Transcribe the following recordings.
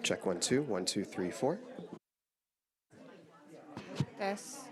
Check 1 2 1 2 3 4. Test.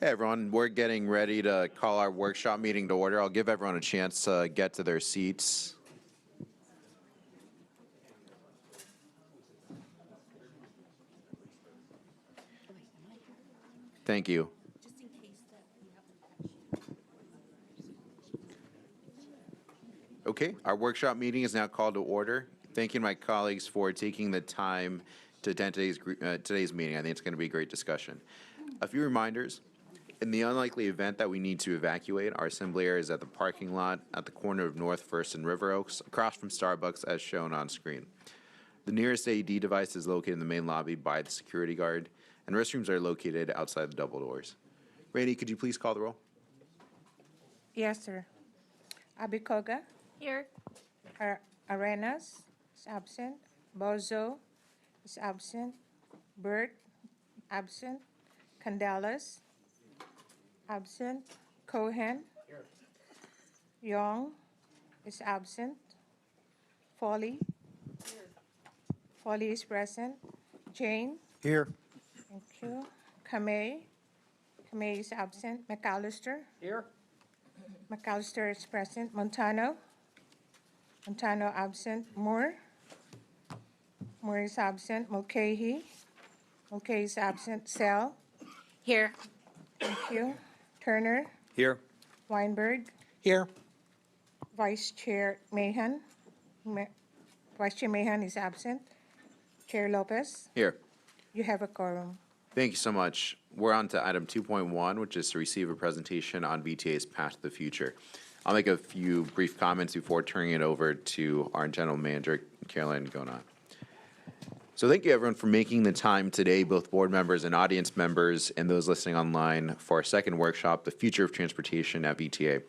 Hey everyone, we're getting ready to call our workshop meeting to order. I'll give everyone a chance to get to their seats. Thank you. Okay, our workshop meeting is now called to order. Thanking my colleagues for taking the time to attend today's meeting. I think it's going to be a great discussion. A few reminders. In the unlikely event that we need to evacuate, our assembly area is at the parking lot at the corner of North First and River Oaks, across from Starbucks as shown on screen. The nearest AED device is located in the main lobby by the security guard, and restrooms are located outside the double doors. Randy, could you please call the roll? Yes, sir. Abikoga, Here. Arenas is absent. Bozo is absent. Burt, absent. Candelas, absent. Cohen. Here. Young is absent. Foley. Here. Foley is present. Jane. Here. Thank you. Kamei. Kamei is absent. McAllister. Here. McAllister is present. Montano. Montano absent. Moore. Moore is absent. Mulcahy. Mulcahy is absent. Sell. Here. Thank you. Turner. Here. Weinberg. Here. Vice Chair Mahan. Vice Chair Mahan is absent. Chair Lopez. Here. You have a quorum. Thank you so much. We're on to item 2.1, which is to receive a presentation on VTA's Path to the Future. I'll make a few brief comments before turning it over to our General Manager, Caroline Gona. So thank you, everyone, for making the time today, both board members and audience members, and those listening online, for our second workshop, The Future of Transportation at VTA.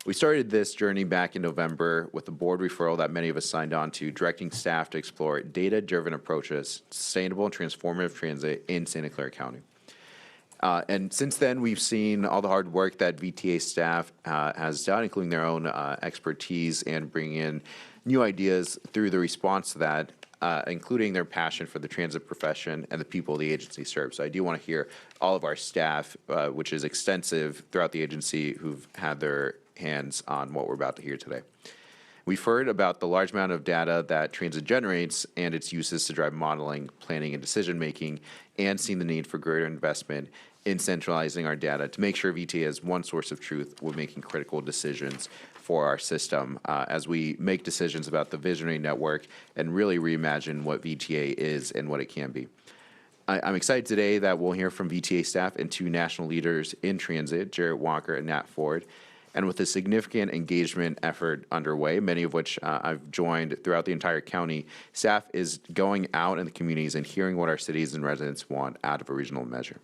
We started this journey back in November with a board referral that many of us signed on to, directing staff to explore data-driven approaches to sustainable and transformative transit in Santa Clara County. And since then, we've seen all the hard work that VTA staff has done, including their own expertise and bringing in new ideas through the response to that, including their passion for the transit profession and the people the agency serves. So I do want to hear all of our staff, which is extensive throughout the agency, who've had their hands on what we're about to hear today. We've heard about the large amount of data that transit generates and its uses to drive modeling, planning, and decision-making, and seen the need for greater investment in centralizing our data to make sure VTA is one source of truth when making critical decisions for our system as we make decisions about the visionary network and really reimagine what VTA is and what it can be. I'm excited today that we'll hear from VTA staff and two national leaders in transit, Jarrett Walker and Nat Ford. And with a significant engagement effort underway, many of which I've joined throughout the entire county, staff is going out in the communities and hearing what our cities and residents want out of a regional measure.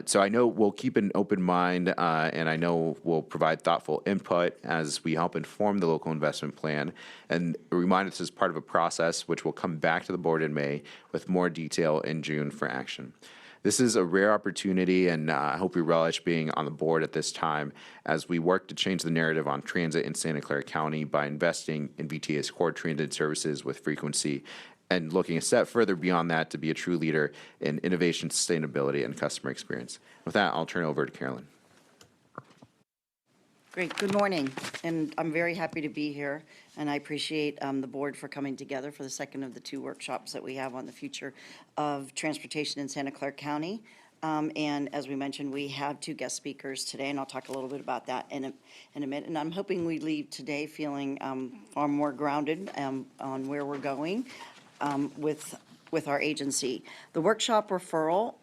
So I know we'll keep an open mind, and I know we'll provide thoughtful input as we help inform the local investment plan, and remind us as part of a process which will come back to the board in May with more detail in June for action. This is a rare opportunity, and I hope we relish being on the board at this time as we work to change the narrative on transit in Santa Clara County by investing in VTA's core transit services with frequency and looking a step further beyond that to be a true leader in innovation, sustainability, and customer experience. With that, I'll turn it over to Carolyn. Great. Good morning, and I'm very happy to be here, and I appreciate the board for coming together for the second of the two workshops that we have on the future of transportation in Santa Clara County. And as we mentioned, we have two guest speakers today, and I'll talk a little bit about that in a minute. And I'm hoping we leave today feeling far more grounded on where we're going with our agency. The workshop referral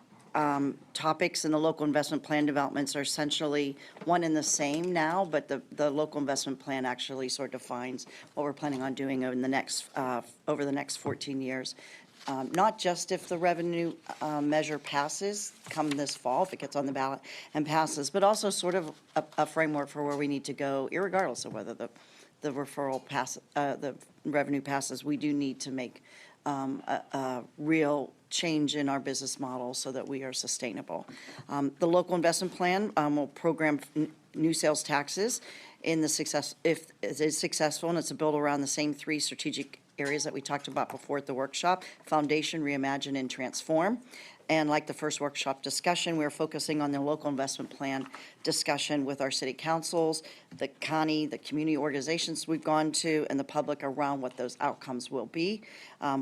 topics in the local investment plan developments are essentially one and the same now, but the local investment plan actually sort of defines what we're planning on doing over the next 14 years. Not just if the revenue measure passes come this fall, if it gets on the ballot and passes, but also sort of a framework for where we need to go, irregardless of whether the referral pass, the revenue passes. We do need to make a real change in our business model so that we are sustainable. The local investment plan will program new sales taxes in the success, if it is successful, and it's built around the same three strategic areas that we talked about before at the workshop: foundation, reimagine, and transform. And like the first workshop discussion, we're focusing on the local investment plan discussion with our city councils, the county, the community organizations we've gone to, and the public around what those outcomes will be,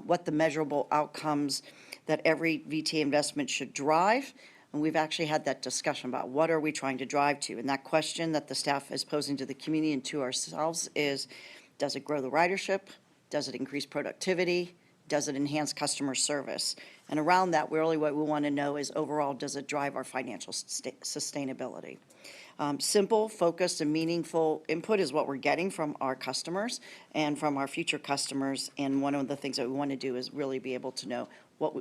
what the measurable outcomes that every VTA investment should drive. And we've actually had that discussion about what are we trying to drive to? And that question that the staff is posing to the community and to ourselves is, does it grow the ridership? Does it increase productivity? Does it enhance customer service? And around that, really what we want to know is overall, does it drive our financial sustainability? Simple, focused, and meaningful input is what we're getting from our customers and from our future customers. And one of the things that we want to do is really be able to know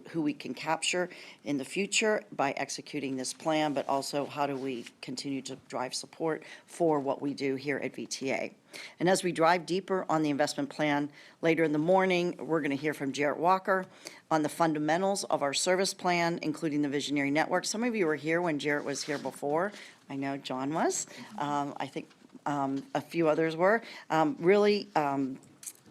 who we can capture in the future by executing this plan, but also how do we continue to drive support for what we do here at VTA. And as we drive deeper on the investment plan later in the morning, we're going to hear from Jarrett Walker on the fundamentals of our service plan, including the visionary network. Some of you were here when Jarrett was here before. I know John was. I think a few others were.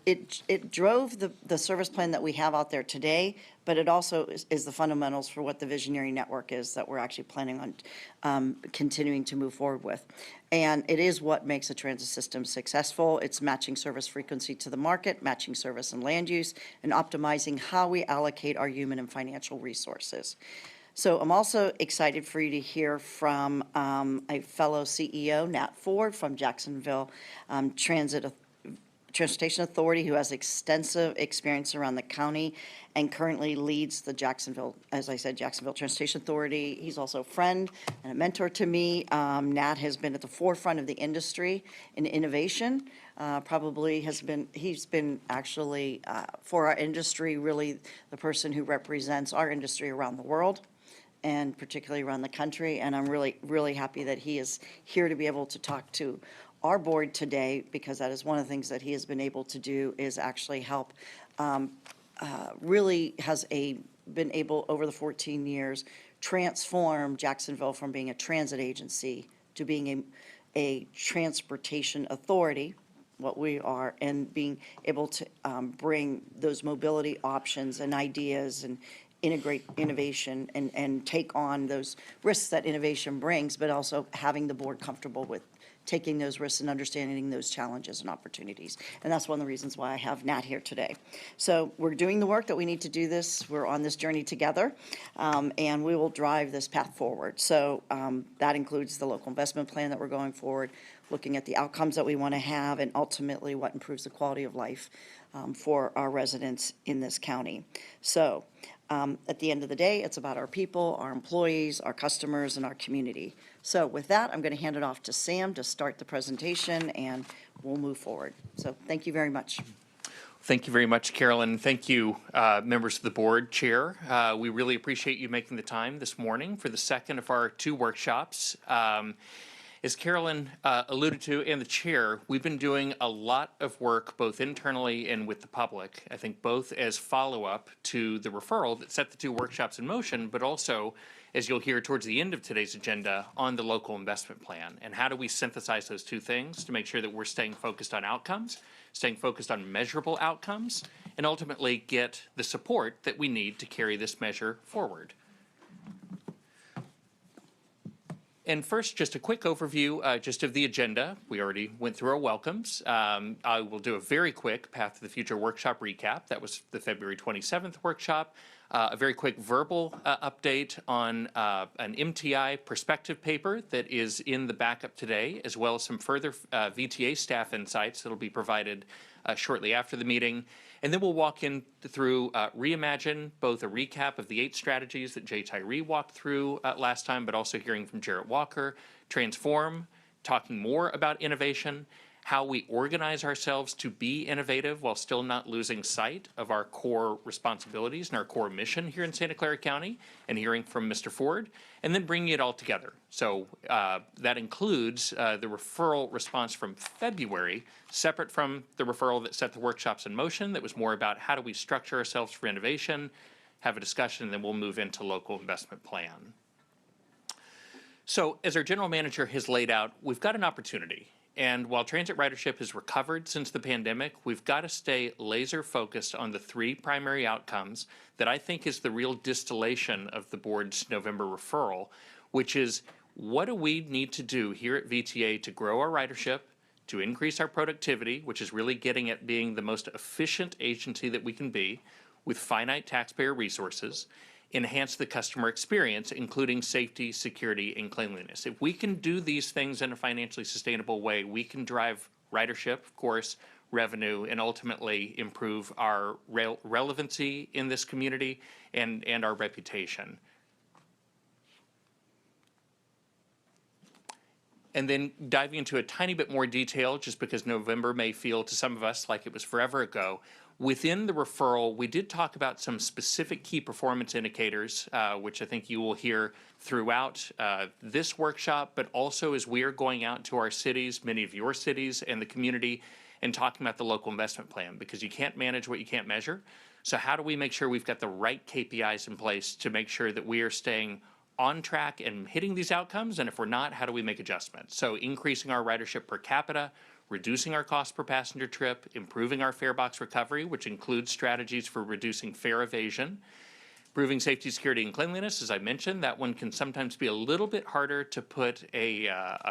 It drove the service plan that we have out there today, but it also is the fundamentals for what the visionary network is that we're actually planning on continuing to move forward with. And it is what makes a transit system successful. It's matching service frequency to the market, matching service and land use, and optimizing how we allocate our human and financial resources. So I'm also excited for you to hear from a fellow CEO, Nat Ford, from Jacksonville Transportation Authority, who has extensive experience around the county and currently leads the Jacksonville, as I said, Jacksonville Transportation Authority. He's also a friend and a mentor to me. Nat has been at the forefront of the industry in innovation. He's been actually, for our industry, really the person who represents our industry around the world, and particularly around the country. And I'm really, really happy that he is here to be able to talk to our board today, because that is one of the things that he has been able to do is actually help, been able over the 14 years transform Jacksonville from being a transit agency to being a transportation authority, what we are, and being able to bring those mobility options and ideas and integrate innovation and take on those risks that innovation brings, but also having the board comfortable with taking those risks and understanding those challenges and opportunities. And that's one of the reasons why I have Nat here today. So we're doing the work that we need to do this. We're on this journey together, and we will drive this path forward. So that includes the local investment plan that we're going forward, looking at the outcomes that we want to have, and ultimately what improves the quality of life for our residents in this county. So at the end of the day, it's about our people, our employees, our customers, and our community. So with that, I'm going to hand it off to Sam to start the presentation, and we'll move forward. So thank you very much. Thank you very much, Carolyn. Thank you, members of the board, Chair. We really appreciate you making the time this morning for the second of our two workshops. As Carolyn alluded to, and the Chair, we've been doing a lot of work both internally and with the public, I think both as follow-up to the referral that set the two workshops in motion, but also, as you'll hear towards the end of today's agenda, on the local investment plan. And how do we synthesize those two things to make sure that we're staying focused on outcomes, staying focused on measurable outcomes, and ultimately get the support that we need to carry this measure forward. And first, just a quick overview just of the agenda. We already went through our welcomes. I will do a very quick Path to the Future workshop recap. That was the February 27th workshop. A very quick verbal update on an MTI perspective paper that is in the backup today, as well as some further VTA staff insights that will be provided shortly after the meeting. And then we'll walk in through Reimagine, both a recap of the 8 strategies that Jay Tyree walked through last time, but also hearing from Jarrett Walker, Transform, talking more about innovation, how we organize ourselves to be innovative while still not losing sight of our core responsibilities and our core mission here in Santa Clara County, and hearing from Mr. Ford, and then bringing it all together. So that includes the referral response from February, separate from the referral that set the workshops in motion, that was more about how do we structure ourselves for innovation, have a discussion, and then we'll move into local investment plan. So as our general manager has laid out, we've got an opportunity. And while transit ridership has recovered since the pandemic, we've got to stay laser focused on the three primary outcomes that I think is the real distillation of the board's November referral, which is what do we need to do here at VTA to grow our ridership, to increase our productivity, which is really getting at being the most efficient agency that we can be with finite taxpayer resources, enhance the customer experience, including safety, security, and cleanliness. If we can do these things in a financially sustainable way, we can drive ridership, of course, revenue, and ultimately improve our relevancy in this community and our reputation. And then diving into a tiny bit more detail, just because November may feel to some of us like it was forever ago, within the referral, we did talk about some specific key performance indicators, which I think you will hear throughout this workshop, but also as we are going out to our cities, many of your cities and the community, and talking about the local investment plan, because you can't manage what you can't measure. So how do we make sure we've got the right KPIs in place to make sure that we are staying on track and hitting these outcomes? And if we're not, how do we make adjustments? So increasing our ridership per capita, reducing our cost per passenger trip, improving our fare box recovery, which includes strategies for reducing fare evasion, improving safety, security, and cleanliness. As I mentioned, that one can sometimes be a little bit harder to put a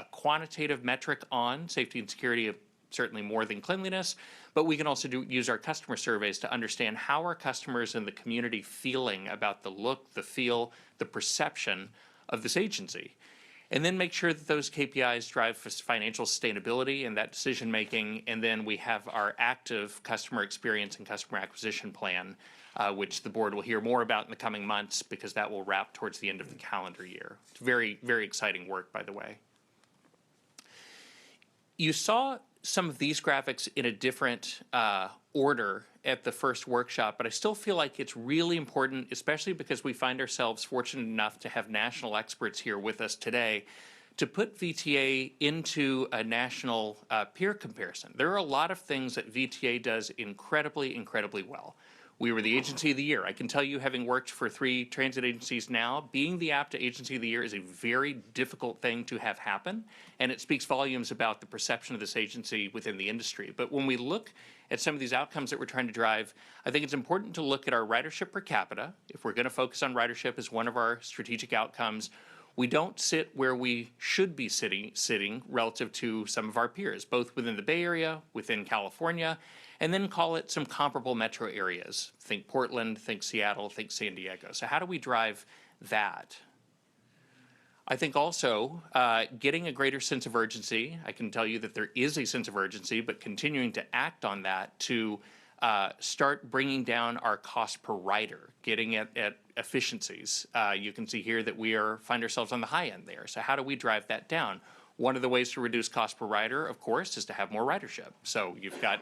quantitative metric on. Safety and security, certainly more than cleanliness, but we can also use our customer surveys to understand how are customers in the community feeling about the look, the feel, the perception of this agency. And then make sure that those KPIs drive financial sustainability and that decision making. And then we have our active customer experience and customer acquisition plan, which the board will hear more about in the coming months, because that will wrap towards the end of the calendar year. It's very, very exciting work, by the way. You saw some of these graphics in a different order at the first workshop, but I still feel like it's really important, especially because we find ourselves fortunate enough to have national experts here with us today, to put VTA into a national peer comparison. There are a lot of things that VTA does incredibly, incredibly well. We were the agency of the year. I can tell you, having worked for 3 transit agencies now, being the APTA agency of the year is a very difficult thing to have happen, and it speaks volumes about the perception of this agency within the industry. But when we look at some of these outcomes that we're trying to drive, I think it's important to look at our ridership per capita. If we're going to focus on ridership as one of our strategic outcomes, we don't sit where we should be sitting relative to some of our peers, both within the Bay Area, within California, and then call it some comparable metro areas. Think Portland, think Seattle, think San Diego. So how do we drive that? I think also getting a greater sense of urgency. I can tell you that there is a sense of urgency, but continuing to act on that to start bringing down our cost per rider, getting at efficiencies. You can see here that we find ourselves on the high end there. So how do we drive that down? One of the ways to reduce cost per rider, of course, is to have more ridership. So you've got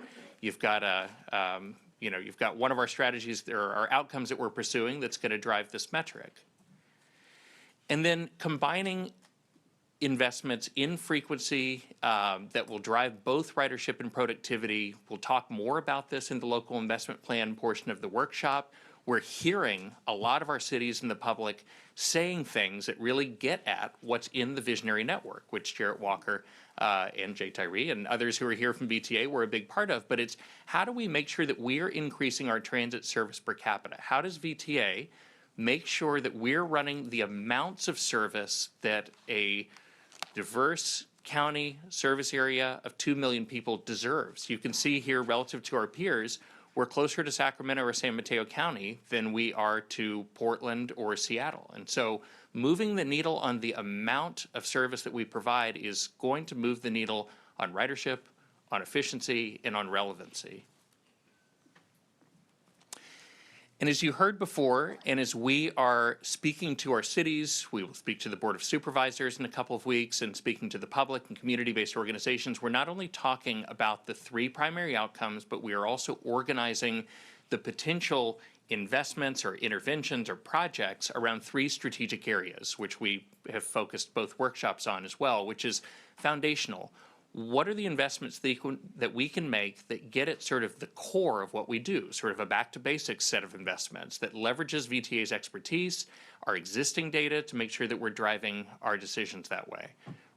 one of our strategies, there are outcomes that we're pursuing that's going to drive this metric. And then combining investments in frequency that will drive both ridership and productivity. We'll talk more about this in the local investment plan portion of the workshop. We're hearing a lot of our cities and the public saying things that really get at what's in the visionary network, which Jarrett Walker and Jay Tyree and others who are here from VTA were a big part of. But it's how do we make sure that we're increasing our transit service per capita? How does VTA make sure that we're running the amounts of service that a diverse county service area of 2 million people deserves? You can see here, relative to our peers, we're closer to Sacramento or San Mateo County than we are to Portland or Seattle. And so moving the needle on the amount of service that we provide is going to move the needle on ridership, on efficiency, and on relevancy. And as you heard before, and as we are speaking to our cities, we will speak to the Board of Supervisors in a couple of weeks, and speaking to the public and community-based organizations, we're not only talking about the 3 primary outcomes, but we are also organizing the potential investments or interventions or projects around 3 strategic areas, which we have focused both workshops on as well, which is foundational. What are the investments that we can make that get at sort of the core of what we do, sort of a back-to-basics set of investments that leverages VTA's expertise, our existing data, to make sure that we're driving our decisions that way?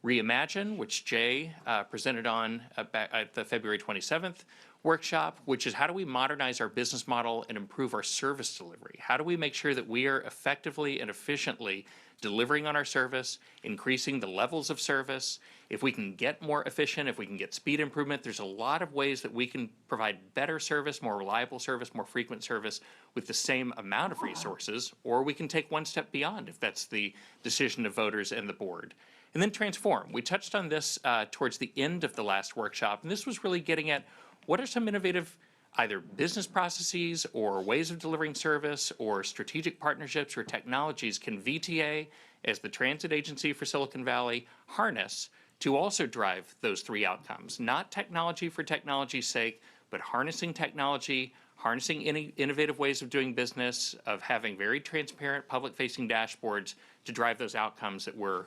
Reimagine, which Jay presented on back at the February 27th workshop, which is how do we modernize our business model and improve our service delivery? How do we make sure that we are effectively and efficiently delivering on our service, increasing the levels of service? If we can get more efficient, if we can get speed improvement, there's a lot of ways that we can provide better service, more reliable service, more frequent service with the same amount of resources, or we can take one step beyond if that's the decision of voters and the board. And then transform. We touched on this towards the end of the last workshop, and this was really getting at what are some innovative either business processes or ways of delivering service or strategic partnerships or technologies can VTA, as the transit agency for Silicon Valley, harness to also drive those three outcomes? Not technology for technology's sake, but harnessing technology, harnessing innovative ways of doing business, of having very transparent public-facing dashboards to drive those outcomes that we're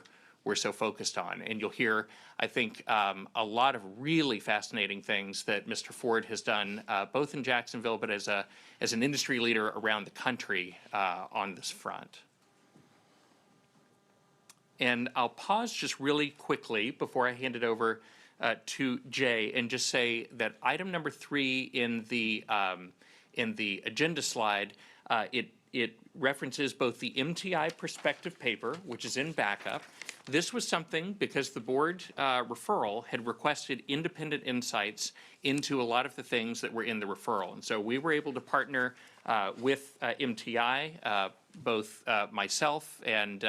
so focused on. And you'll hear, I think, a lot of really fascinating things that Mr. Ford has done, both in Jacksonville, but as an industry leader around the country on this front. And I'll pause just really quickly before I hand it over to Jay and just say that item number 3 in the agenda slide, it references both the MTI perspective paper, which is in backup. This was something because the board referral had requested independent insights into a lot of the things that were in the referral. And so we were able to partner with MTI, both myself and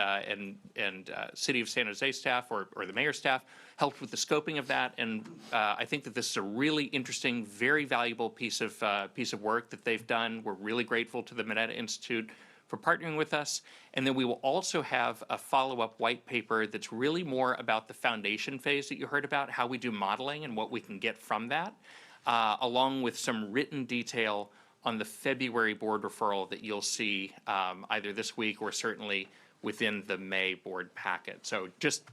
City of San Jose staff or the mayor's staff helped with the scoping of that. And I think that this is a really interesting, very valuable piece of work that they've done. We're really grateful to the Mineta Institute for partnering with us. And then we will also have a follow-up white paper that's really more about the foundation phase that you heard about, how we do modeling and what we can get from that, along with some written detail on the February board referral that you'll see either this week or certainly within the May board packet. So just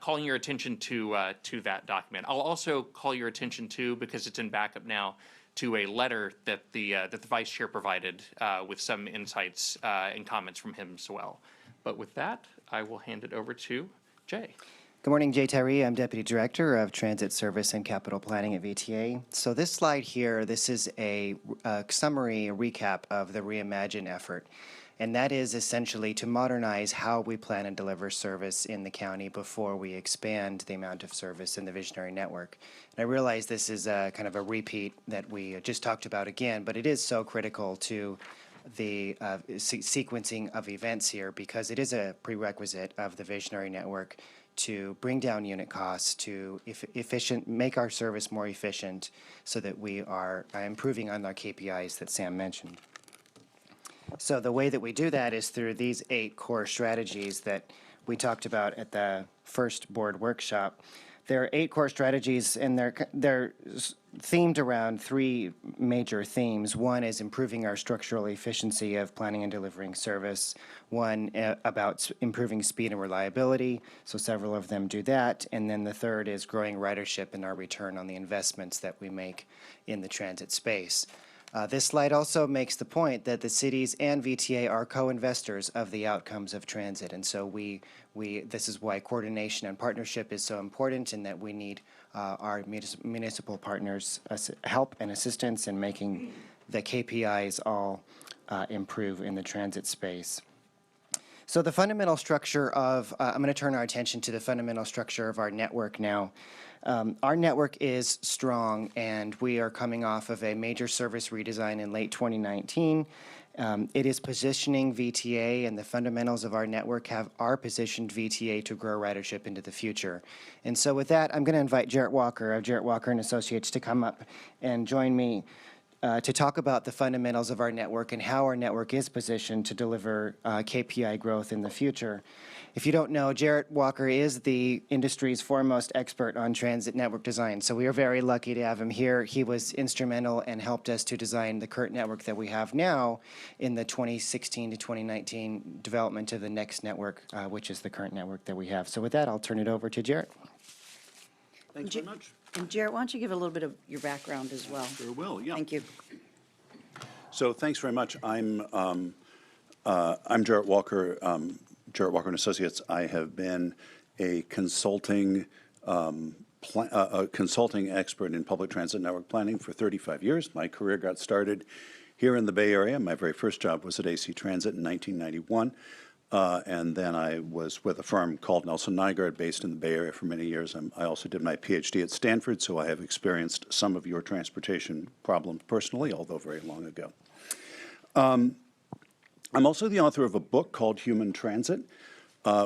calling your attention to that document. I'll also call your attention to, because it's in backup now, to a letter that the vice chair provided with some insights and comments from him as well. But with that, I will hand it over to Jay. Good morning, Jay Tyree. I'm Deputy Director of Transit Service and Capital Planning at VTA. So this slide here, this is a summary, a recap of the Reimagine effort. And that is essentially to modernize how we plan and deliver service in the county before we expand the amount of service in the visionary network. And I realize this is kind of a repeat that we just talked about again, but it is so critical to the sequencing of events here because it is a prerequisite of the visionary network to bring down unit costs, to make our service more efficient so that we are improving on our KPIs that Sam mentioned. So the way that we do that is through these 8 core strategies that we talked about at the first board workshop. There are 8 core strategies, and they're themed around 3 major themes. One is improving our structural efficiency of planning and delivering service. One about improving speed and reliability, so several of them do that. And then the third is growing ridership and our return on the investments that we make in the transit space. This slide also makes the point that the cities and VTA are co-investors of the outcomes of transit, and so this is why coordination and partnership is so important, and that we need our municipal partners' help and assistance in making the KPIs all improve in the transit space. So the fundamental structure of, I'm going to turn our attention to the fundamental structure of our network now. Our network is strong, and we are coming off of a major service redesign in late 2019. It is positioning VTA, and the fundamentals of our network are positioned VTA to grow ridership into the future. And so with that, I'm going to invite Jarrett Walker of Jarrett Walker and Associates to come up and join me to talk about the fundamentals of our network and how our network is positioned to deliver KPI growth in the future. If you don't know, Jarrett Walker is the industry's foremost expert on transit network design, so we are very lucky to have him here. He was instrumental and helped us to design the current network that we have now in the 2016 to 2019 development of the next network, which is the current network that we have. So with that, I'll turn it over to Jarrett. Thanks very much. And Jarrett, why don't you give a little bit of your background as well? Sure will, yeah. Thank you. So thanks very much. I'm Jarrett Walker, Jarrett Walker and Associates. I have been a consulting a consulting expert in public transit network planning for 35 years. My career got started here in the Bay Area. My very first job was at AC Transit in 1991. And then I was with a firm called Nelson Nygaard, based in the Bay Area for many years. I also did my PhD at Stanford, so I have experienced some of your transportation problems personally, although very long ago. I'm also the author of a book called Human Transit,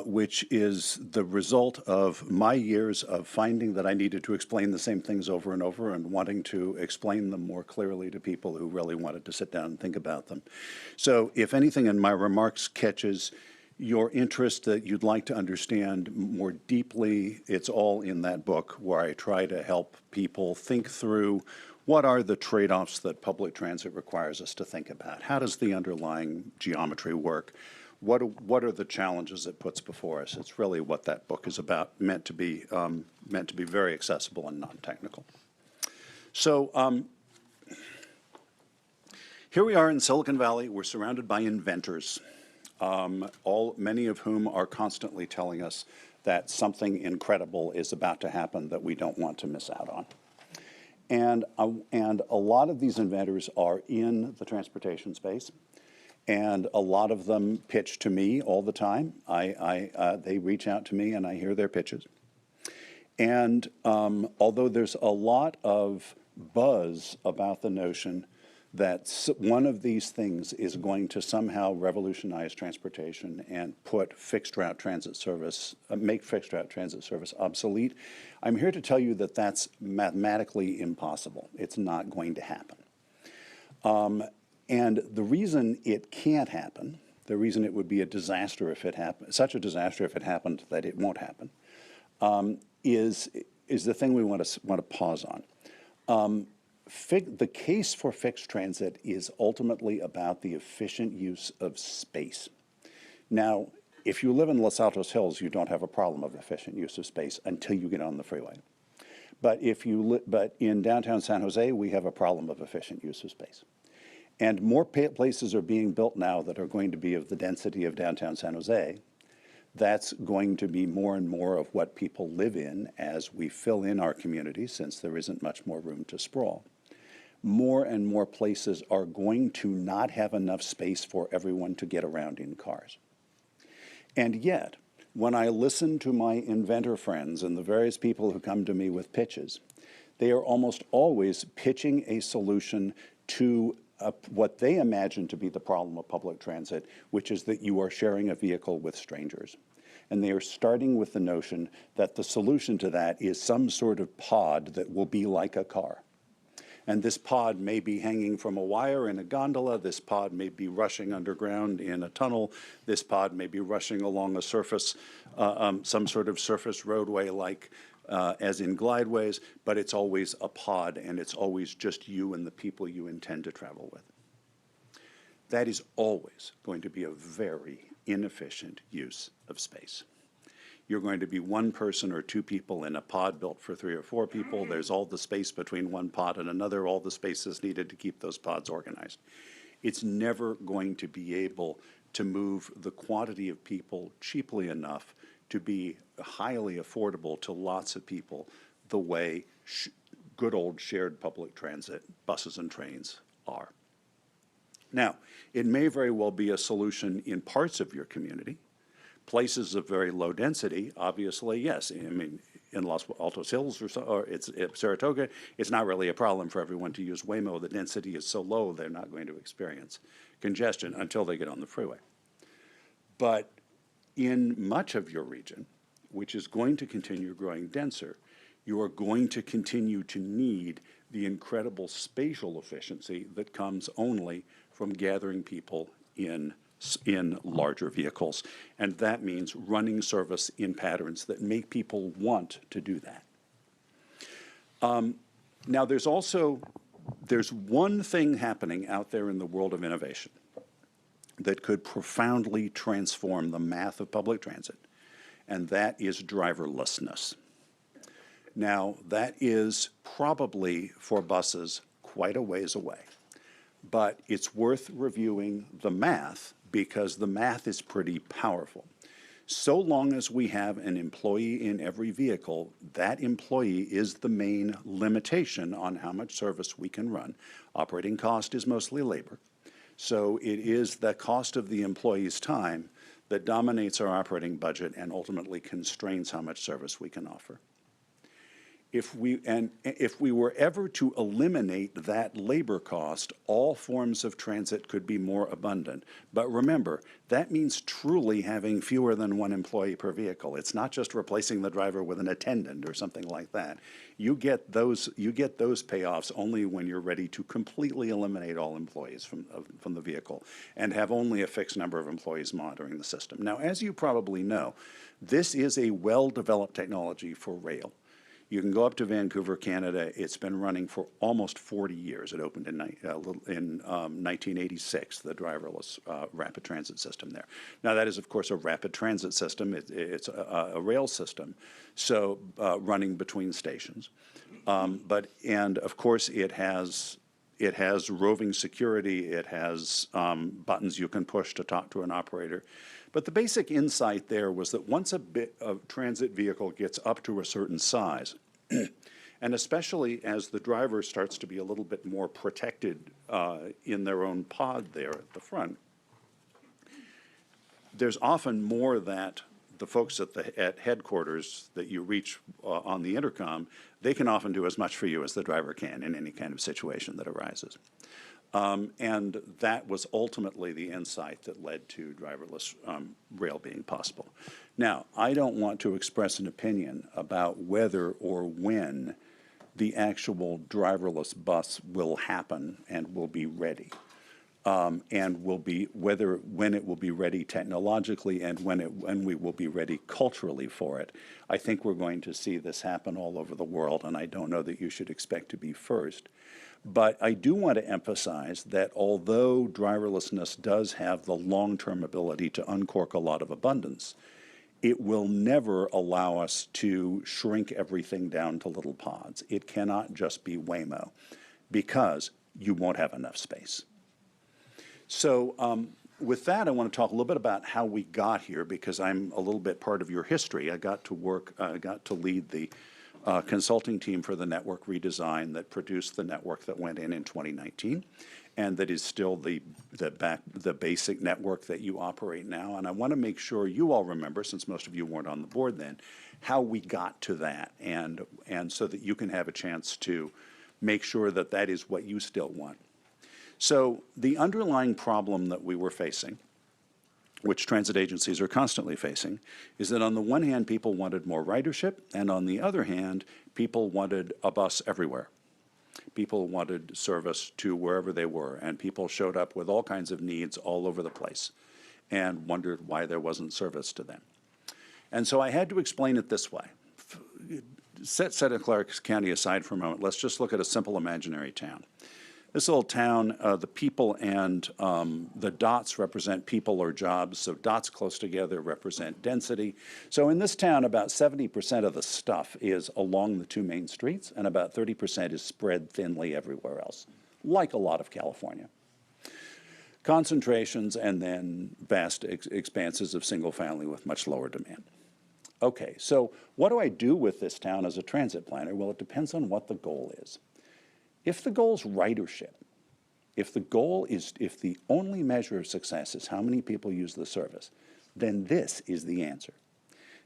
which is the result of my years of finding that I needed to explain the same things over and over and wanting to explain them more clearly to people who really wanted to sit down and think about them. So if anything in my remarks catches your interest that you'd like to understand more deeply, it's all in that book, where I try to help people think through what are the trade-offs that public transit requires us to think about. How does the underlying geometry work? What are the challenges it puts before us? It's really what that book is about, meant to be very accessible and non-technical. So here we are in Silicon Valley. We're surrounded by inventors, many of whom are constantly telling us that something incredible is about to happen that we don't want to miss out on. And a lot of these inventors are in the transportation space, and a lot of them pitch to me all the time. They reach out to me, and I hear their pitches. And although there's a lot of buzz about the notion that one of these things is going to somehow revolutionize transportation and put fixed route transit service, make fixed route transit service obsolete, I'm here to tell you that that's mathematically impossible. It's not going to happen. And the reason it can't happen, the reason it would be a disaster if it happened, such a disaster if it happened that it won't happen, is the thing we want to pause on. The case for fixed transit is ultimately about the efficient use of space. Now, if you live in Los Altos Hills, you don't have a problem of efficient use of space until you get on the freeway. But but in downtown San Jose, we have a problem of efficient use of space. And more places are being built now that are going to be of the density of downtown San Jose. That's going to be more and more of what people live in as we fill in our communities, since there isn't much more room to sprawl. More and more places are going to not have enough space for everyone to get around in cars. And yet, when I listen to my inventor friends and the various people who come to me with pitches, they are almost always pitching a solution to what they imagine to be the problem of public transit, which is that you are sharing a vehicle with strangers. And they are starting with the notion that the solution to that is some sort of pod that will be like a car. And this pod may be hanging from a wire in a gondola. This pod may be rushing underground in a tunnel. This pod may be rushing along a surface, some sort of surface roadway like as in glideways, but it's always a pod, and it's always just you and the people you intend to travel with. That is always going to be a very inefficient use of space. You're going to be one person or two people in a pod built for 3 or 4 people. There's all the space between one pod and another, all the spaces needed to keep those pods organized. It's never going to be able to move the quantity of people cheaply enough to be highly affordable to lots of people the way good old shared public transit, buses and trains, are. Now, it may very well be a solution in parts of your community. Places of very low density, obviously, yes. I mean, in Los Altos Hills or Saratoga, it's not really a problem for everyone to use Waymo. The density is so low, they're not going to experience congestion until they get on the freeway. But in much of your region, which is going to continue growing denser, you are going to continue to need the incredible spatial efficiency that comes only from gathering people in larger vehicles. And that means running service in patterns that make people want to do that. Now, there's one thing happening out there in the world of innovation that could profoundly transform the math of public transit, and that is driverlessness. Now, that is probably for buses quite a ways away, but it's worth reviewing the math because the math is pretty powerful. So long as we have an employee in every vehicle, that employee is the main limitation on how much service we can run. Operating cost is mostly labor. So it is the cost of the employee's time that dominates our operating budget and ultimately constrains how much service we can offer. If we were ever to eliminate that labor cost, all forms of transit could be more abundant. But remember, that means truly having fewer than one employee per vehicle. It's not just replacing the driver with an attendant or something like that. You get those payoffs only when you're ready to completely eliminate all employees from the vehicle and have only a fixed number of employees monitoring the system. Now, as you probably know, this is a well-developed technology for rail. You can go up to Vancouver, Canada. It's been running for almost 40 years. It opened in 1986, the driverless rapid transit system there. Now, that is, of course, a rapid transit system. It's a rail system, so running between stations. And of course, it has roving security. It has buttons you can push to talk to an operator. But the basic insight there was that once a transit vehicle gets up to a certain size, and especially as the driver starts to be a little bit more protected in their own pod there at the front, there's often more that the folks at headquarters that you reach on the intercom, they can often do as much for you as the driver can in any kind of situation that arises. And that was ultimately the insight that led to driverless rail being possible. Now, I don't want to express an opinion about whether or when the actual driverless bus will happen and will be ready, and when it will be ready technologically and when we will be ready culturally for it. I think we're going to see this happen all over the world, and I don't know that you should expect to be first. But I do want to emphasize that although driverlessness does have the long-term ability to uncork a lot of abundance, it will never allow us to shrink everything down to little pods. It cannot just be Waymo, because you won't have enough space. So with that, I want to talk a little bit about how we got here, because I'm a little bit part of your history. I got to lead the consulting team for the network redesign that produced the network that went in 2019, and that is still the basic network that you operate now. And I want to make sure you all remember, since most of you weren't on the board then, how we got to that, and so that you can have a chance to make sure that that is what you still want. So the underlying problem that we were facing, which transit agencies are constantly facing, is that on the one hand, people wanted more ridership, and on the other hand, people wanted a bus everywhere. People wanted service to wherever they were, and people showed up with all kinds of needs all over the place and wondered why there wasn't service to them. And so I had to explain it this way. Set Santa Clara County aside for a moment. Let's just look at a simple imaginary town. This little town, the people and the dots represent people or jobs, so dots close together represent density. So in this town, about 70% of the stuff is along the two main streets, and about 30% is spread thinly everywhere else, like a lot of California. Concentrations and then vast expanses of single family with much lower demand. Okay, so what do I do with this town as a transit planner? Well, it depends on what the goal is. If the goal is ridership, if the only measure of success is how many people use the service, then this is the answer.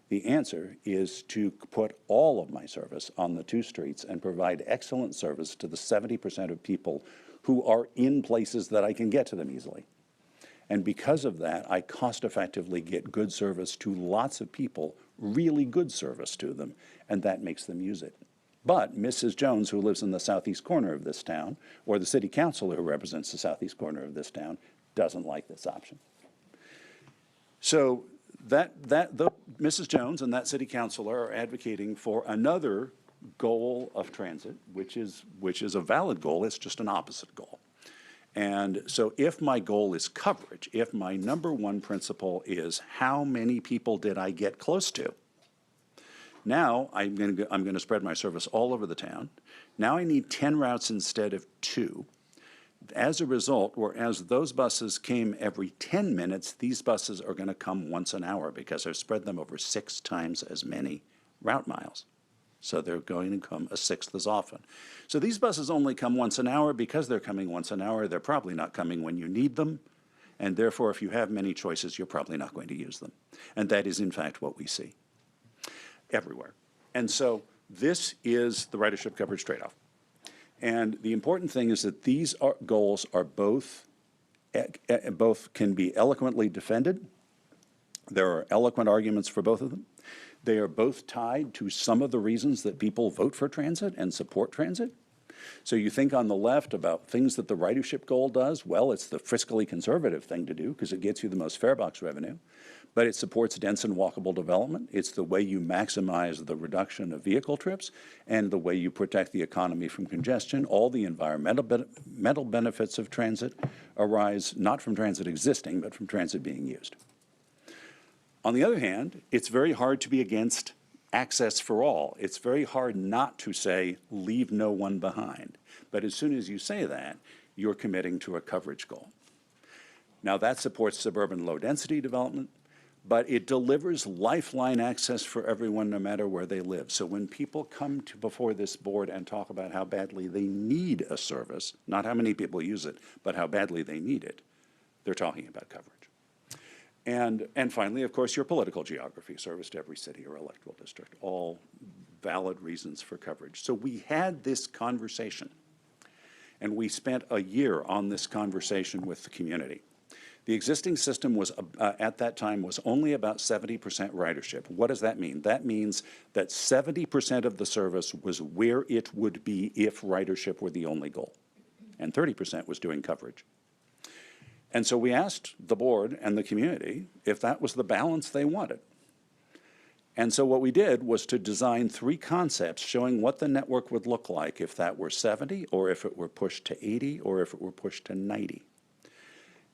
The answer is to put all of my service on the two streets and provide excellent service to the 70% of people who are in places that I can get to them easily. And because of that, I cost effectively get good service to lots of people, really good service to them, and that makes them use it. But Mrs. Jones, who lives in the southeast corner of this town, or the city councilor who represents the southeast corner of this town, doesn't like this option. So Mrs. Jones and that city councilor are advocating for another goal of transit, which is a valid goal. It's just an opposite goal. And so if my goal is coverage, if my number one principle is how many people did I get close to, now I'm going to spread my service all over the town. Now I need 10 routes instead of 2. as a result, whereas those buses came every 10 minutes, these buses are going to come once an hour because I've spread them over 6 times as many route miles. So they're going to come a sixth as often. So these buses only come once an hour. Because they're coming once an hour, they're probably not coming when you need them. And therefore, if you have many choices, you're probably not going to use them. And that is, in fact, what we see everywhere. And so this is the ridership coverage trade-off. And the important thing is that these goals are both can be eloquently defended. There are eloquent arguments for both of them. They are both tied to some of the reasons that people vote for transit and support transit. So you think on the left about things that the ridership goal does. Well, it's the fiscally conservative thing to do because it gets you the most fare box revenue. But it supports dense and walkable development. It's the way you maximize the reduction of vehicle trips and the way you protect the economy from congestion. All the environmental benefits of transit arise not from transit existing, but from transit being used. On the other hand, it's very hard to be against access for all. It's very hard not to say, leave no one behind. But as soon as you say that, you're committing to a coverage goal. Now, that supports suburban low-density development, but it delivers lifeline access for everyone no matter where they live. So when people come before this board and talk about how badly they need a service, not how many people use it, but how badly they need it, they're talking about coverage. And finally, of course, your political geography, service to every city or electoral district, all valid reasons for coverage. So we had this conversation, and we spent a year on this conversation with the community. The existing system was, at that time, was only about 70% ridership. What does that mean? That means that 70% of the service was where it would be if ridership were the only goal, and 30% was doing coverage. And so we asked the board and the community if that was the balance they wanted. And so what we did was to design 3 concepts showing what the network would look like if that were 70, or if it were pushed to 80, or if it were pushed to 90.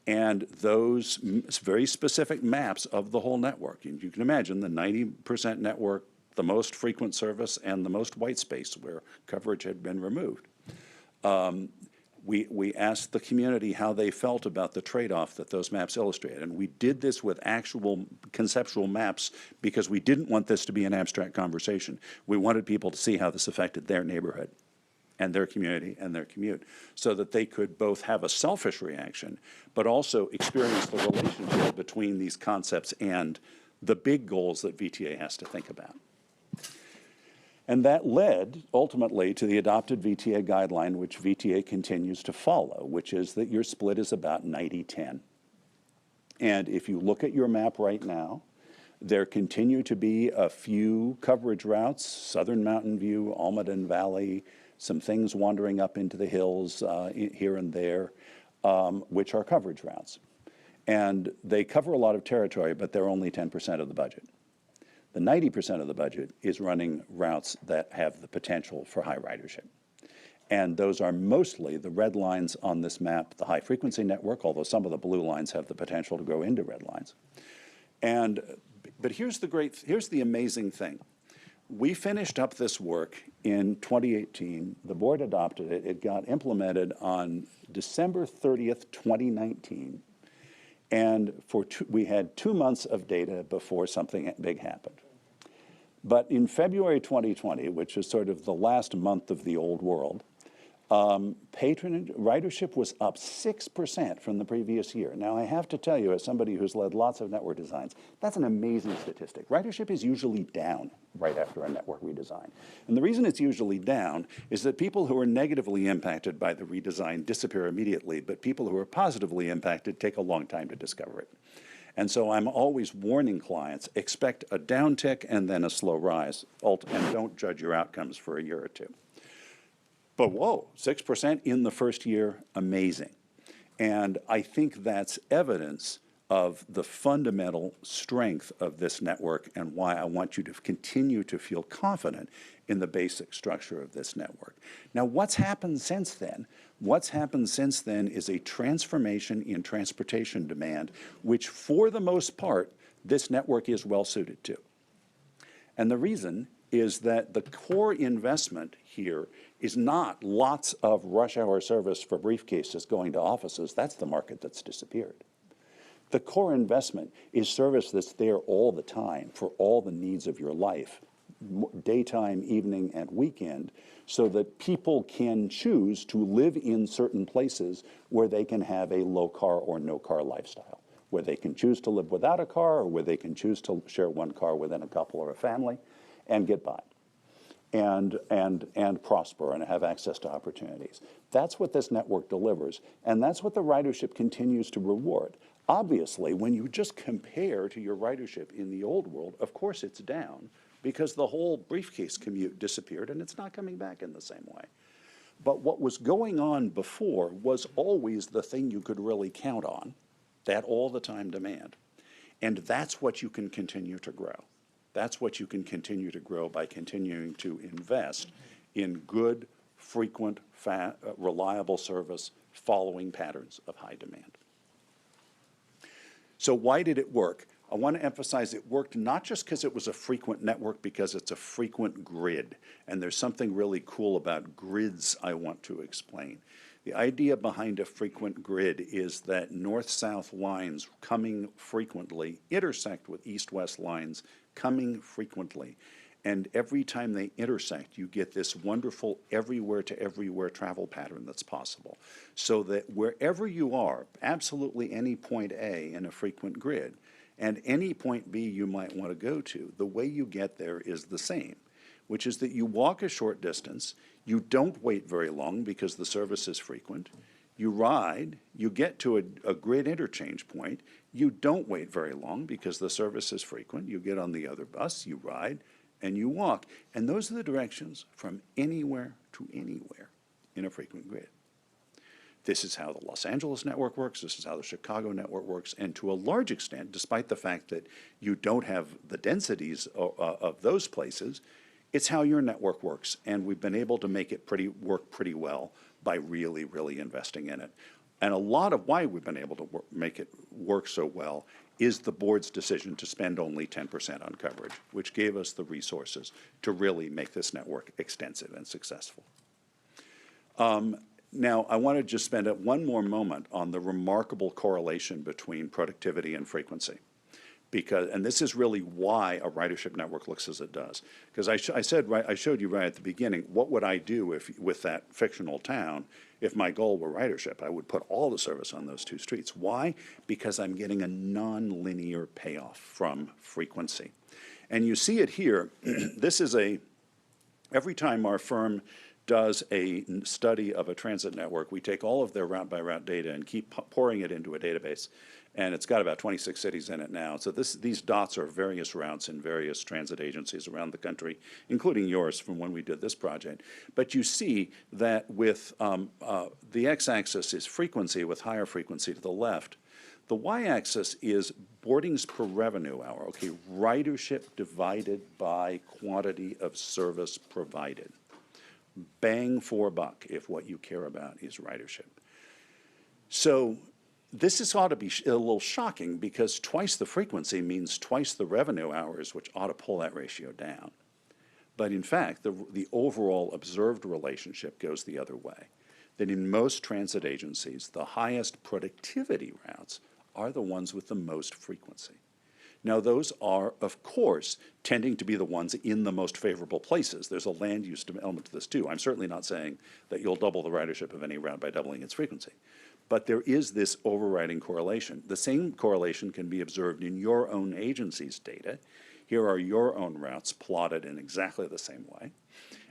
And those very specific maps of the whole network, and you can imagine the 90% network, the most frequent service, and the most white space where coverage had been removed. We asked the community how they felt about the trade-off that those maps illustrated. And we did this with actual conceptual maps because we didn't want this to be an abstract conversation. We wanted people to see how this affected their neighborhood and their community and their commute so that they could both have a selfish reaction but also experience the relationship between these concepts and the big goals that VTA has to think about. And that led, ultimately, to the adopted VTA guideline, which VTA continues to follow, which is that your split is about 90-10. And if you look at your map right now, there continue to be a few coverage routes, Southern Mountain View, Almaden Valley, some things wandering up into the hills here and there, which are coverage routes. And they cover a lot of territory, but they're only 10% of the budget. The 90% of the budget is running routes that have the potential for high ridership. And those are mostly the red lines on this map, the high frequency network, although some of the blue lines have the potential to go into red lines. But here's the amazing thing. We finished up this work in 2018. The board adopted it. It got implemented on December 30th, 2019. And we had 2 months of data before something big happened. But in February 2020, which is sort of the last month of the old world, ridership was up 6% from the previous year. Now, I have to tell you, as somebody who's led lots of network designs, that's an amazing statistic. Ridership is usually down right after a network redesign. And the reason it's usually down is that people who are negatively impacted by the redesign disappear immediately, but people who are positively impacted take a long time to discover it. And so I'm always warning clients, expect a downtick and then a slow rise, and don't judge your outcomes for a year or two. But whoa, 6% in the first year, amazing. And I think that's evidence of the fundamental strength of this network and why I want you to continue to feel confident in the basic structure of this network. Now, what's happened since then? What's happened since then is a transformation in transportation demand, which for the most part, this network is well suited to. And the reason is that the core investment here is not lots of rush hour service for briefcases going to offices. That's the market that's disappeared. The core investment is service that's there all the time for all the needs of your life, daytime, evening, and weekend, so that people can choose to live in certain places where they can have a low car or no car lifestyle, where they can choose to live without a car, or where they can choose to share one car within a couple or a family and get by and prosper and have access to opportunities. That's what this network delivers, and that's what the ridership continues to reward. Obviously, when you just compare to your ridership in the old world, of course it's down, because the whole briefcase commute disappeared and it's not coming back in the same way. But what was going on before was always the thing you could really count on, that all the time demand. And that's what you can continue to grow. That's what you can continue to grow by continuing to invest in good, frequent, reliable service following patterns of high demand. So why did it work? I want to emphasize it worked not just because it was a frequent network, because it's a frequent grid. And there's something really cool about grids I want to explain. The idea behind a frequent grid is that north-south lines coming frequently intersect with east-west lines coming frequently. And every time they intersect, you get this wonderful everywhere-to-everywhere travel pattern that's possible. So that wherever you are, absolutely any point A in a frequent grid, and any point B you might want to go to, the way you get there is the same, which is that you walk a short distance, you don't wait very long because the service is frequent, you ride, you get to a grid interchange point, you don't wait very long because the service is frequent, you get on the other bus, you ride, and you walk. And those are the directions from anywhere to anywhere in a frequent grid. This is how the Los Angeles network works, this is how the Chicago network works, and to a large extent, despite the fact that you don't have the densities of those places, it's how your network works, and we've been able to make it work pretty well by really, really investing in it. And a lot of why we've been able to make it work so well is the board's decision to spend only 10% on coverage, which gave us the resources to really make this network extensive and successful. Now, I want to just spend one more moment on the remarkable correlation between productivity and frequency. And this is really why a ridership network looks as it does. Because I showed you right at the beginning, what would I do with that fictional town if my goal were ridership? I would put all the service on those two streets. Why? Because I'm getting a non-linear payoff from frequency. And you see it here. This is every time our firm does a study of a transit network, we take all of their route-by-route data and keep pouring it into a database. And it's got about 26 cities in it now. So these dots are various routes in various transit agencies around the country, including yours from when we did this project. But you see that with the x-axis is frequency with higher frequency to the left. The y-axis is boardings per revenue hour, okay, ridership divided by quantity of service provided. Bang for buck if what you care about is ridership. So this ought to be a little shocking because twice the frequency means twice the revenue hours, which ought to pull that ratio down. But in fact, the overall observed relationship goes the other way. That in most transit agencies, the highest productivity routes are the ones with the most frequency. Now, those are, of course, tending to be the ones in the most favorable places. There's a land use element to this, too. I'm certainly not saying that you'll double the ridership of any route by doubling its frequency. But there is this overriding correlation. The same correlation can be observed in your own agency's data. Here are your own routes plotted in exactly the same way.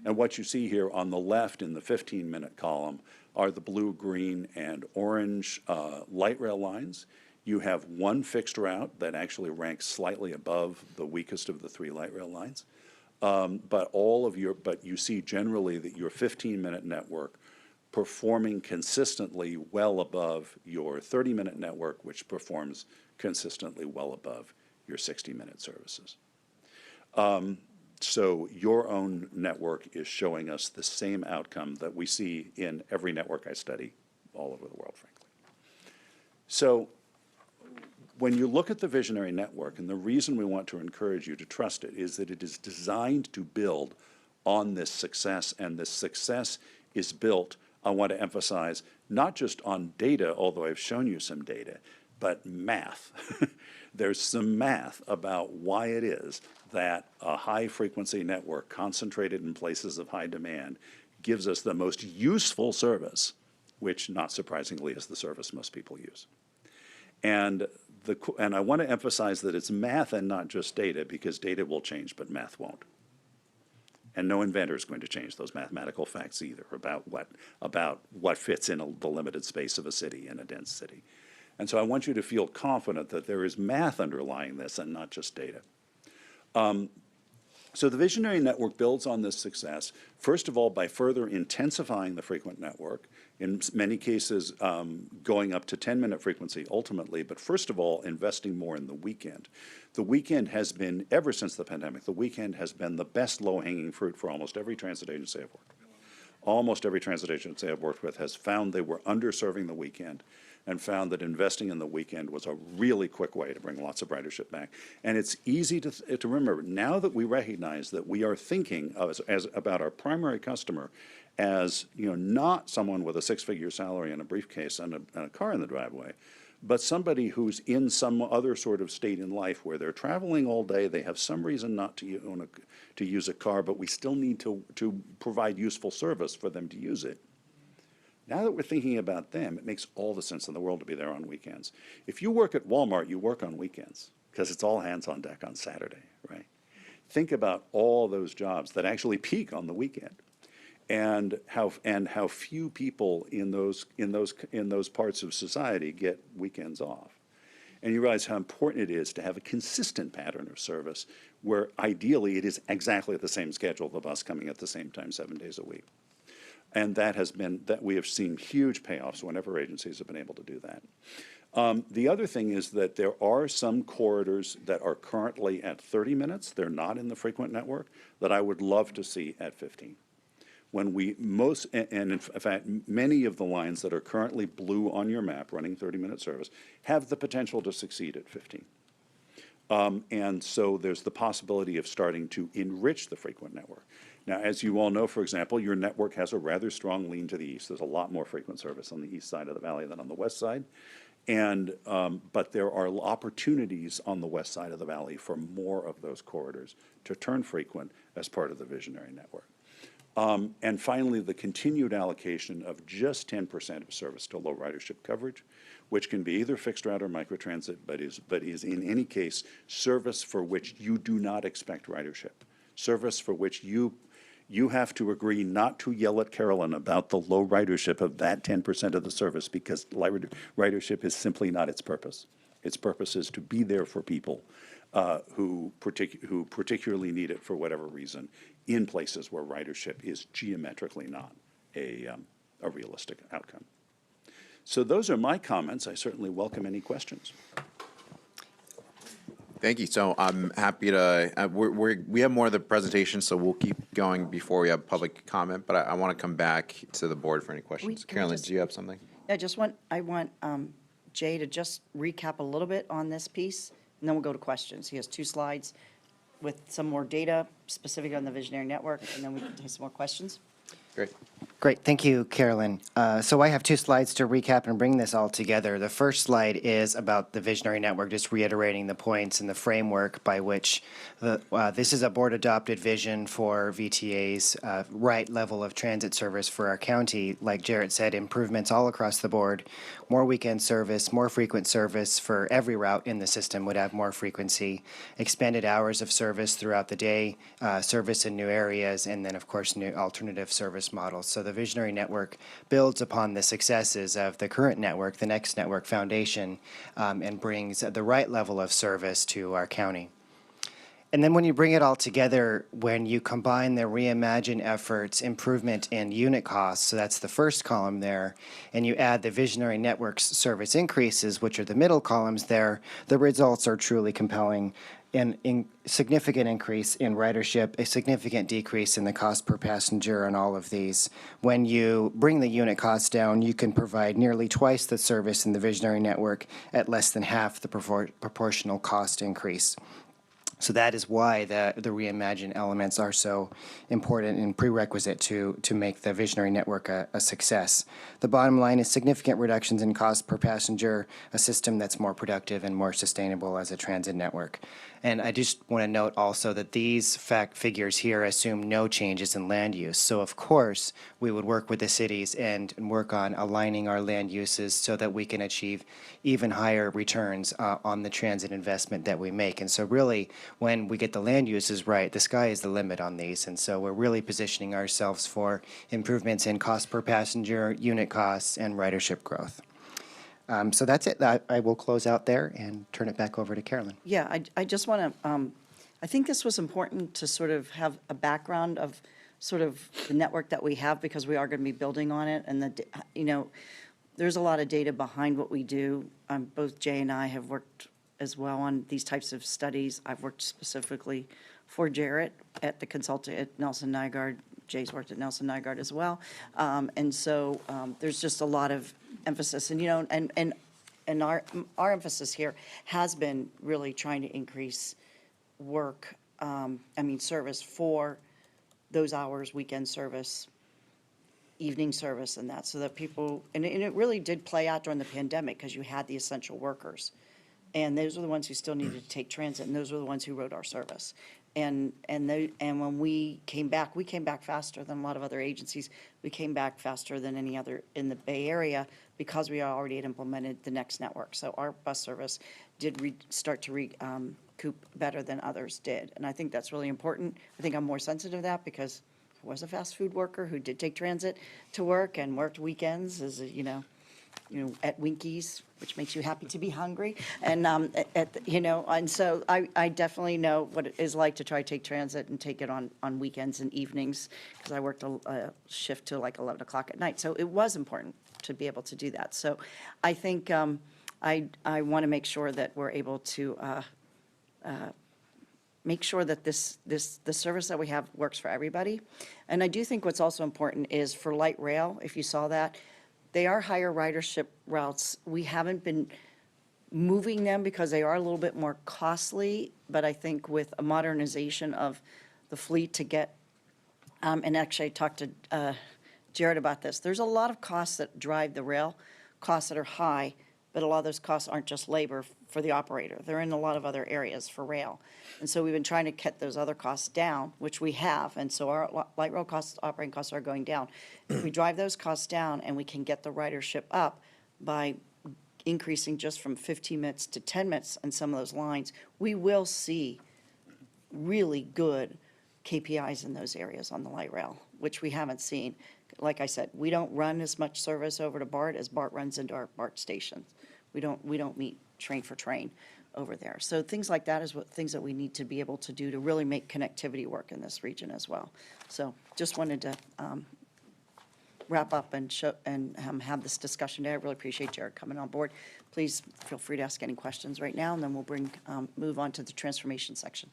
And what you see here on the left in the 15-minute column are the blue, green, and orange light rail lines. You have one fixed route that actually ranks slightly above the weakest of the three light rail lines. But you see generally that your 15-minute network performing consistently well above your 30-minute network, which performs consistently well above your 60-minute services. So your own network is showing us the same outcome that we see in every network I study all over the world, frankly. So when you look at the visionary network, and the reason we want to encourage you to trust it is that it is designed to build on this success, and this success is built, I want to emphasize, not just on data, although I've shown you some data, but math. There's some math about why it is that a high-frequency network concentrated in places of high demand gives us the most useful service, which, not surprisingly, is the service most people use. And I want to emphasize that it's math and not just data, because data will change, but math won't. And no inventor is going to change those mathematical facts either about what fits in the limited space of a city, in a dense city. And so I want you to feel confident that there is math underlying this and not just data. So the visionary network builds on this success, first of all, by further intensifying the frequent network, in many cases going up to 10-minute frequency ultimately, but first of all, investing more in the weekend. The weekend has been, ever since the pandemic, the weekend has been the best low-hanging fruit for almost every transit agency I've worked with. Almost every transit agency I've worked with has found they were underserving the weekend, and found that investing in the weekend was a really quick way to bring lots of ridership back. And it's easy to remember, now that we recognize that we are thinking as about our primary customer as, not someone with a six-figure salary and a briefcase and a car in the driveway, but somebody who's in some other sort of state in life where they're traveling all day, they have some reason not to use a car, but we still need to provide useful service for them to use it. Now that we're thinking about them, it makes all the sense in the world to be there on weekends. If you work at Walmart, you work on weekends because it's all hands on deck on Saturday, right? Think about all those jobs that actually peak on the weekend, and how few people in those parts of society get weekends off. And you realize how important it is to have a consistent pattern of service where ideally it is exactly at the same schedule, the bus coming at the same time 7 days a week. And that we have seen huge payoffs whenever agencies have been able to do that. The other thing is that there are some corridors that are currently at 30 minutes, they're not in the frequent network, that I would love to see at 15. In fact, many of the lines that are currently blue on your map running 30-minute service have the potential to succeed at 15. And so there's the possibility of starting to enrich the frequent network. Now, as you all know, for example, your network has a rather strong lean to the east. There's a lot more frequent service on the east side of the valley than on the west side. But there are opportunities on the west side of the valley for more of those corridors to turn frequent as part of the visionary network. And finally, the continued allocation of just 10% of service to low ridership coverage, which can be either fixed route or microtransit, but is in any case service for which you do not expect ridership, service for which you have to agree not to yell at Carolyn about the low ridership of that 10% of the service, because ridership is simply not its purpose. Its purpose is to be there for people who particularly need it for whatever reason in places where ridership is geometrically not a realistic outcome. So those are my comments. I certainly welcome any questions. Thank you. So I'm happy to, we have more of the presentation, so we'll keep going before we have public comment, but I want to come back to the board for any questions. Carolyn, do you have something? I want Jay to just recap a little bit on this piece, and then we'll go to questions. He has 2 slides with some more data specific on the visionary network, and then we can take some more questions. Great. Thank you, Carolyn. So I have 2 slides to recap and bring this all together. The first slide is about the visionary network, just reiterating the points and the framework by which this is a board-adopted vision for VTA's right level of transit service for our county. Like Jarrett said, improvements all across the board, more weekend service, more frequent service for every route in the system would have more frequency, expanded hours of service throughout the day, service in new areas, and then, of course, new alternative service models. So the visionary network builds upon the successes of the current network, the Next Network Foundation, and brings the right level of service to our county. And then when you bring it all together, when you combine the reimagine efforts, improvement in unit costs, so that's the first column there, and you add the visionary networks service increases, which are the middle columns there, the results are truly compelling. In significant increase in ridership, a significant decrease in the cost per passenger on all of these. When you bring the unit costs down, you can provide nearly twice the service in the visionary network at less than half the proportional cost increase. So that is why the reimagine elements are so important and prerequisite to make the visionary network a success. The bottom line is significant reductions in cost per passenger, a system that's more productive and more sustainable as a transit network. And I just want to note also that these figures here assume no changes in land use. So of course, we would work with the cities and work on aligning our land uses so that we can achieve even higher returns on the transit investment that we make. And so really, when we get the land uses right, the sky is the limit on these. And so we're really positioning ourselves for improvements in cost per passenger, unit costs, and ridership growth. So that's it. I will close out there and turn it back over to Carolyn. Yeah, I just want to, I think this was important to sort of have a background of sort of the network that we have, because we are going to be building on it. And, there's a lot of data behind what we do. Both Jay and I have worked as well on these types of studies. I've worked specifically for Jarrett at the consultant at Nelson Nygaard. Jay's worked at Nelson Nygaard as well. And so there's just a lot of emphasis. And, and our emphasis here has been really trying to increase service for those hours, weekend service, evening service and that, so that people, and it really did play out during the pandemic, because you had the essential workers. And those were the ones who still needed to take transit, and those were the ones who rode our service. And when we came back faster than a lot of other agencies. We came back faster than any other in the Bay Area, because we already had implemented the next network. So our bus service did start to recoup better than others did. And I think that's really important. I think I'm more sensitive to that, because I was a fast food worker who did take transit to work and worked weekends as at Winkies, which makes you happy to be hungry. And, and so I definitely know what it is like to try to take transit and take it on weekends and evenings, because I worked a shift till like 11 o'clock at night. So it was important to be able to do that. So I think I want to make sure that we're able to make sure that the service that we have works for everybody. And I do think what's also important is for light rail, if you saw that, they are higher ridership routes. We haven't been moving them because they are a little bit more costly, but I think with a modernization of the fleet to get, and actually I talked to Jared about this, there's a lot of costs that drive the rail, costs that are high, but a lot of those costs aren't just labor for the operator. They're in a lot of other areas for rail. And so we've been trying to cut those other costs down, which we have, and so our light rail costs, operating costs are going down. If we drive those costs down and we can get the ridership up by increasing just from 15 minutes to 10 minutes on some of those lines, we will see really good KPIs in those areas on the light rail, which we haven't seen. Like I said, we don't run as much service over to BART as BART runs into our BART stations. We don't meet train for train over there. So things like that is things that we need to be able to do to really make connectivity work in this region as well. So just wanted to wrap up and have this discussion today. I really appreciate Jared coming on board. Please feel free to ask any questions right now, and then we'll move on to the transformation section.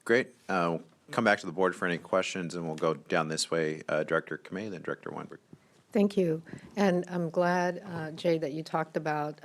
Great. Come back to the board for any questions, and we'll go down this way. Director Kamei, then Director Weinberg. Thank you. And I'm glad, Jay, that you talked about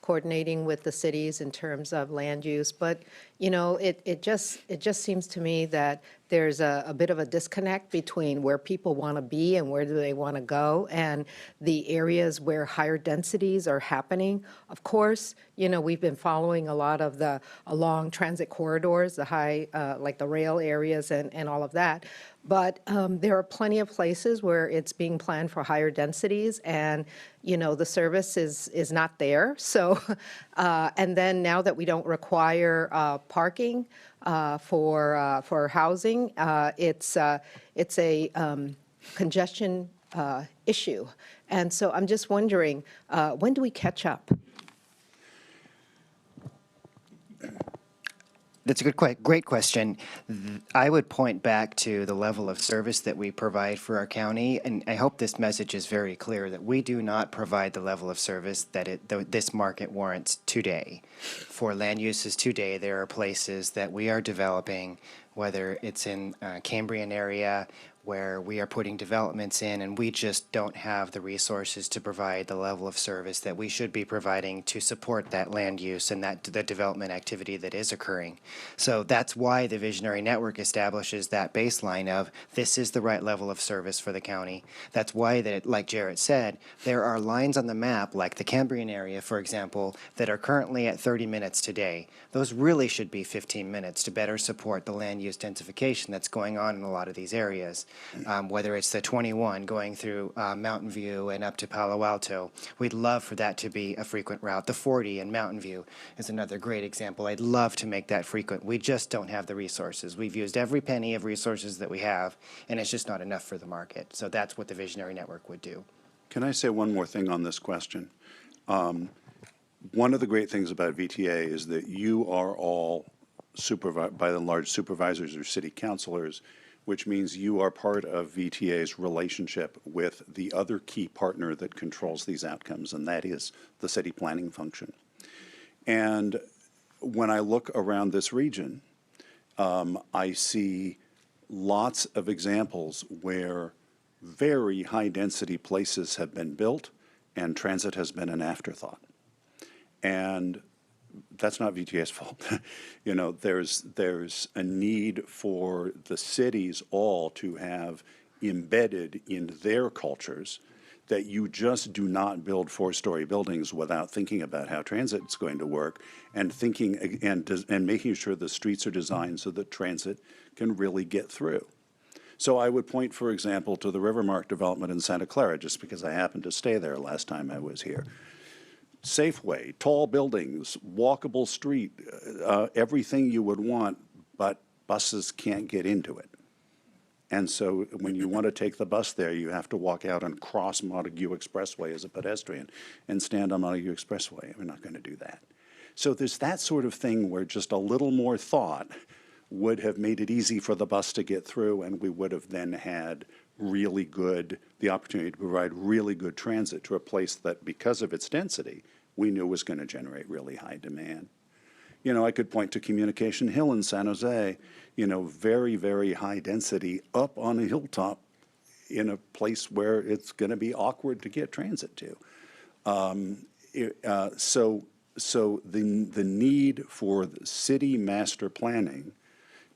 coordinating with the cities in terms of land use. But, it just seems to me that there's a bit of a disconnect between where people want to be and where do they want to go, and the areas where higher densities are happening. Of course, we've been following a lot of the along transit corridors, the high, like the rail areas and all of that. But there are plenty of places where it's being planned for higher densities, and the service is not there. So, and then now that we don't require parking for housing, it's a congestion issue. And so I'm just wondering, when do we catch up? That's a great question. I would point back to the level of service that we provide for our county, and I hope this message is very clear that we do not provide the level of service that this market warrants today. For land uses today, there are places that we are developing, whether it's in Cambrian area, where we are putting developments in, and we just don't have the resources to provide the level of service that we should be providing to support that land use and the development activity that is occurring. So that's why the Visionary Network establishes that baseline of this is the right level of service for the county. That's why that, like Jarrett said, there are lines on the map, like the Cambrian area, for example, that are currently at 30 minutes today. Those really should be 15 minutes to better support the land use densification that's going on in a lot of these areas. Whether it's the 21 going through Mountain View and up to Palo Alto. We'd love for that to be a frequent route. The 40 in Mountain View is another great example. I'd love to make that frequent. We just don't have the resources. We've used every penny of resources that we have, and it's just not enough for the market. So that's what the Visionary Network would do. Can I say one more thing on this question? One of the great things about VTA is that you are all by and large supervisors or city councilors, which means you are part of VTA's relationship with the other key partner that controls these outcomes, and that is the city planning function. And when I look around this region, I see lots of examples where very high-density places have been built and transit has been an afterthought. And that's not VTA's fault. You know, there's a need for the cities all to have embedded in their cultures that you just do not build four-story buildings without thinking about how transit's going to work and thinking and making sure the streets are designed so that transit can really get through. So I would point, for example, to the Rivermark development in Santa Clara, just because I happened to stay there last time I was here. Safeway, tall buildings, walkable street, everything you would want, but buses can't get into it. And so when you want to take the bus there, you have to walk out and cross Montague Expressway as a pedestrian and stand on Montague Expressway. We're not going to do that. So there's that sort of thing where just a little more thought would have made it easy for the bus to get through, and we would have then had the opportunity to provide really good transit to a place that, because of its density, we knew was going to generate really high demand. You know, I could point to Communication Hill in San Jose, you know, very, very high density up on a hilltop in a place where it's going to be awkward to get transit to. So the need for the city master planning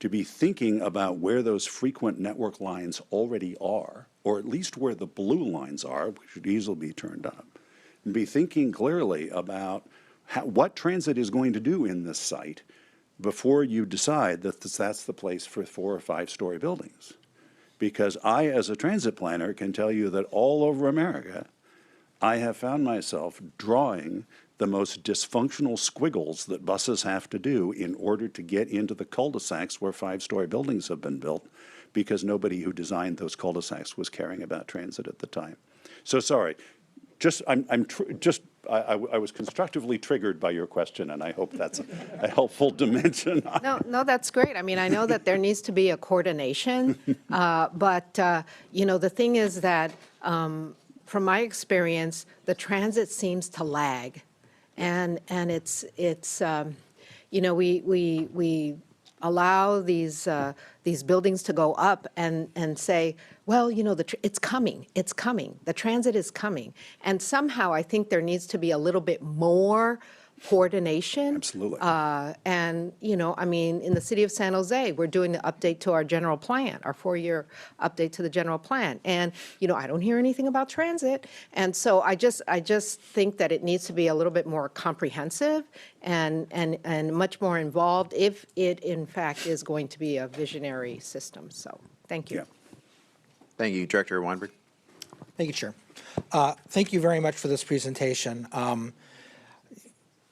to be thinking about where those frequent network lines already are, or at least where the blue lines are, which should easily be turned up, and be thinking clearly about what transit is going to do in this site before you decide that that's the place for 4 or 5 story buildings. Because I, as a transit planner, can tell you that all over America, I have found myself drawing the most dysfunctional squiggles that buses have to do in order to get into the cul-de-sacs where 5-story buildings have been built, because nobody who designed those cul-de-sacs was caring about transit at the time. So sorry, I was constructively triggered by your question, and I hope that's a helpful dimension. No, that's great. I mean, I know that there needs to be a coordination, but you know, the thing is that from my experience, the transit seems to lag. And it's you know, we allow these buildings to go up and say, well, you know, it's coming, the transit is coming. And somehow I think there needs to be a little bit more coordination. Absolutely. And, you know, I mean, in the city of San Jose, we're doing the update to our general plan, our 4-year update to the general plan. And, you know, I don't hear anything about transit. And so I just think that it needs to be a little bit more comprehensive and much more involved if it, in fact, is going to be a visionary system. So thank you. Yeah. Thank you, Director Weinberg. Thank you, Chair. Thank you very much for this presentation.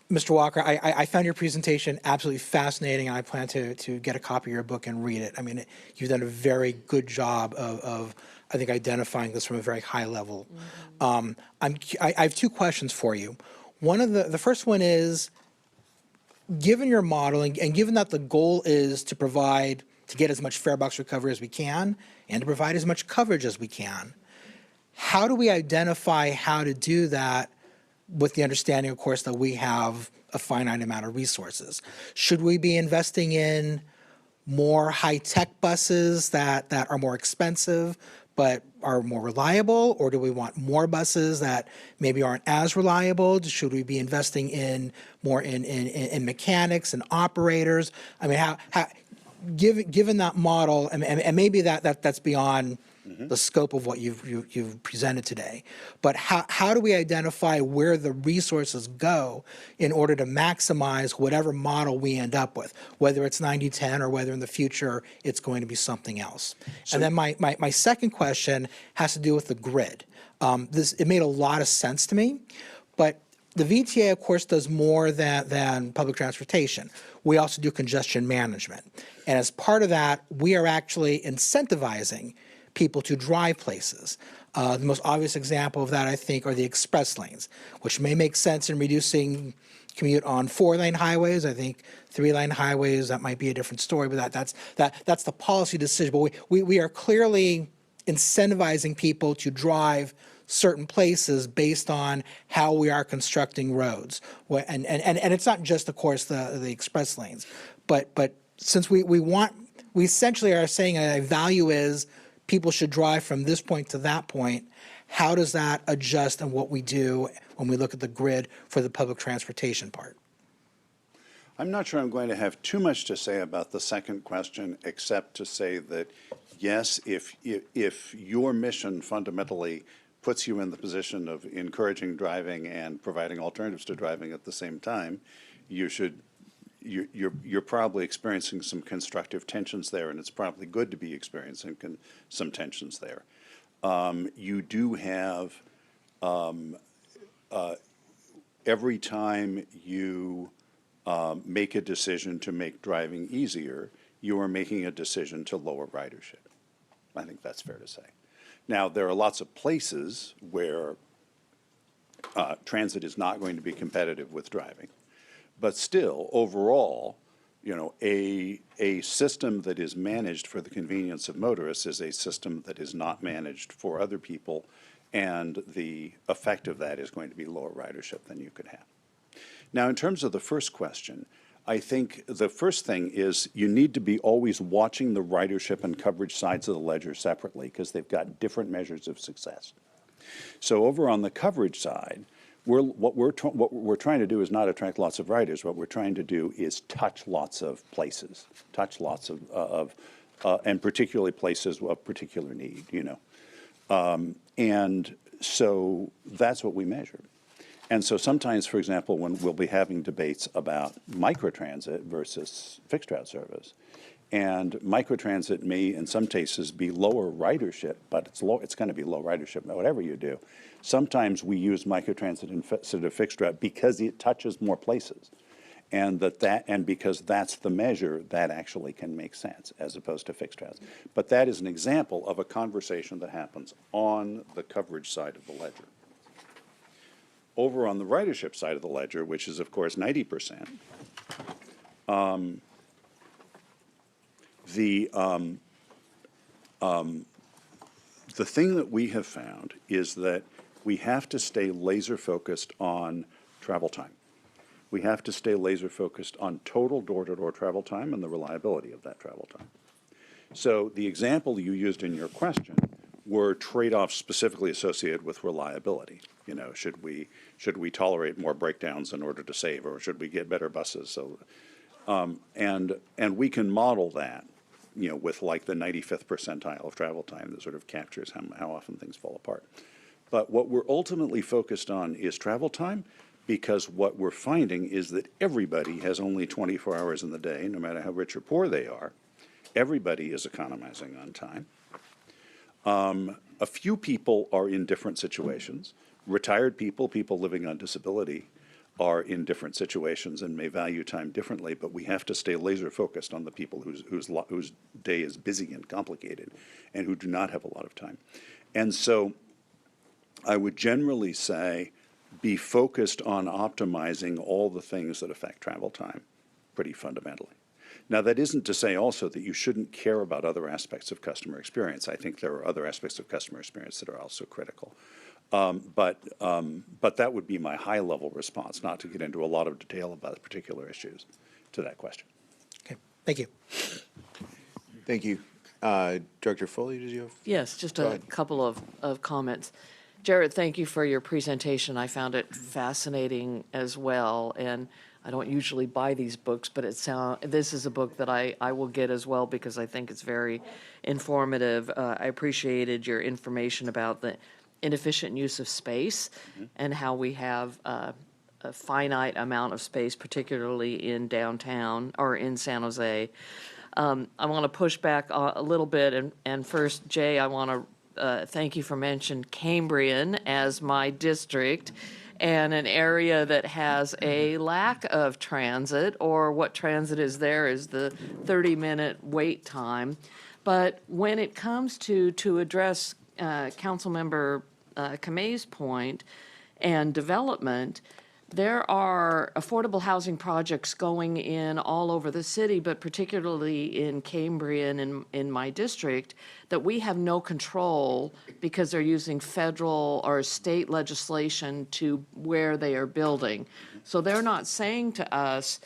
Mr. Walker, I found your presentation absolutely fascinating, and I plan to get a copy of your book and read it. I mean, you've done a very good job of I think, identifying this from a very high level. Mm-hmm. I have 2 questions for you. One of the first one is, given your model and given that the goal is to get as much fare box recovery as we can and to provide as much coverage as we can, how do we identify how to do that with the understanding, of course, that we have a finite amount of resources? Should we be investing in more high-tech buses that are more expensive but are more reliable, or do we want more buses that maybe aren't as reliable? Should we be investing in more in mechanics and operators? I mean, given that model, and maybe that's beyond the scope of what you've presented today, but how do we identify where the resources go in order to maximize whatever model we end up with, whether it's 90-10 or whether in the future it's going to be something else? And then my second question has to do with the grid. It made a lot of sense to me, but the VTA, of course, does more than public transportation. We also do congestion management. And as part of that, we are actually incentivizing people to drive places. The most obvious example of that, I think, are the express lanes, which may make sense in reducing commute on 4-lane highways. I think 3-lane highways, that might be a different story, but that's the policy decision. But we are clearly incentivizing people to drive certain places based on how we are constructing roads. And it's not just, of course, the express lanes, but since we essentially are saying a value is people should drive from this point to that point, how does that adjust in what we do when we look at the grid for the public transportation part? I'm not sure I'm going to have too much to say about the second question, except to say that, yes, if your mission fundamentally puts you in the position of encouraging driving and providing alternatives to driving at the same time, you're probably experiencing some constructive tensions there, and it's probably good to be experiencing some tensions there. You do have, every time you make a decision to make driving easier, you are making a decision to lower ridership. I think that's fair to say. Now, there are lots of places where transit is not going to be competitive with driving. But still, overall, a system that is managed for the convenience of motorists is a system that is not managed for other people, and the effect of that is going to be lower ridership than you could have. Now, in terms of the first question, I think the first thing is you need to be always watching the ridership and coverage sides of the ledger separately, because they've got different measures of success. So over on the coverage side, what we're trying to do is not attract lots of riders. What we're trying to do is touch lots of places, touch lots of and particularly places of particular need, and so that's what we measure. And so sometimes, for example, when we'll be having debates about microtransit versus fixed route service, and microtransit may, in some cases, be lower ridership, but it's going to be low ridership whatever you do. Sometimes we use microtransit instead of fixed route because it touches more places, and because that's the measure, that actually can make sense as opposed to fixed routes. But that is an example of a conversation that happens on the coverage side of the ledger. Over on the ridership side of the ledger, which is, of course, 90%, the thing that we have found is that we have to stay laser focused on travel time. We have to stay laser focused on total door-to-door travel time and the reliability of that travel time. So the example you used in your question were trade-offs specifically associated with reliability. Should we tolerate more breakdowns in order to save, or should we get better buses? So, and we can model that, with like the 95th percentile of travel time that sort of captures how often things fall apart. But what we're ultimately focused on is travel time, because what we're finding is that everybody has only 24 hours in the day, no matter how rich or poor they are. Everybody is economizing on time. A few people are in different situations. Retired people, people living on disability, are in different situations and may value time differently, but we have to stay laser focused on the people whose day is busy and complicated and who do not have a lot of time. And so I would generally say be focused on optimizing all the things that affect travel time pretty fundamentally. Now, that isn't to say also that you shouldn't care about other aspects of customer experience. I think there are other aspects of customer experience that are also critical. But that would be my high-level response, not to get into a lot of detail about particular issues to that question. Okay, thank you. Thank you. Director Foley, did you have? Yes, just Go a ahead. couple of comments. Jared, thank you for your presentation. I found it fascinating as well, and I don't usually buy these books, but this is a book that I will get as well because I think it's very informative. I appreciated your information about the inefficient use of space and how we have a finite amount of space, particularly in downtown or in San Jose. I want to push back a little bit, and first, Jay, I want to thank you for mentioning Cambrian as my district and an area that has a lack of transit, or what transit is there is the 30-minute wait time. But when it comes to address Councilmember Kamei's point and development, there are affordable housing projects going in all over the city, but particularly in Cambrian in my district, that we have no control because they're using federal or state legislation to where they are building. So they're not saying to us,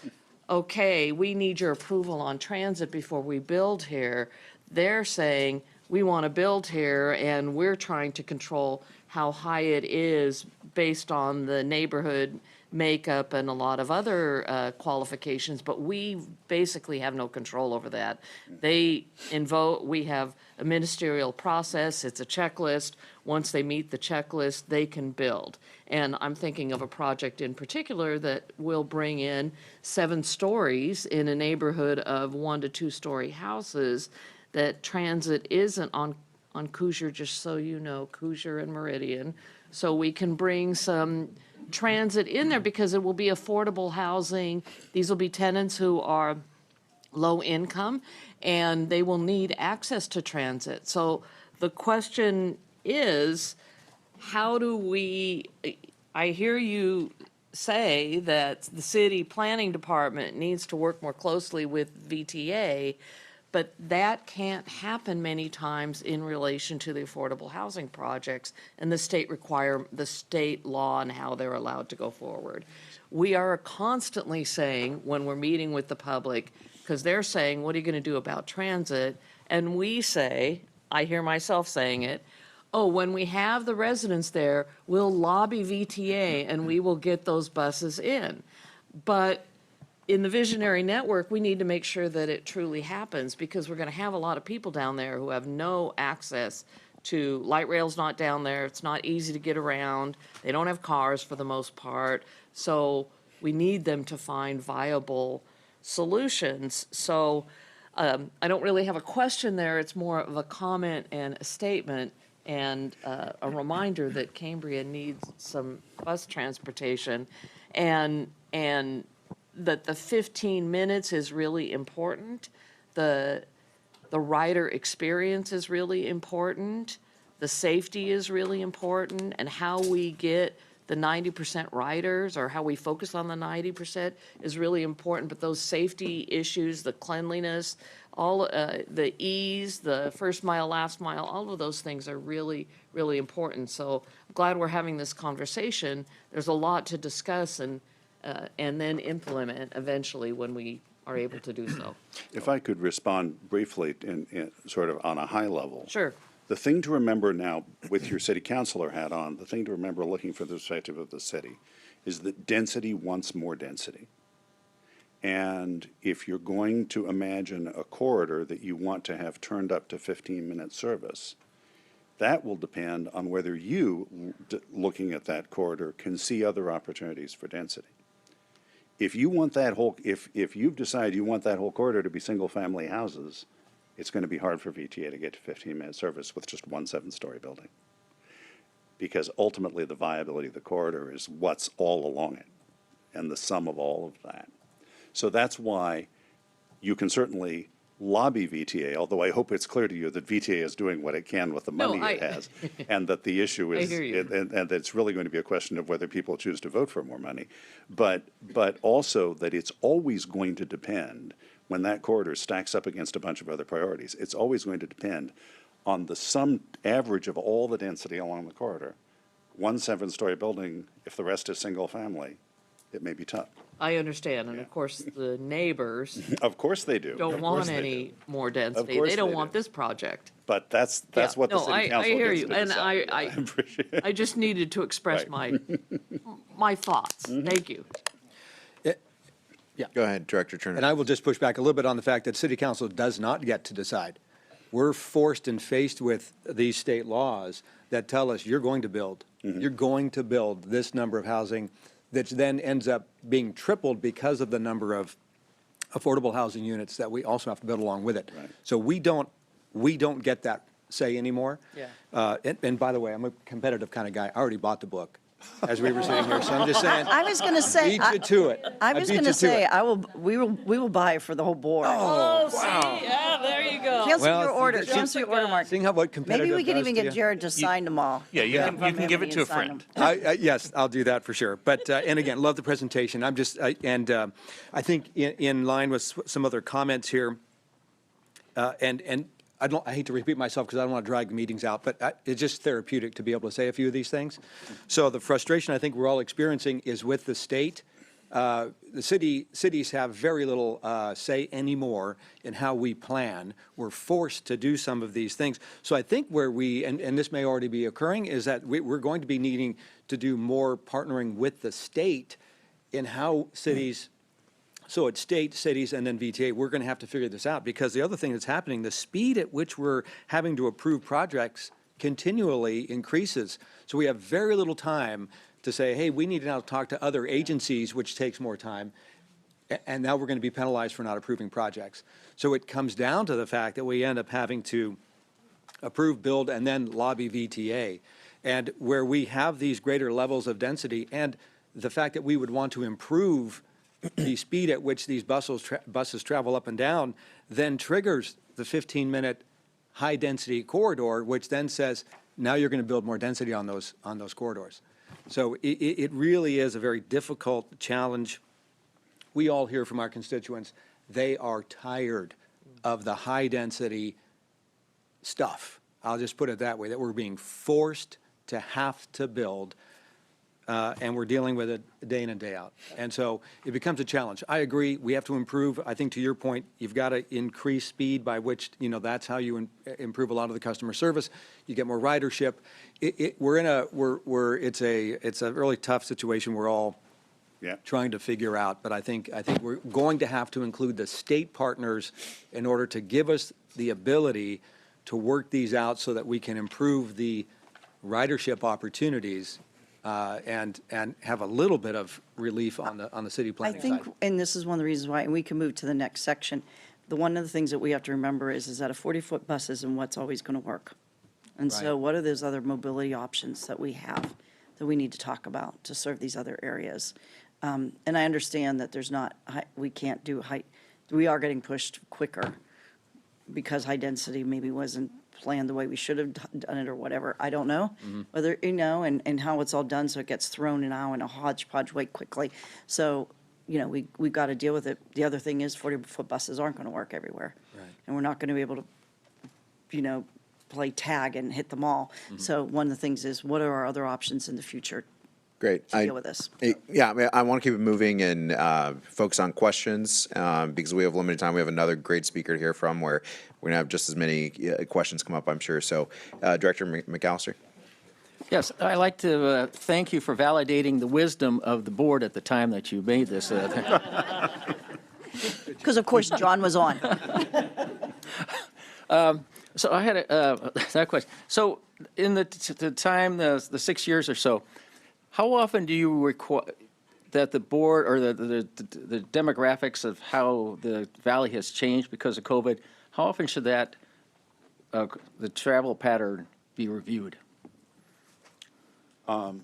okay, we need your approval on transit before we build here. They're saying, we want to build here, and we're trying to control how high it is based on the neighborhood makeup and a lot of other qualifications, but we basically have no control over that. We have a ministerial process, it's a checklist. Once they meet the checklist, they can build. And I'm thinking of a project in particular that will bring in 7 stories in a neighborhood of 1 to 2 story houses, that transit isn't on Coosier, just so you know, Coosier and Meridian. So we can bring some transit in there because it will be affordable housing. These will be tenants who are low income and they will need access to transit. So the question is, how do we, I hear you say that the city planning department needs to work more closely with VTA, but that can't happen many times in relation to the affordable housing projects and the state law and how they're allowed to go forward. We are constantly saying when we're meeting with the public, because they're saying, what are you going to do about transit? And we say, I hear myself saying it, oh, when we have the residents there, we'll lobby VTA and we will get those buses in. But in the visionary network, we need to make sure that it truly happens, because we're going to have a lot of people down there who have no access to, light rail's not down there, it's not easy to get around, they don't have cars for the most part, so we need them to find viable solutions. So I don't really have a question there, it's more of a comment and a statement and a reminder that Cambria needs some bus transportation, and that the 15 minutes is really important. The rider experience is really important. The safety is really important, and how we get the 90% riders, or how we focus on the 90%, is really important. But those safety issues, the cleanliness, all the ease, the first mile, last mile, all of those things are really, really important. So I'm glad we're having this conversation. There's a lot to discuss and then implement eventually when we are able to do so. If I could respond briefly in sort of on a high level. Sure. The thing to remember now, with your city councilor hat on, the thing to remember looking from the perspective of the city is that density wants more density. And if you're going to imagine a corridor that you want to have turned up to 15-minute service, that will depend on whether you, looking at that corridor, can see other opportunities for density. If you want that whole, if you've decided you want that whole corridor to be single-family houses, it's going to be hard for VTA to get to 15-minute service with just one 7-story building. Because ultimately the viability of the corridor is what's all along it and the sum of all of that. So that's why you can certainly lobby VTA, although I hope it's clear to you that VTA is doing what it can with the No, money it has, and that the issue is, hear you. and that it's really going to be a question of whether people choose to vote for more money. But also that it's always going to depend, when that corridor stacks up against a bunch of other priorities, it's always going to depend on the sum average of all the density along the corridor. One 7-story building, if the rest is single family, it may be tough. I understand, and of course, the neighbors Of course they do. don't Of course want they any do. more density. course They don't they want do. this project. But that's Yeah. what the No, city council I hear gets you, to and decide. I appreciate I just needed to express Right. my thoughts. Mm-hmm. Thank you. Go ahead, Director Turner. And I will just push back a little bit on the fact that city council does not get to decide. We're forced and faced with these state laws that tell us you're going to build. You're going to build this number of housing that then ends up being tripled because of the number of affordable housing units that we also have to build along with it. Right. So we don't get that say anymore. Yeah. And by the way, I'm a competitive kind of guy. I already bought the book as we were sitting here, so I'm just saying. I was going to say, Beat you to it. I was beat going you to say, it. we will buy it for the whole board. Oh, see, yeah, there you go. Cancel Well, your see, order, this- cancel your order, Mark. Seeing how what competitive Maybe we could does even to get you. Jared to sign them all. Yeah, you can give it to a friend. Yes, I'll do that for sure. But, and again, love the presentation. I'm just, I think in line with some other comments here, and I hate to repeat myself because I don't want to drag the meetings out, but it's just therapeutic to be able to say a few of these things. So the frustration I think we're all experiencing is with the state. The cities have very little say anymore in how we plan. We're forced to do some of these things. So I think where and this may already be occurring, is that we're going to be needing to do more partnering with the state in how cities, so it's state, cities, and then VTA, we're going to have to figure this out. Because the other thing that's happening, the speed at which we're having to approve projects continually increases. So we have very little time to say, hey, we need to now talk to other agencies, which takes more time, and now we're going to be penalized for not approving projects. So it comes down to the fact that we end up having to approve, build, and then lobby VTA. And where we have these greater levels of density, and the fact that we would want to improve the speed at which these buses travel up and down, then triggers the 15-minute high-density corridor, which then says, now you're going to build more density on those corridors. So it really is a very difficult challenge. We all hear from our constituents, they are tired of the high-density stuff. I'll just put it that way, that we're being forced to have to build, and we're dealing with it day in and day out. And so it becomes a challenge. I agree, we have to improve. I think to your point, you've got to increase speed by which, that's how you improve a lot of the customer service. You get more ridership. It's a really tough situation we're all trying to figure out. But I think we're going to have to include the state partners in order to give us the ability to work these out so that we can improve the ridership opportunities and have a little bit of relief on the city I planning think, side. and this is one of the reasons why, and we can move to the next section, one of the things that we have to remember is that a 40-foot bus isn't what's always going to work. And so Right. what are those other mobility options that we have that we need to talk about to serve these other areas? And I understand that we can't do we are getting pushed quicker because high density maybe wasn't planned the way we should have done it or whatever. I don't know whether, and how it's all done, so it gets thrown now in a hodgepodge way quickly. So, we've got to deal with it. The other thing is 40-foot buses aren't going to work everywhere. Right. And we're not going to be able to, play tag and hit them all. So one of the things is, what are our other options in the future Great. to deal with this? I want to keep it moving and focus on questions because we have limited time. We have another great speaker to hear from where we're going to have just as many questions come up, I'm sure. So, Director McAllister. Yes, I'd like to thank you for validating the wisdom of the board at the time that you made this. Because, of course, John was on. So I had that question. So in the time, the 6 years or so, how often do you require that the board or the demographics of how the valley has changed because of COVID, how often should that, the travel pattern be reviewed? You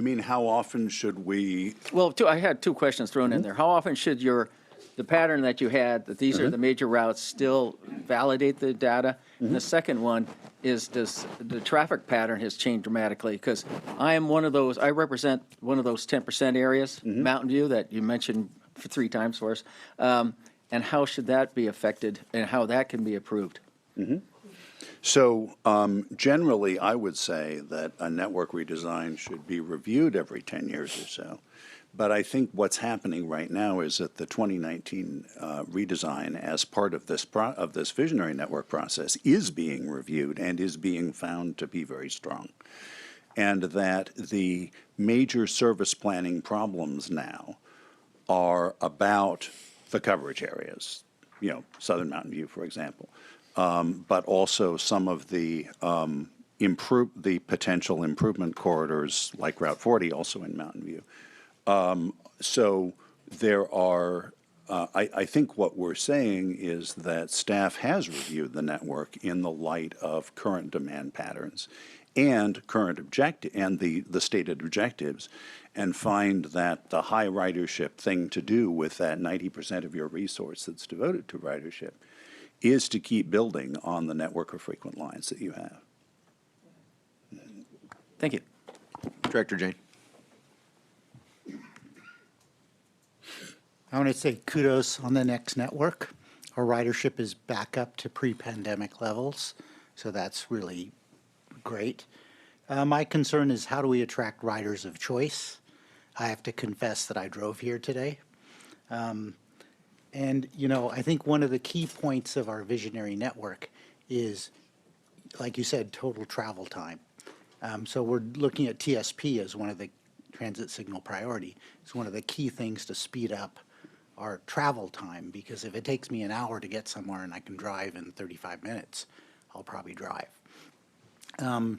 mean how often should we? Well, I had two questions thrown in there. How often should your the pattern that you had, that these are the major routes, still validate the data? And the second one is, does the traffic pattern has changed dramatically? Because I am one of those, I represent one of those 10% areas, Mountain View, that you mentioned 3 times for us. And how should that be affected and how that can be improved? So generally, I would say that a network redesign should be reviewed every 10 years or so. But I think what's happening right now is that the 2019 redesign, as part of this visionary network process, is being reviewed and is being found to be very strong. And that the major service planning problems now are about the coverage areas, Southern Mountain View, for example, but also some of the potential improvement corridors like Route 40, also in Mountain View. So there are, I think what we're saying is that staff has reviewed the network in the light of current demand patterns and the stated objectives, and find that the high ridership thing to do with that 90% of your resource that's devoted to ridership is to keep building on the network of frequent lines that you have. Thank you. Director Jane. I want to say kudos on the next network. Our ridership is back up to pre-pandemic levels, so that's really great. My concern is, how do we attract riders of choice? I have to confess that I drove here today. And, I think one of the key points of our visionary network is, like you said, total travel time. So we're looking at TSP as one of the transit signal priority. It's one of the key things to speed up our travel time, because if it takes me an hour to get somewhere and I can drive in 35 minutes, I'll probably drive.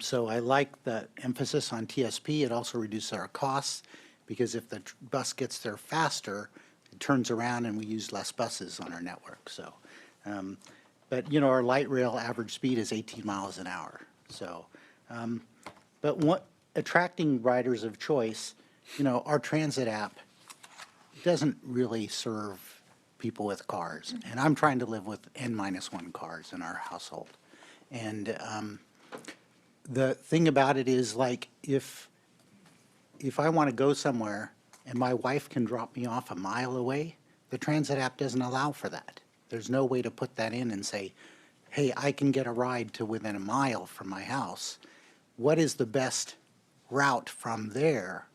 So I like the emphasis on TSP. It also reduces our costs, because if the bus gets there faster, it turns around and we use less buses on our network. So, but our light rail average speed is 18 miles an hour. So, but attracting riders of choice, our transit app doesn't really serve people with cars. And I'm trying to live with N-1 cars in our household. And the thing about it is, like, if I want to go somewhere and my wife can drop me off a mile away, the transit app doesn't allow for that. There's no way to put that in and say, hey, I can get a ride to within a mile from my house. What is the best route from there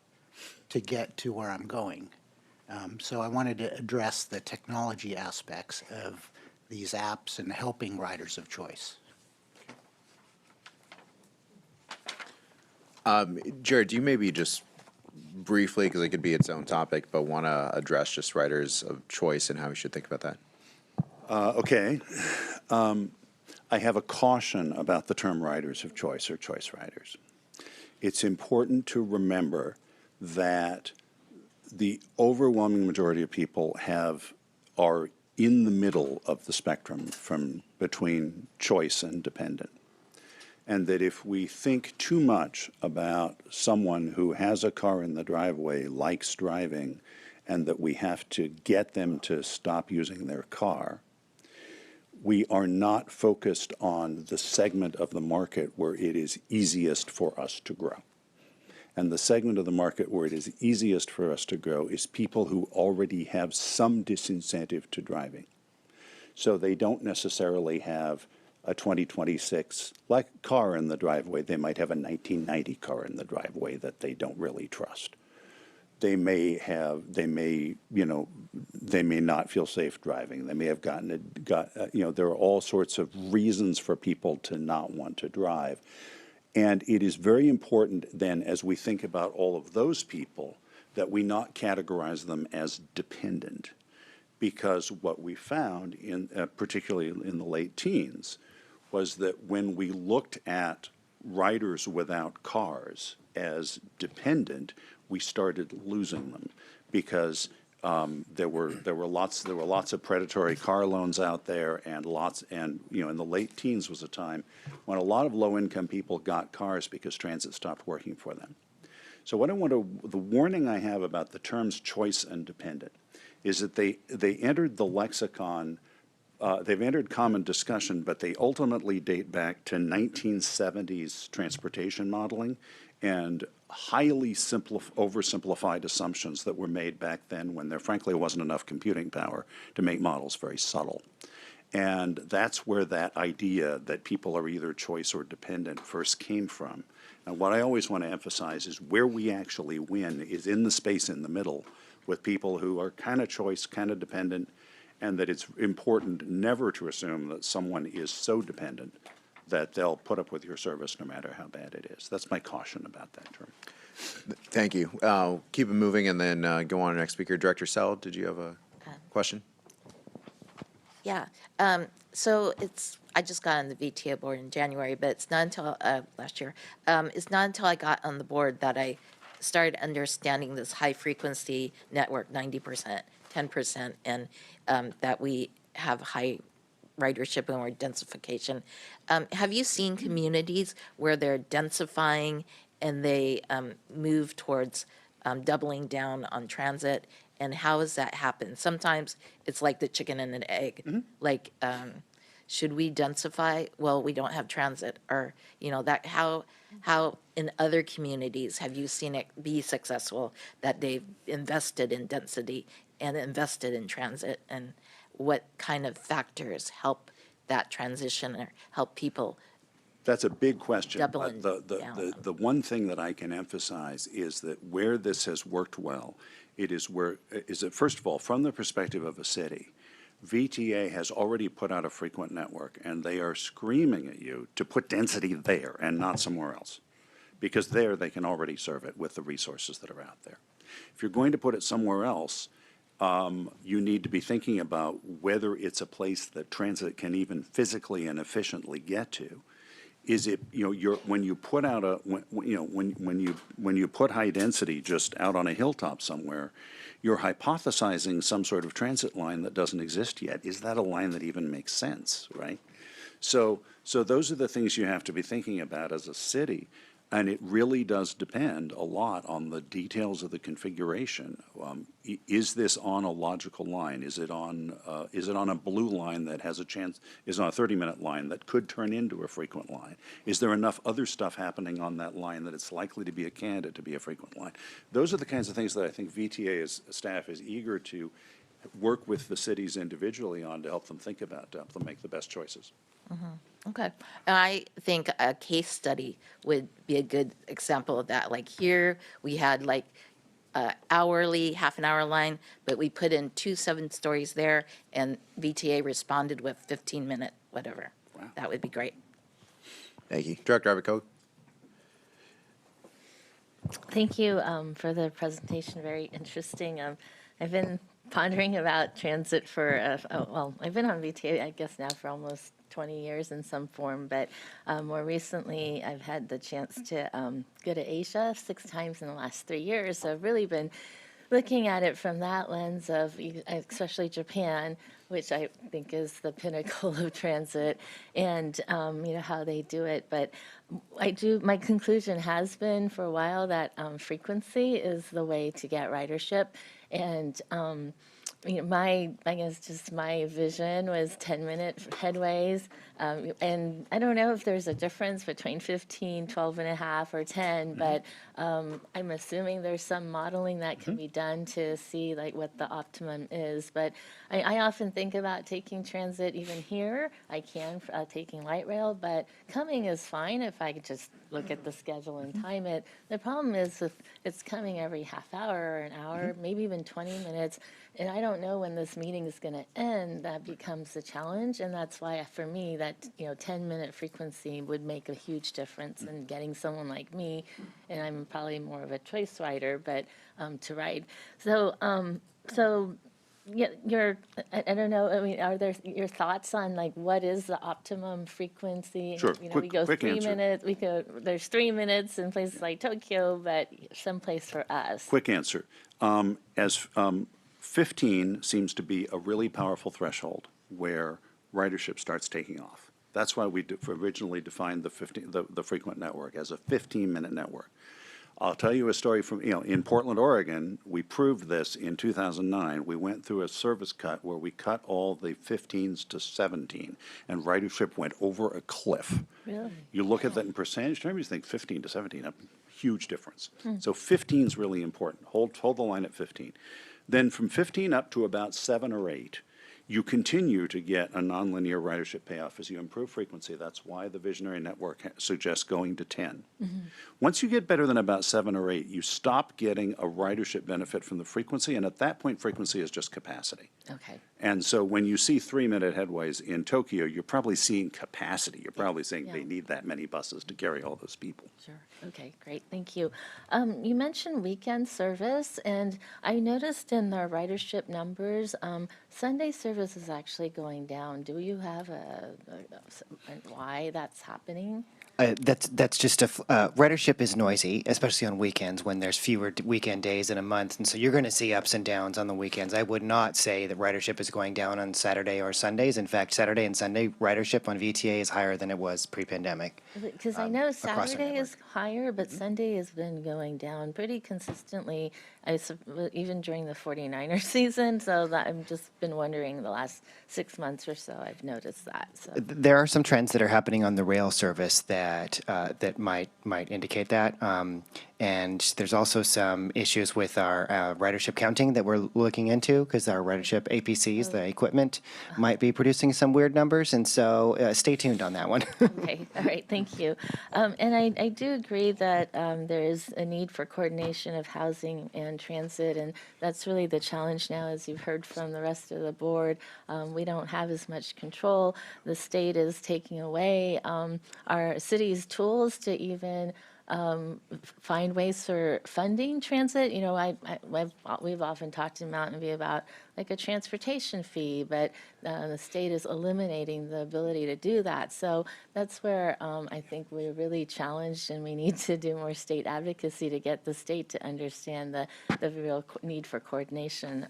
to get to where I'm going? So I wanted to address the technology aspects of these apps and helping riders of choice. Jared, do you maybe just briefly, because it could be its own topic, but want to address just riders of choice and how we should think about that? Okay. I have a caution about the term riders of choice or choice riders. It's important to remember that the overwhelming majority of people are in the middle of the spectrum between choice and dependent. And that if we think too much about someone who has a car in the driveway, likes driving, and that we have to get them to stop using their car, we are not focused on the segment of the market where it is easiest for us to grow. And the segment of the market where it is easiest for us to grow is people who already have some disincentive to driving. So they don't necessarily have a 2026 car in the driveway. They might have a 1990 car in the driveway that they don't really trust. They may not feel safe driving. They may have there are all sorts of reasons for people to not want to drive. And it is very important then, as we think about all of those people, that we not categorize them as dependent. Because what we found, particularly in the late teens, was that when we looked at riders without cars as dependent, we started losing them, because there were lots of predatory car loans out there, and in the late teens was a time when a lot of low-income people got cars because transit stopped working for them. So the warning I have about the terms choice and dependent is that they entered the lexicon, they've entered common discussion, but they ultimately date back to 1970s transportation modeling and highly oversimplified assumptions that were made back then when there frankly wasn't enough computing power to make models very subtle. And that's where that idea that people are either choice or dependent first came from. And what I always want to emphasize is where we actually win is in the space in the middle with people who are kind of choice, kind of dependent, and that it's important never to assume that someone is so dependent that they'll put up with your service no matter how bad it is. That's my caution about that term. Thank you. Keep it moving and then go on to the next speaker. Director Sell, did you have a question? Yeah. So I just got on the VTA board in January, but it's not until last year. It's not until I got on the board that I started understanding this high frequency network, 90%, 10%, and that we have high ridership and more densification. Have you seen communities where they're densifying and they move towards doubling down on transit? And how has that happened? Sometimes it's like the chicken and an egg. Like, should we densify? Well, we don't have transit, or that. How in other communities have you seen it be successful that they've invested in density and invested in transit, and what kind of factors help that transition or help people? That's a big question. Doubling The one thing that I can emphasize is that where this has worked well, it is that first of all, from the perspective of a city, VTA has already put out a frequent network, and they are screaming at you to put density there and not somewhere else, because there they can already serve it with the resources that are out there. If you're going to put it somewhere else, you need to be thinking about whether it's a place that transit can even physically and efficiently get to. Is it, when you put out when you put high density just out on a hilltop somewhere, you're hypothesizing some sort of transit line that doesn't exist yet. Is that a line that even makes sense, right? So those are the things you have to be thinking about as a city. And it really does depend a lot on the details of the configuration. Is this on a logical line? Is it on a blue line that has a chance? Is it on a 30-minute line that could turn into a frequent line? Is there enough other stuff happening on that line that it's likely to be a candidate to be a frequent line? Those are the kinds of things that I think VTA staff is eager to work with the cities individually on to help them think about, to help them make the best choices. Okay. I think a case study would be a good example of that. Like here, we had like hourly, half an hour line, but we put in 2 7-stories there, and VTA responded with 15-minute whatever. Wow. That would be great. Thank you. Director Abbott-Koch. Thank you for the presentation. Very interesting. I've been pondering about transit for, I've been on VTA, I guess, now for almost 20 years in some form, but more recently I've had the chance to go to Asia 6 times in the last 3 years. So I've really been looking at it from that lens of especially Japan, which I think is the pinnacle of transit, and how they do it. But my conclusion has been for a while that frequency is the way to get ridership. And I guess just my vision was 10-minute headways. And I don't know if there's a difference between 15, 12 and a half, or 10, but I'm assuming there's some modeling that can be done to see like what the optimum is. But I often think about taking transit even here. I can taking light rail, but coming is fine if I could just look at the schedule and time it. The problem is if it's coming every half hour or an hour, maybe even 20 minutes, and I don't know when this meeting is going to end, that becomes a challenge. And that's why, for me, that 10-minute frequency would make a huge difference in getting someone like me, and I'm probably more of a choice rider, but to ride. So, yeah, I don't know. I mean, are there your thoughts on like what is the optimum frequency? Sure. We go quick 3 answer. minutes. There's 3 minutes in places like Tokyo, but someplace for us. Quick answer. 15 seems to be a really powerful threshold where ridership starts taking off. That's why we originally defined the frequent network as a 15-minute network. I'll tell you a story from, in Portland, Oregon, we proved this in 2009. We went through a service cut where we cut all the 15s to 17, and ridership went over a cliff. Really? You look at that in percentage terms, you think 15 to 17, a huge difference. So 15 is really important. Hold the line at 15. Then from 15 up to about 7 or 8, you continue to get a nonlinear ridership payoff as you improve frequency. That's why the visionary network suggests going to 10. Once you get better than about 7 or 8, you stop getting a ridership benefit from the frequency, and at that point, frequency is just capacity. Okay. And so when you see 3-minute headways in Tokyo, you're probably seeing capacity. You're probably saying Yeah. they need that many buses to carry all those people. Sure. Okay, great. Thank you. You mentioned weekend service, and I noticed in our ridership numbers, Sunday service is actually going down. Do you have why that's happening? That's just ridership is noisy, especially on weekends when there's fewer weekend days in a month, and so you're going to see ups and downs on the weekends. I would not say that ridership is going down on Saturday or Sundays. In fact, Saturday and Sunday ridership on VTA is higher than it was pre-pandemic. Because I know across our Saturday is higher, but Sunday has been going down pretty consistently, even during the 49er season. So I've just been wondering the last 6 months or so, I've noticed that. So. There are some trends that are happening on the rail service that might indicate that, and there's also some issues with our ridership counting that we're looking into because our ridership APCs, the equipment, might be producing some weird numbers, and so stay tuned on that one. Okay, all right, thank you. And I do agree that there is a need for coordination of housing and transit, and that's really the challenge now, as you've heard from the rest of the board. We don't have as much control. The state is taking away our city's tools to even find ways for funding transit. You know, we've often talked in Mountain View about like a transportation fee, but the state is eliminating the ability to do that. So that's where I think we're really challenged, and we need to do more state advocacy to get the state to understand the real need for coordination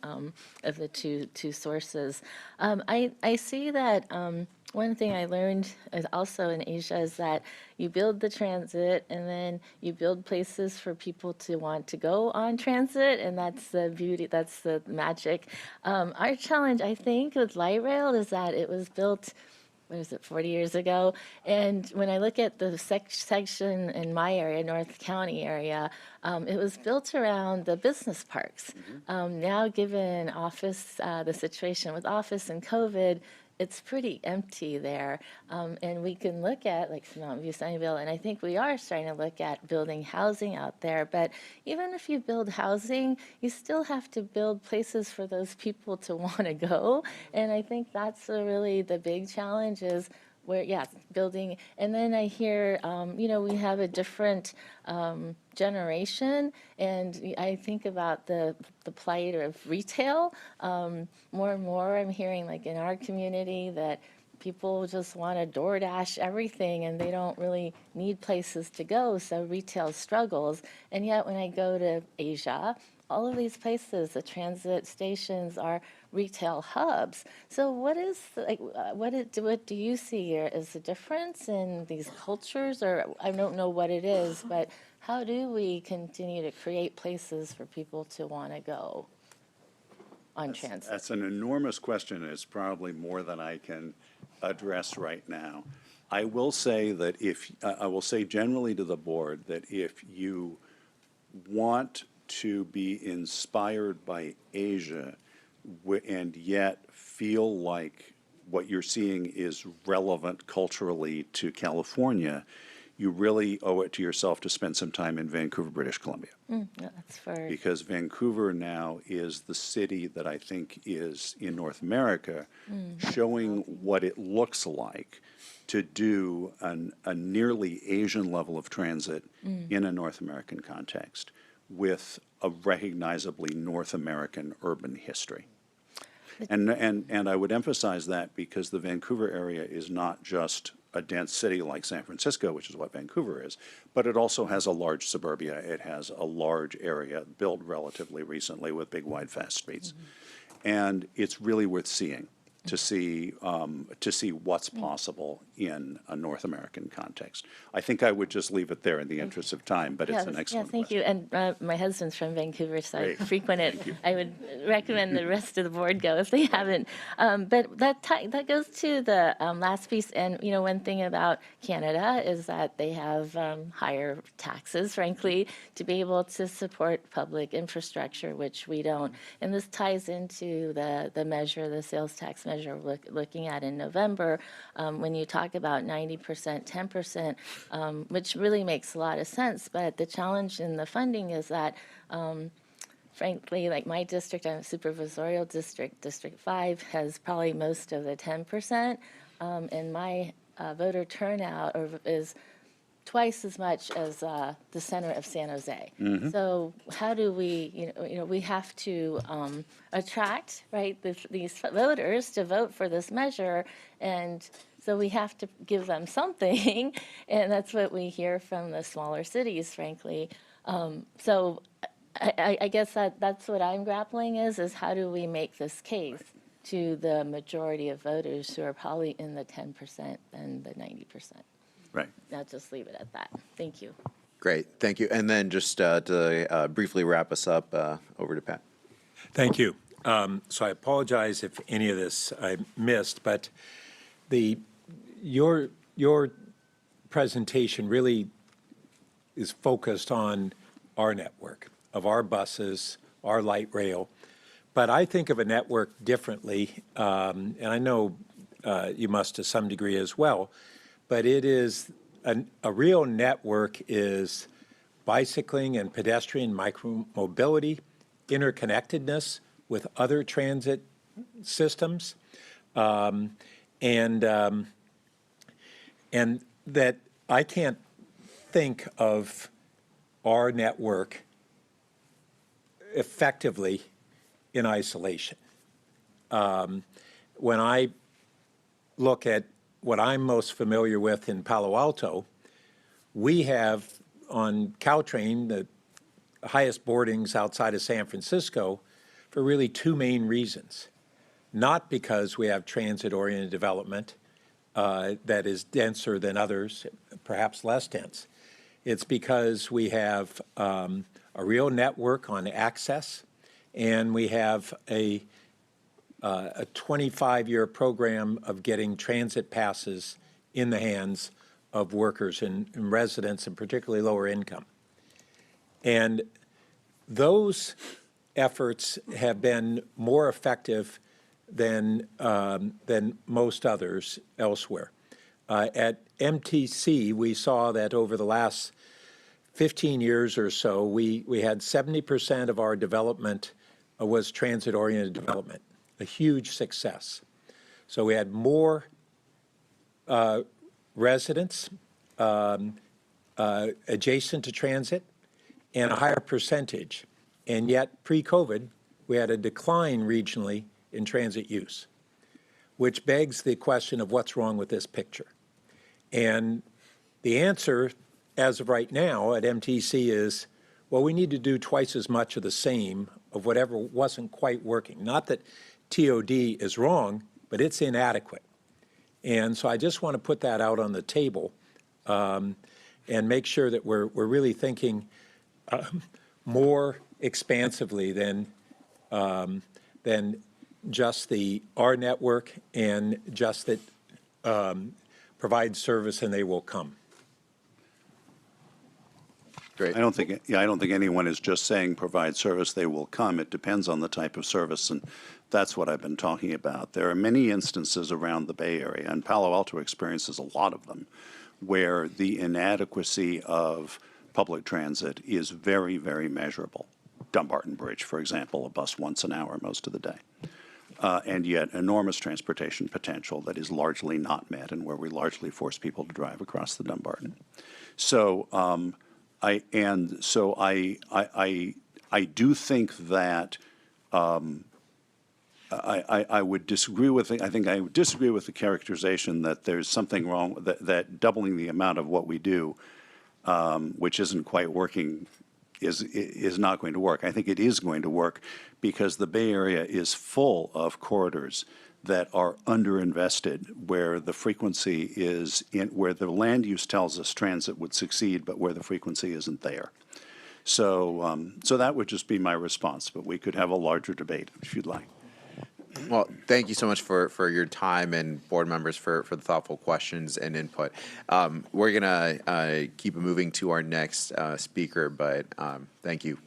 of the two sources. I see that one thing I learned is also in Asia is that you build the transit and then you build places for people to want to go on transit, and that's the beauty, that's the magic. Our challenge, I think, with light rail is that it was built, 40 years ago? And when I look at the section in my area, North County area, it was built around the business parks. Now, given the situation with office and COVID, it's pretty empty there. And we can look at, like, Mountain View, Sunnyvale, and I think we are starting to look at building housing out there. But even if you build housing, you still have to build places for those people to want to go. And I think that's really the big challenge is where, building. And then I hear, we have a different generation, and I think about the plight of retail. More and more I'm hearing, like in our community, that people just want to DoorDash everything and they don't really need places to go, so retail struggles. And yet when I go to Asia, all of these places, the transit stations are retail hubs. So what do you see here as a difference in these cultures? Or I don't know what it is, but how do we continue to create places for people to want to go on transit? That's an enormous question. It's probably more than I can address right now. I will say that I will say generally to the board that if you want to be inspired by Asia and yet feel like what you're seeing is relevant culturally to California, you really owe it to yourself to spend some time in Vancouver, British Columbia. That's fair. Because Vancouver now is the city that I think is in North America showing what it looks like to do a nearly Asian level of transit in a North American context with a recognizably North American urban history. And I would emphasize that because the Vancouver area is not just a dense city like San Francisco, which is what Vancouver is, but it also has a large suburbia. It has a large area built relatively recently with big, wide, fast streets. And it's really worth seeing. to see what's possible in a North American context. I think I would just leave it there in the interest of time, but it's an excellent thank you. And my husband's from Vancouver, so Great. I frequent it. I would recommend the rest of the board go if they haven't. But that goes to the last piece. And one thing about Canada is that they have higher taxes, frankly, to be able to support public infrastructure, which we don't. And this ties into the measure, the sales tax measure we're looking at in November, when you talk about 90%, 10%, which really makes a lot of sense. But the challenge in the funding is that, frankly, like my district, I'm a supervisorial district, District 5 has probably most of the 10%, and my voter turnout is twice as much as the center of San Jose. So how do we, we have to attract, right, these voters to vote for this measure, and so we have to give them something, and that's what we hear from the smaller cities, frankly. So I guess that's what I'm grappling is how do we make this case to the majority of voters who are probably in the 10% and the 90%. Right. I'll just leave it at that. Thank you. Great, thank you. And then just to briefly wrap us up, over to Pat. Thank you. So I apologize if any of this I missed, but your presentation really is focused on our network of our buses, our light rail. But I think of a network differently, and I know you must to some degree as well. But it is a real network is bicycling and pedestrian micromobility, interconnectedness with other transit systems, and that I can't think of our network effectively in isolation. When I look at what I'm most familiar with in Palo Alto, we have on Caltrain the highest boardings outside of San Francisco for really two main reasons. Not because we have transit-oriented development that is denser than others, perhaps less dense. It's because we have a real network on access, and we have a 25-year program of getting transit passes in the hands of workers and residents, and particularly lower income. And those efforts have been more effective than most others elsewhere. At MTC, we saw that over the last 15 years or so, we had 70% of our development was transit-oriented development. A huge success. So we had more residents adjacent to transit and a higher percentage. And yet, pre-COVID, we had a decline regionally in transit use, which begs the question of what's wrong with this picture. And the answer, as of right now at MTC, is, well, we need to do twice as much of the same of whatever wasn't quite working. Not that TOD is wrong, but it's inadequate. And so I just want to put that out on the table and make sure that we're really thinking more expansively than just our network and just that provide service and they will come. Great. I don't think anyone is just saying provide service, they will come. It depends on the type of service, and that's what I've been talking about. There are many instances around the Bay Area, and Palo Alto experiences a lot of them, where the inadequacy of public transit is very, very measurable. Dumbarton Bridge, for example, a bus once an hour most of the day. And yet enormous transportation potential that is largely not met, and where we largely force people to drive across the Dumbarton. So I do think that I would disagree with the characterization that there's something wrong that doubling the amount of what we do, which isn't quite working, is not going to work. I think it is going to work because the Bay Area is full of corridors that are underinvested, where the frequency is where the land use tells us transit would succeed, but where the frequency isn't there. So, so that would just be my response, but we could have a larger debate if you'd like. Well, thank you so much for your time, and board members for the thoughtful questions and input. We're going to keep moving to our next speaker, but thank you.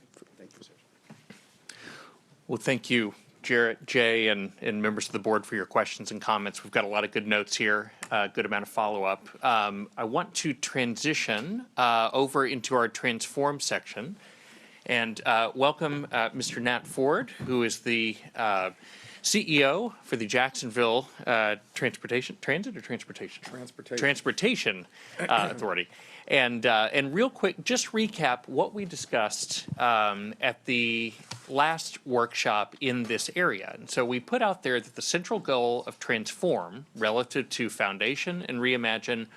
Well, thank you, Jarrett, Jay, and members of the board for your questions and comments. We've got a lot of good notes here, a good amount of follow-up. I want to transition over into our transform section and welcome Mr. Nat Ford, who is the CEO for the Jacksonville Transportation Authority. And real quick, just recap what we discussed at the last workshop in this area. And so we put out there that the central goal of transform relative to foundation and reimagine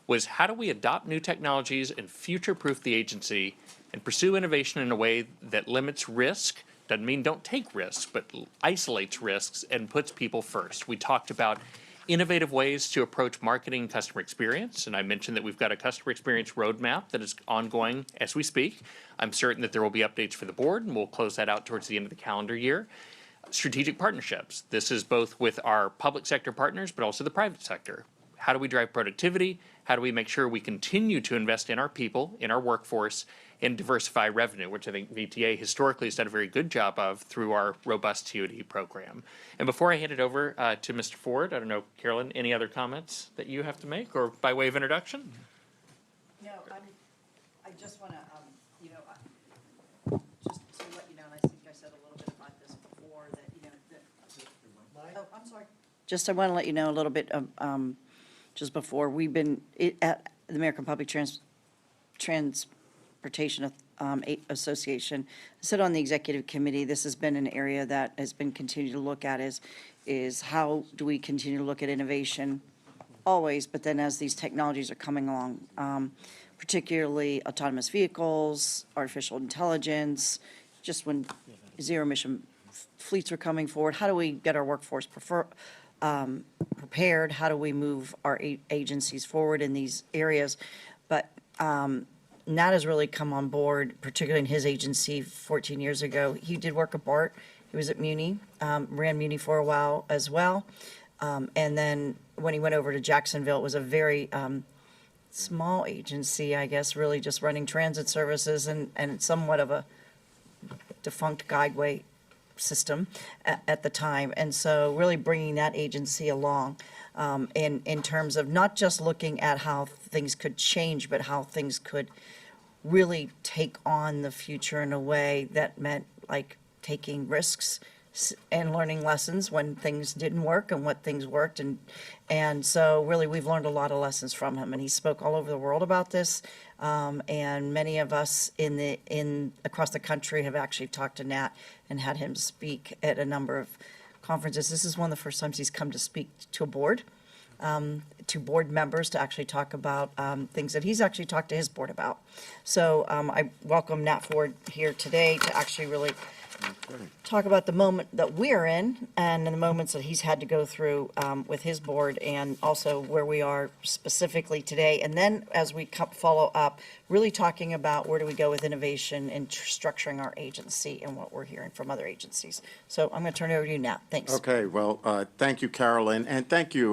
was how do we adopt new technologies and future-proof the agency and pursue innovation in a way that limits risk. Doesn't mean don't take risks, but isolates risks and puts people first. We talked about innovative ways to approach marketing and customer experience, and I mentioned that we've got a customer experience roadmap that is ongoing as we speak. I'm certain that there will be updates for the board, and we'll close that out towards the end of the calendar year. Strategic partnerships. This is both with our public sector partners, but also the private sector. How do we drive productivity? How do we make sure we continue to invest in our people, in our workforce, and diversify revenue, which I think VTA historically has done a very good job of through our robust TOD program. And before I hand it over to Mr. Ford, I don't know, Carolyn, any other comments that you have to make or by way of introduction? No, I just want to, just to let you know, and I think I said a little bit about this before, that, oh, I'm sorry. Just I want to let you know a little bit of, just before, we've been at the American Public Transportation Association, sit on the executive committee. This has been an area that has been continued to look at is how do we continue to look at innovation always, but then as these technologies are coming along, particularly autonomous vehicles, artificial intelligence, just when zero emission fleets are coming forward, how do we get our workforce prepared? How do we move our agencies forward in these areas? But Nat has really come on board, particularly in his agency 14 years ago. He did work at BART. He was at Muni, ran Muni for a while as well. And then when he went over to Jacksonville, it was a very small agency, I guess, really just running transit services and somewhat of a defunct guideway system at the time. And so really bringing that agency along in terms of not just looking at how things could change, but how things could really take on the future in a way that meant like taking risks and learning lessons when things didn't work and what things worked. And so really we've learned a lot of lessons from him, and he spoke all over the world about this. And many of us across the country have actually talked to Nat and had him speak at a number of conferences. This is one of the first times he's come to speak to a board, to board members, to actually talk about things that he's actually talked to his board about. So I welcome Nat Ford here today to actually really talk about the moment that we're in and the moments that he's had to go through with his board, and also where we are specifically today. And then as we follow up, really talking about where do we go with innovation and structuring our agency and what we're hearing from other agencies. So I'm going to turn it over to you now. Thanks. Okay, well, thank you, Carolyn, and thank you,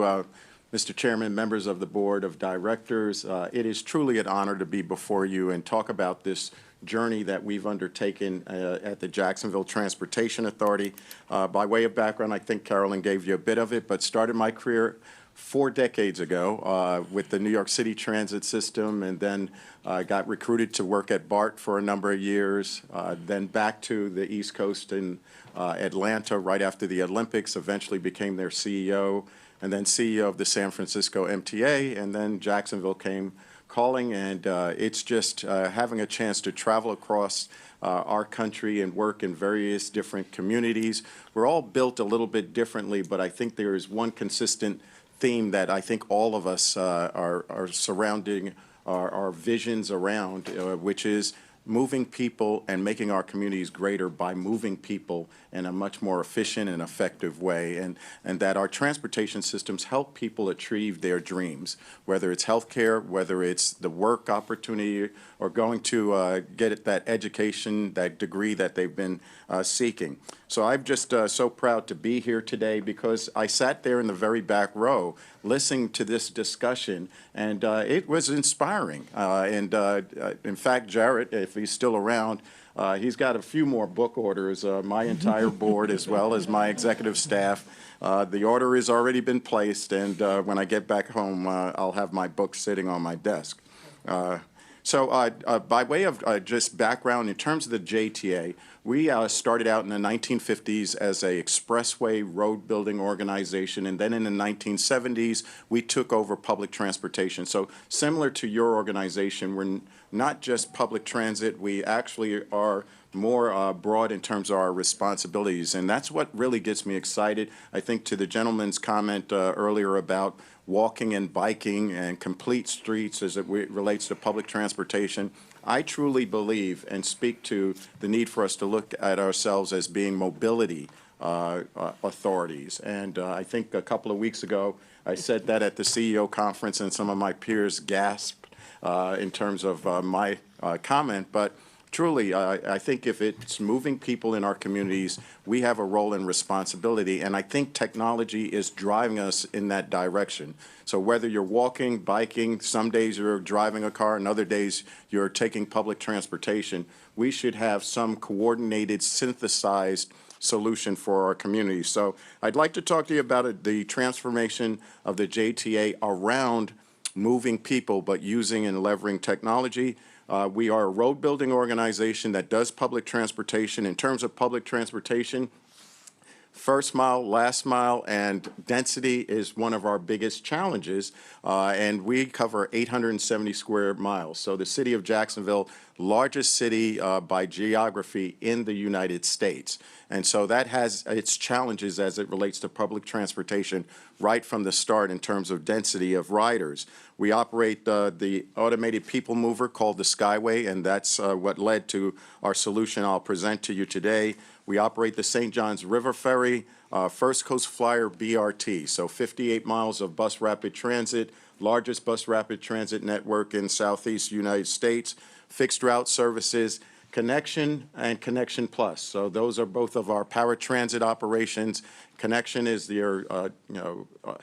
Mr. Chairman, members of the Board of Directors. It is truly an honor to be before you and talk about this journey that we've undertaken at the Jacksonville Transportation Authority. By way of background, I think Carolyn gave you a bit of it, but started my career 4 decades ago with the New York City transit system, and then got recruited to work at BART for a number of years, then back to the East Coast in Atlanta right after the Olympics, eventually became their CEO, and then CEO of the San Francisco MTA, and then Jacksonville came calling, and it's just having a chance to travel across our country and work in various different communities. We're all built a little bit differently, but I think there is one consistent theme that I think all of us are surrounding our visions around, which is moving people and making our communities greater by moving people in a much more efficient and effective way, and that our transportation systems help people achieve their dreams, whether it's healthcare, whether it's the work opportunity, or going to get that education, that degree that they've been seeking. So I'm just so proud to be here today because I sat there in the very back row listening to this discussion, and it was inspiring. In fact, Jarrett, if he's still around, he's got a few more book orders, my entire board as well as my executive staff. The order has already been placed, and when I get back home, I'll have my book sitting on my desk. So by way of just background, in terms of the JTA, we started out in the 1950s as a expressway road building organization, and then in the 1970s, we took over public transportation. So similar to your organization, we're not just public transit, we actually are more broad in terms of our responsibilities, and that's what really gets me excited. I think to the gentleman's comment earlier about walking and biking and complete streets as it relates to public transportation, I truly believe and speak to the need for us to look at ourselves as being mobility authorities. And I think a couple of weeks ago, I said that at the CEO conference, and some of my peers gasped in terms of my comment. But truly, I think if it's moving people in our communities, we have a role and responsibility, and I think technology is driving us in that direction. So whether you're walking, biking, some days you're driving a car, and other days you're taking public transportation, we should have some coordinated, synthesized solution for our community. So I'd like to talk to you about the transformation of the JTA around moving people, but using and leveraging technology. We are a road building organization that does public transportation. In terms of public transportation, first mile, last mile, and density is one of our biggest challenges, and we cover 870 square miles. So the city of Jacksonville, largest city by geography in the United States. And so that has its challenges as it relates to public transportation right from the start in terms of density of riders. We operate the automated people mover called the Skyway, and that's what led to our solution I'll present to you today. We operate the St. Johns River Ferry, First Coast Flyer BRT, so 58 miles of bus rapid transit, largest bus rapid transit network in Southeast United States, fixed route services, Connection and Connection Plus. So those are both of our paratransit operations. Connection is your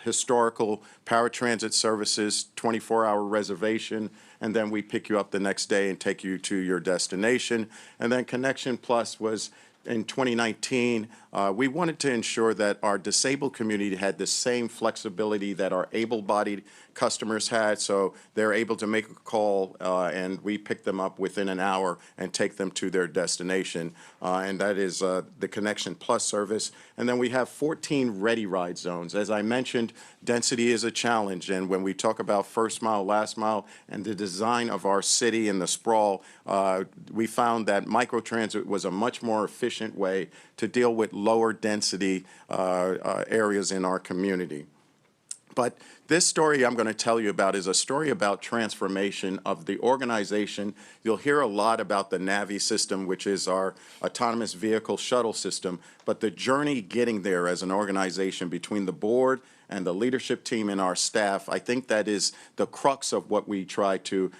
historical paratransit services, 24-hour reservation, and then we pick you up the next day and take you to your destination. And then Connection Plus was in 2019, we wanted to ensure that our disabled community had the same flexibility that our able-bodied customers had, so they're able to make a call and we pick them up within an hour and take them to their destination, and that is the Connection Plus service. And then we have 14 ready ride zones. As I mentioned, density is a challenge, and when we talk about first mile, last mile, and the design of our city and the sprawl, we found that microtransit was a much more efficient way to deal with lower density areas in our community. But this story I'm going to tell you about is a story about transformation of the organization. You'll hear a lot about the NAVI system, which is our autonomous vehicle shuttle system, but the journey getting there as an organization between the board and the leadership team and our staff, I think that is the crux of what we try to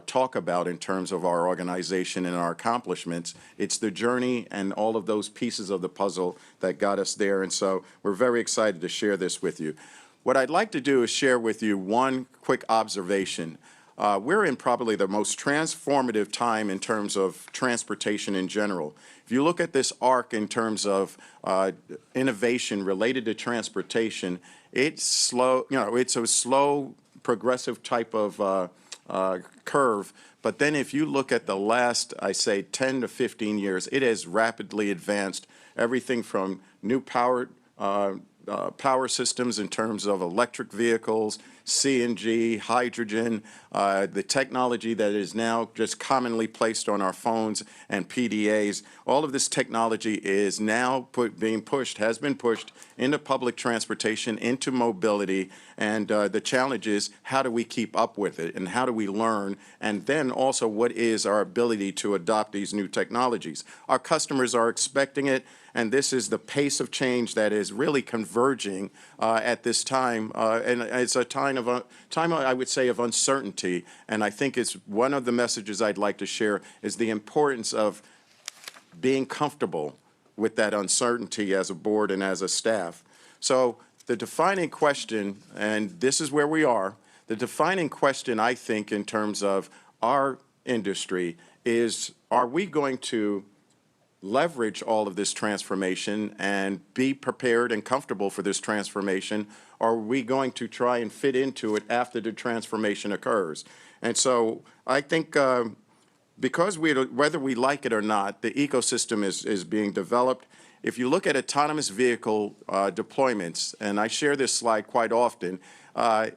talk about in terms of our organization and our accomplishments. It's the journey and all of those pieces of the puzzle that got us there, and so we're very excited to share this with you. What I'd like to do is share with you one quick observation. We're in probably the most transformative time in terms of transportation in general. If you look at this arc in terms of innovation related to transportation, it's slow, it's a slow, progressive type of curve. But then if you look at the last, I say, 10 to 15 years, it has rapidly advanced everything from new power systems in terms of electric vehicles, CNG, hydrogen, the technology that is now just commonly placed on our phones and PDAs. All of this technology is now has been pushed into public transportation, into mobility, and the challenge is how do we keep up with it and how do we learn, and then also what is our ability to adopt these new technologies. Our customers are expecting it, and this is the pace of change that is really converging at this time, and it's a time I would say of uncertainty, and I think it's one of the messages I'd like to share is the importance of being comfortable with that uncertainty as a board and as a staff. So the defining question, and this is where we are, the defining question I think in terms of our industry is, are we going to leverage all of this transformation and be prepared and comfortable for this transformation, or are we going to try and fit into it after the transformation occurs? And so I think because whether we like it or not, the ecosystem is being developed. If you look at autonomous vehicle deployments, and I share this slide quite often,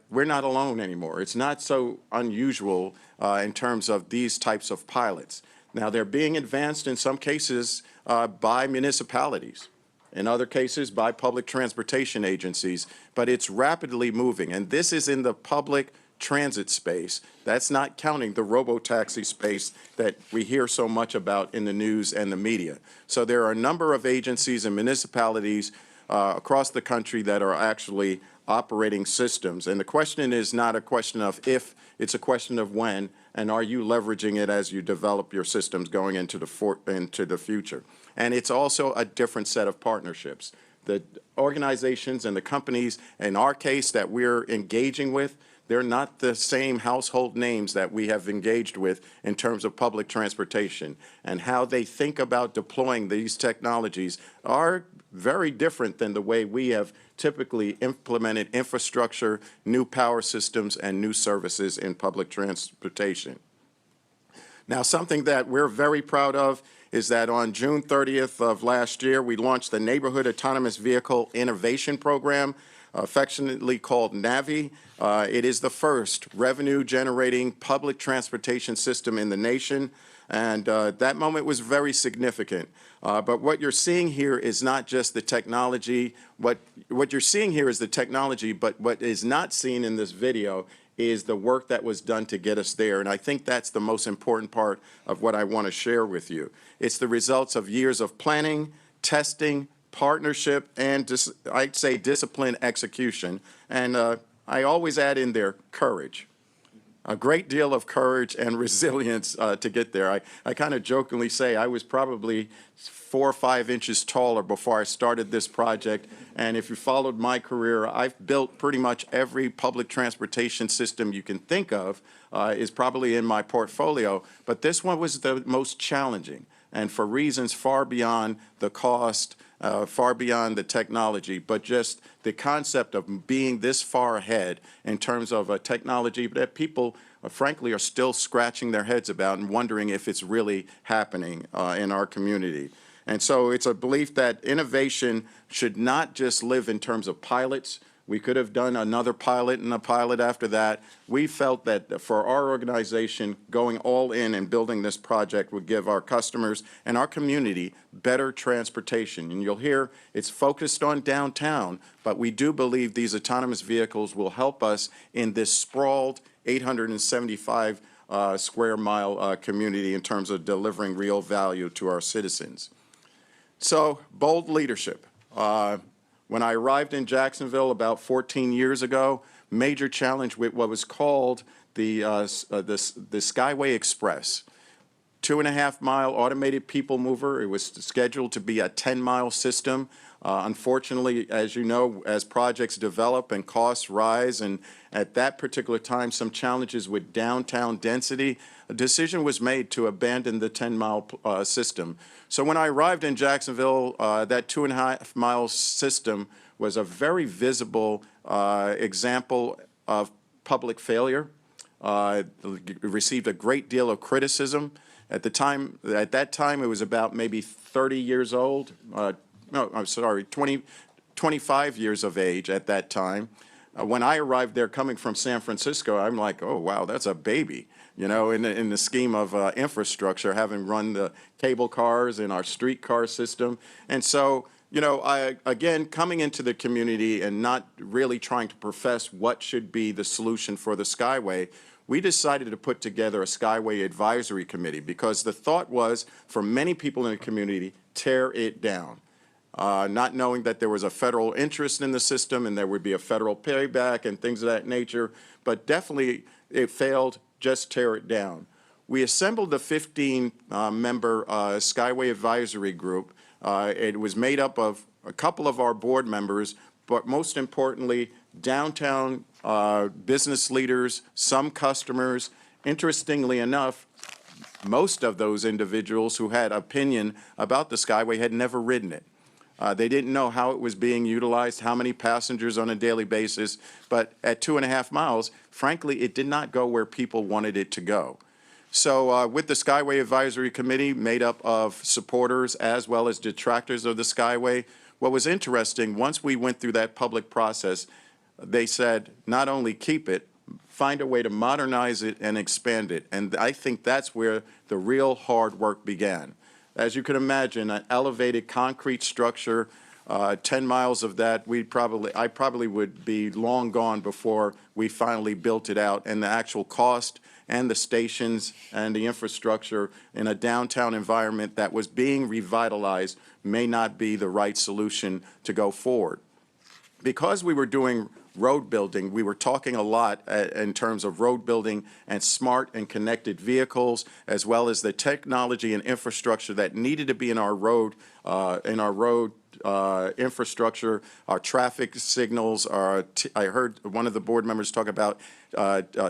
we're not alone anymore. It's not so unusual in terms of these types of pilots. Now, they're being advanced in some cases by municipalities, in other cases by public transportation agencies, but it's rapidly moving. And this is in the public transit space. That's not counting the robo-taxi space that we hear so much about in the news and the media. So there are a number of agencies and municipalities across the country that are actually operating systems. And the question is not a question of if, it's a question of when, and are you leveraging it as you develop your systems going into the future. And it's also a different set of partnerships. The organizations and the companies, in our case, that we're engaging with, they're not the same household names that we have engaged with in terms of public transportation. And how they think about deploying these technologies are very different than the way we have typically implemented infrastructure, new power systems, and new services in public transportation. Now, something that we're very proud of is that on June 30th of last year, we launched the Neighborhood Autonomous Vehicle Innovation Program, affectionately called NAVI. It is the first revenue-generating public transportation system in the nation, and that moment was very significant. But what you're seeing here is not just the technology. What you're seeing here is the technology, but what is not seen in this video is the work that was done to get us there. And I think that's the most important part of what I want to share with you. It's the results of years of planning, testing, partnership, and I'd say disciplined execution. And I always add in there courage. A great deal of courage and resilience to get there. I kind of jokingly say I was probably 4 or 5 inches taller before I started this project. And if you followed my career, I've built pretty much every public transportation system you can think of is probably in my portfolio. But this one was the most challenging, and for reasons far beyond the cost, far beyond the technology, but just the concept of being this far ahead in terms of a technology that people, frankly, are still scratching their heads about and wondering if it's really happening in our community. And so it's a belief that innovation should not just live in terms of pilots. We could have done another pilot and a pilot after that. We felt that for our organization, going all in and building this project would give our customers and our community better transportation. And you'll hear it's focused on downtown, but we do believe these autonomous vehicles will help us in this sprawled 875 square mile community in terms of delivering real value to our citizens. So, bold leadership. When I arrived in Jacksonville about 14 years ago, major challenge with what was called the Skyway Express. 2.5-mile automated people mover. It was scheduled to be a 10-mile system. Unfortunately, as you know, as projects develop and costs rise, and at that particular time, some challenges with downtown density, a decision was made to abandon the 10-mile system. So when I arrived in Jacksonville, that 2.5-mile system was a very visible example of public failure. It received a great deal of criticism. At that time, it was about maybe 30 years old. 25 years of age at that time. When I arrived there coming from San Francisco, I'm like, oh, wow, that's a baby, you know, in the scheme of infrastructure, having run the cable cars in our streetcar system. And so, you know, again, coming into the community and not really trying to profess what should be the solution for the Skyway, we decided to put together a Skyway Advisory Committee because the thought was, for many people in the community, tear it down. Not knowing that there was a federal interest in the system and there would be a federal payback and things of that nature, but definitely it failed, just tear it down. We assembled a 15-member Skyway Advisory Group. It was made up of a couple of our board members, but most importantly, downtown business leaders, some customers. Interestingly enough, most of those individuals who had opinion about the Skyway had never ridden it. They didn't know how it was being utilized, how many passengers on a daily basis, but at 2.5 miles, frankly, it did not go where people wanted it to go. So with the Skyway Advisory Committee, made up of supporters as well as detractors of the Skyway, what was interesting, once we went through that public process, they said not only keep it, find a way to modernize it and expand it. And I think that's where the real hard work began. As you can imagine, an elevated concrete structure, 10 miles of that, I probably would be long gone before we finally built it out. And the actual cost and the stations and the infrastructure in a downtown environment that was being revitalized may not be the right solution to go forward. Because we were doing road building, we were talking a lot in terms of road building and smart and connected vehicles, as well as the technology and infrastructure that needed to be in our road infrastructure, our traffic signals. I heard one of the board members talk about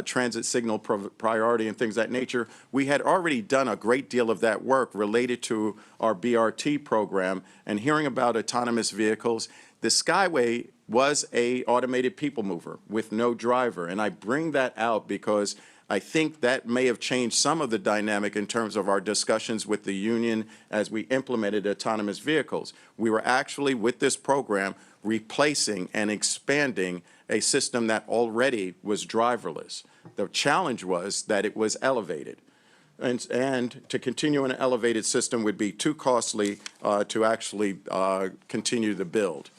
transit signal priority and things of that nature. We had already done a great deal of that work related to our BRT program, and hearing about autonomous vehicles, the Skyway was a automated people mover with no driver. And I bring that out because I think that may have changed some of the dynamic in terms of our discussions with the union as we implemented autonomous vehicles. We were actually, with this program, replacing and expanding a system that already was driverless. The challenge was that it was elevated. And to continue an elevated system would be too costly to actually continue the build.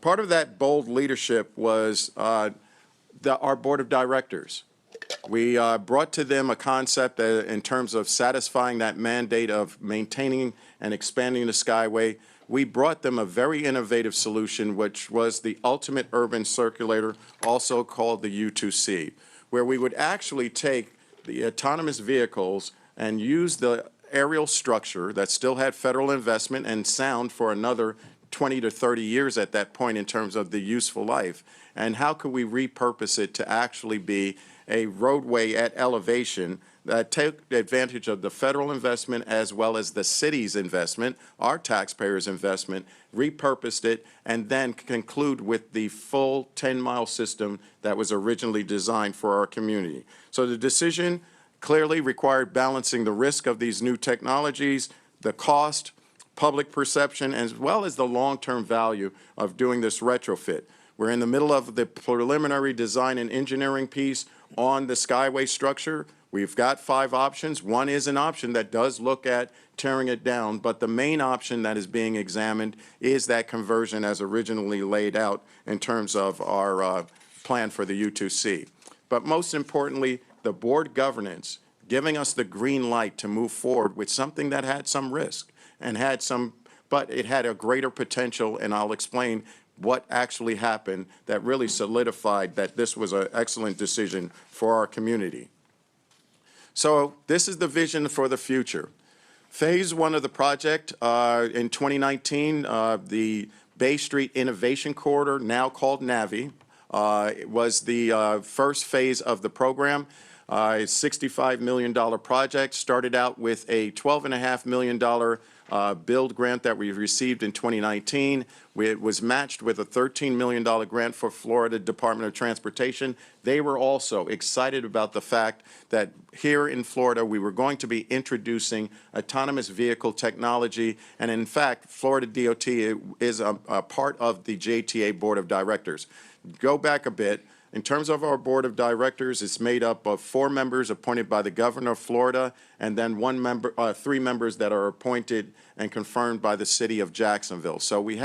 Part of that bold leadership was our board of directors. We brought to them a concept in terms of satisfying that mandate of maintaining and expanding the Skyway. We brought them a very innovative solution, which was the ultimate urban circulator, also called the U2C, where we would actually take the autonomous vehicles and use the aerial structure that still had federal investment and sound for another 20 to 30 years at that point in terms of the useful life, and how could we repurpose it to actually be a roadway at elevation that take advantage of the federal investment as well as the city's investment, our taxpayers' investment, repurposed it, and then conclude with the full 10-mile system that was originally designed for our community. So the decision clearly required balancing the risk of these new technologies, the cost, public perception, as well as the long-term value of doing this retrofit. We're in the middle of the preliminary design and engineering piece on the Skyway structure. We've got 5 options. One is an option that does look at tearing it down, but the main option that is being examined is that conversion as originally laid out in terms of our plan for the U2C. But most importantly, the board governance giving us the green light to move forward with something that had some risk and had some, but it had a greater potential, and I'll explain what actually happened that really solidified that this was an excellent decision for our community. So this is the vision for the future. Phase 1 of the project in 2019, the Bay Street Innovation Corridor, now called NAVI, was the first phase of the program. A $65 million project, started out with a $12.5 million build grant that we received in 2019. It was matched with a $13 million grant for Florida Department of Transportation. They were also excited about the fact that here in Florida we were going to be introducing autonomous vehicle technology, and in fact Florida DOT is a part of the JTA Board of Directors. go back a bit. In terms of our board of directors, it's made up of 4 members appointed by the governor of Florida, and then 3 members that are appointed and confirmed by the city of Jacksonville. So we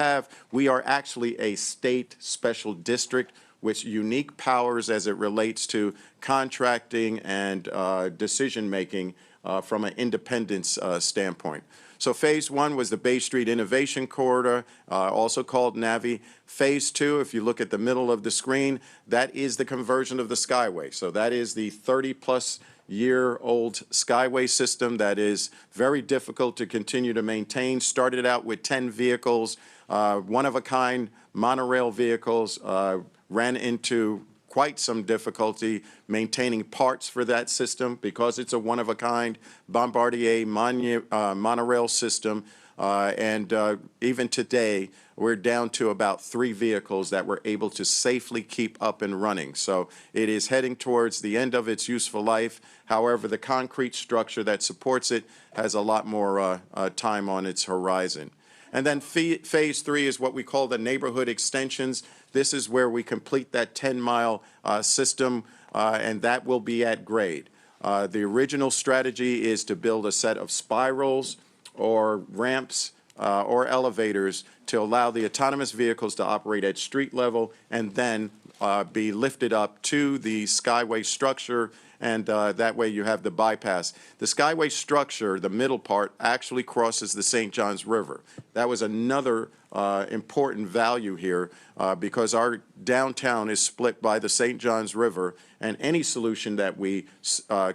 are actually a state special district with unique powers as it relates to contracting and decision-making from an independence standpoint. So phase 1 was the Bay Street Innovation Corridor, also called NAVI. Phase 2, if you look at the middle of the screen, that is the conversion of the Skyway. So that is the 30-plus-year-old Skyway system that is very difficult to continue to maintain. Started out with 10 vehicles, one-of-a-kind monorail vehicles, ran into quite some difficulty maintaining parts for that system because it's a one-of-a-kind Bombardier monorail system. Even today, we're down to about 3 vehicles that we're able to safely keep up and running. So it is heading towards the end of its useful life. However, the concrete structure that supports it has a lot more time on its horizon. And then phase 3 is what we call the neighborhood extensions. This is where we complete that 10-mile system, and that will be at grade. The original strategy is to build a set of spirals or ramps or elevators to allow the autonomous vehicles to operate at street level and then be lifted up to the Skyway structure, and that way you have the bypass. The Skyway structure, the middle part, actually crosses the St. Johns River. That was another important value here because our downtown is split by the St. Johns River, and any solution that we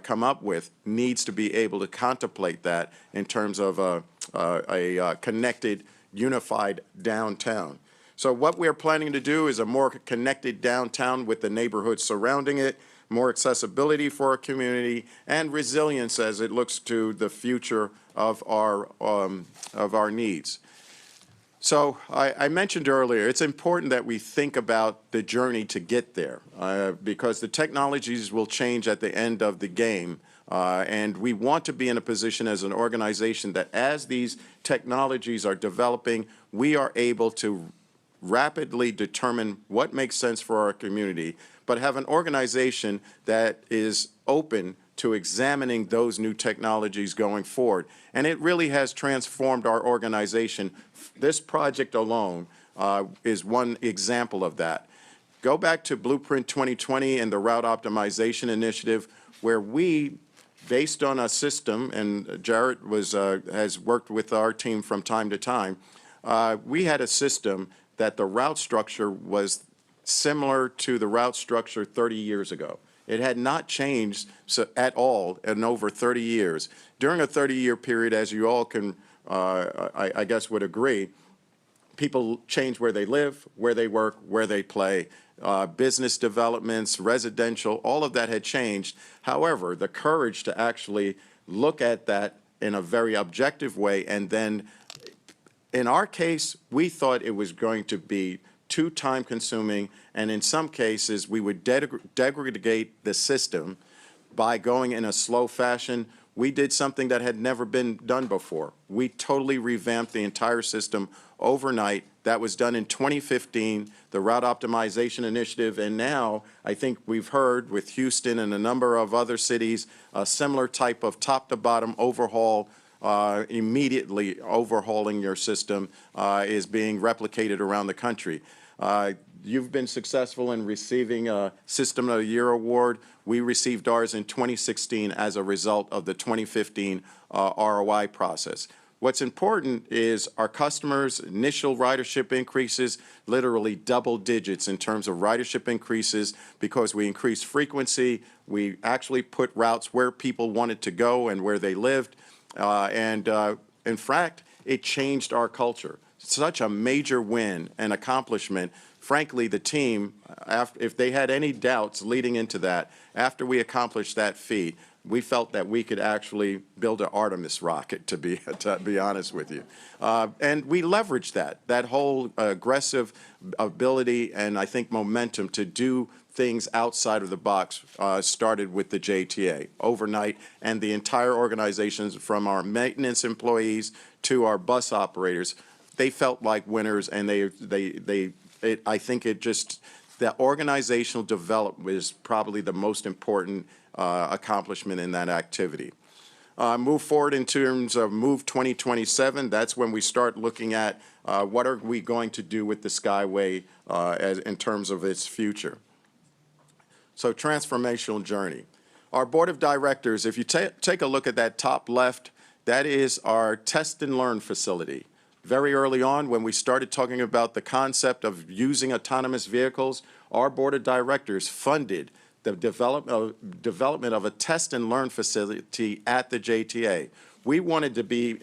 come up with needs to be able to contemplate that in terms of a connected, unified downtown. So what we're planning to do is a more connected downtown with the neighborhoods surrounding it, more accessibility for our community, and resilience as it looks to the future of our needs. So I mentioned earlier, it's important that we think about the journey to get there because the technologies will change at the end of the game. And we want to be in a position as an organization that as these technologies are developing, we are able to rapidly determine what makes sense for our community, but have an organization that is open to examining those new technologies going forward. And it really has transformed our organization. This project alone is one example of that. Go back to Blueprint 2020 and the Route Optimization Initiative, where we, based on a system, and Jarrett has worked with our team from time to time, we had a system that the route structure was similar to the route structure 30 years ago. It had not changed at all in over 30 years. During a 30-year period, as you all can, I guess, would agree, people change where they live, where they work, where they play. Business developments, residential, all of that had changed. However, the courage to actually look at that in a very objective way, and then in our case, we thought it was going to be too time-consuming, and in some cases, we would degrade the system by going in a slow fashion. We did something that had never been done before. We totally revamped the entire system overnight. That was done in 2015, the Route Optimization Initiative, and now I think we've heard with Houston and a number of other cities, a similar type of top-to-bottom overhaul, immediately overhauling your system is being replicated around the country. You've been successful in receiving a System of the Year award. We received ours in 2016 as a result of the 2015 ROI process. What's important is our customers' initial ridership increases, literally double digits in terms of ridership increases because we increased frequency. We actually put routes where people wanted to go and where they lived. In fact, it changed our culture. Such a major win and accomplishment. Frankly, the team, if they had any doubts leading into that, after we accomplished that feat, we felt that we could actually build an Artemis rocket, to be honest with you. And we leveraged that whole aggressive ability and I think momentum to do things outside of the box started with the JTA overnight, and the entire organizations from our maintenance employees to our bus operators, they felt like winners, and I think it just The organizational development is probably the most important accomplishment in that activity. Move forward in terms of Move 2027, that's when we start looking at what are we going to do with the Skyway in terms of its future. So transformational journey. Our board of directors, if you take a look at that top left, that is our test and learn facility. Very early on, when we started talking about the concept of using autonomous vehicles, our board of directors funded the development of a test and learn facility at the JTA. We wanted to be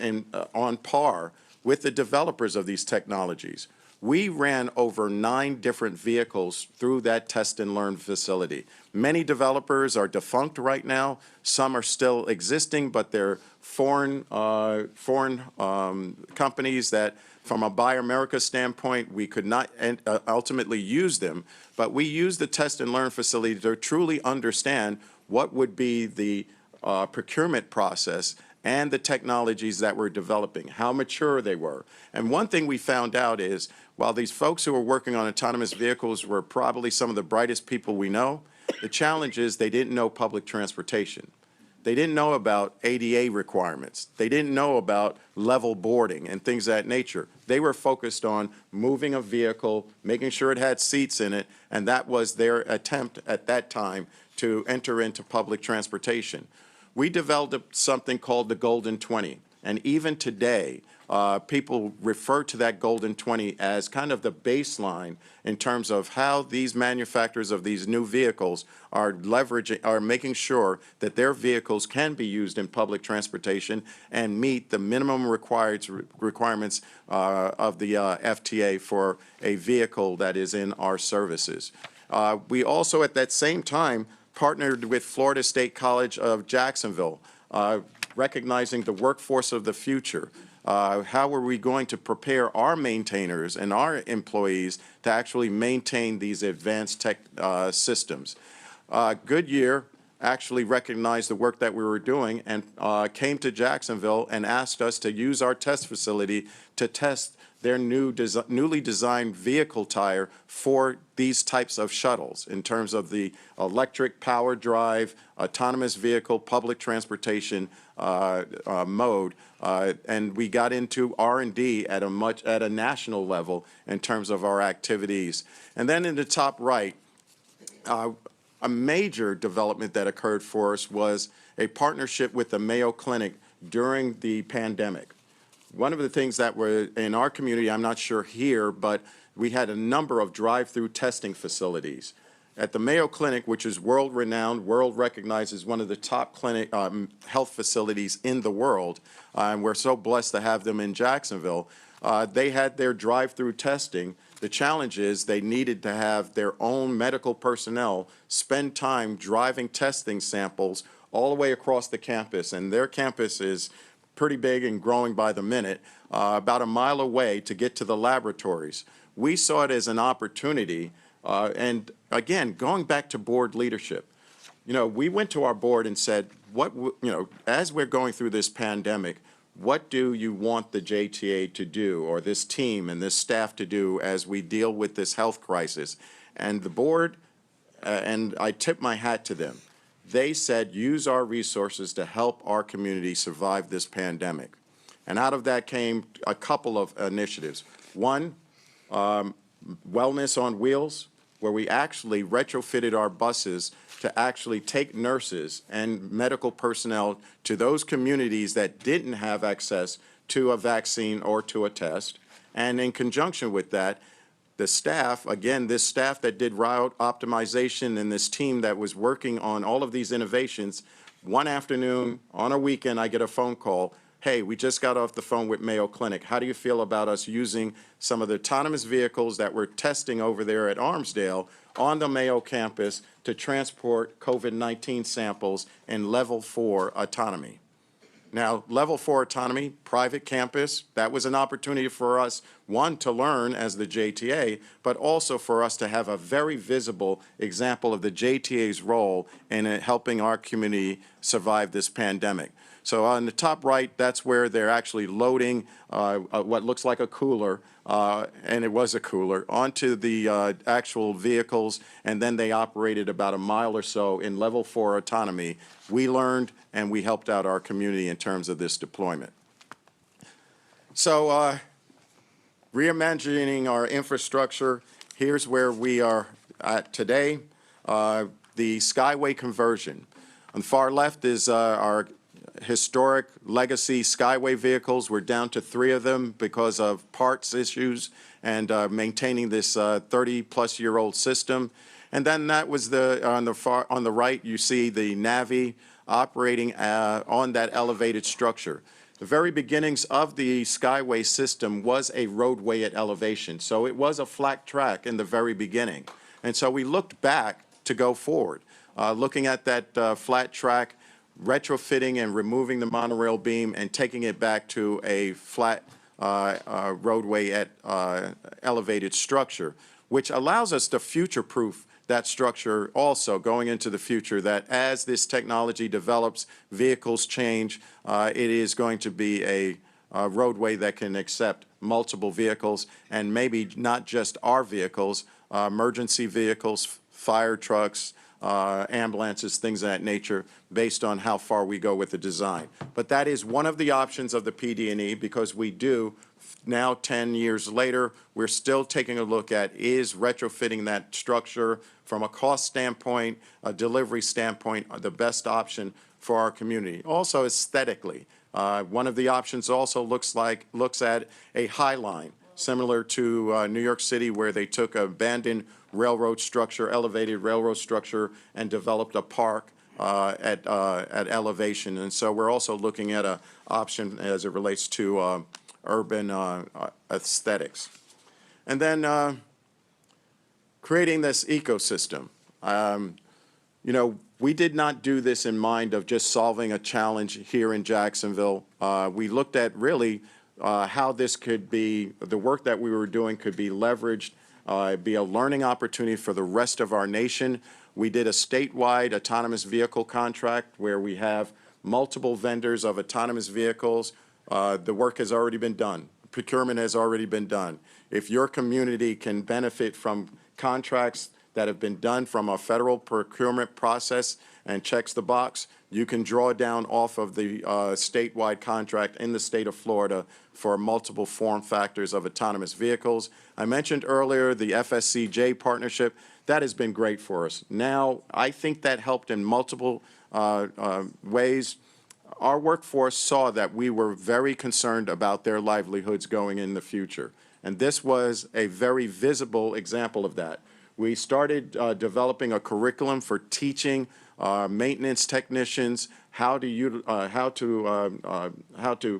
on par with the developers of these technologies. We ran over 9 different vehicles through that test and learn facility. Many developers are defunct right now. Some are still existing, but they're foreign companies that, from a Buy America standpoint, we could not ultimately use them. But we used the test and learn facility to truly understand what would be the procurement process and the technologies that we're developing, how mature they were. And one thing we found out is, while these folks who were working on autonomous vehicles were probably some of the brightest people we know, the challenge is they didn't know public transportation. They didn't know about ADA requirements. They didn't know about level boarding and things of that nature. They were focused on moving a vehicle, making sure it had seats in it, and that was their attempt at that time to enter into public transportation. We developed something called the Golden 20, and even today, people refer to that Golden 20 as kind of the baseline in terms of how these manufacturers of these new vehicles are making sure that their vehicles can be used in public transportation and meet the minimum requirements of the VTA for a vehicle that is in our services. We also, at that same time, partnered with Florida State College of Jacksonville, recognizing the workforce of the future. How are we going to prepare our maintainers and our employees to actually maintain these advanced tech systems? Goodyear actually recognized the work that we were doing and came to Jacksonville and asked us to use our test facility to test their newly designed vehicle tire for these types of shuttles in terms of the electric power drive, autonomous vehicle, public transportation mode. And we got into R&D at a national level in terms of our activities. And then in the top right, a major development that occurred for us was a partnership with the Mayo Clinic during the pandemic. One of the things that were in our community, I'm not sure here, but we had a number of drive-through testing facilities. At the Mayo Clinic, which is world-renowned, world-recognized as one of the top health facilities in the world, and we're so blessed to have them in Jacksonville, they had their drive-through testing. The challenge is they needed to have their own medical personnel spend time driving testing samples all the way across the campus, and their campus is pretty big and growing by the minute, about a mile away to get to the laboratories. We saw it as an opportunity, and again, going back to board leadership, we went to our board and said, as we're going through this pandemic, what do you want the JTA to do, or this team and this staff to do as we deal with this health crisis? And the board, and I tip my hat to them, they said, use our resources to help our community survive this pandemic. And out of that came a couple of initiatives. One, Wellness on Wheels, where we actually retrofitted our buses to actually take nurses and medical personnel to those communities that didn't have access to a vaccine or to a test. And in conjunction with that, the staff, again, this staff that did route optimization and this team that was working on all of these innovations, one afternoon on a weekend, I get a phone call. Hey, we just got off the phone with Mayo Clinic. How do you feel about us using some of the autonomous vehicles that we're testing over there at Armsdale on the Mayo campus to transport COVID-19 samples in level 4 autonomy? Now, level 4 autonomy, private campus, that was an opportunity for us, one, to learn as the JTA, but also for us to have a very visible example of the JTA's role in helping our community survive this pandemic. So on the top right, that's where they're actually loading what looks like a cooler, and it was a cooler, onto the actual vehicles, and then they operated about a mile or so in level 4 autonomy. We learned and we helped out our community in terms of this deployment. So reimagining our infrastructure, here's where we are at today. The Skyway conversion. On the far left is our historic legacy Skyway vehicles. We're down to 3 of them because of parts issues and maintaining this 30-plus-year-old system. And then that was on the right, you see the Navi operating on that elevated structure. The very beginnings of the Skyway system was a roadway at elevation, so it was a flat track in the very beginning. And so we looked back to go forward, looking at that flat track, retrofitting and removing the monorail beam and taking it back to a flat roadway at elevated structure, which allows us to future-proof that structure also going into the future, that as this technology develops, vehicles change, it is going to be a roadway that can accept multiple vehicles, and maybe not just our vehicles, emergency vehicles, fire trucks, ambulances, things of that nature, based on how far we go with the design. But that is one of the options of the PD&E, because we do, now 10 years later, we're still taking a look at, is retrofitting that structure from a cost standpoint, a delivery standpoint, the best option for our community. Also aesthetically, one of the options also looks at a high line, similar to New York City, where they took an abandoned railroad structure, elevated railroad structure, and developed a park at elevation. And so we're also looking at an option as it relates to urban aesthetics. And then creating this ecosystem. You know, we did not do this in mind of just solving a challenge here in Jacksonville. We looked at really how this could be, the work that we were doing could be leveraged, be a learning opportunity for the rest of our nation. We did a statewide autonomous vehicle contract where we have multiple vendors of autonomous vehicles. The work has already been done. Procurement has already been done. If your community can benefit from contracts that have been done from a federal procurement process and checks the box, you can draw down off of the statewide contract in the state of Florida for multiple form factors of autonomous vehicles. I mentioned earlier the FSCJ partnership. That has been great for us. Now, I think that helped in multiple ways. Our workforce saw that we were very concerned about their livelihoods going in the future. And this was a very visible example of that. We started developing a curriculum for teaching maintenance technicians how to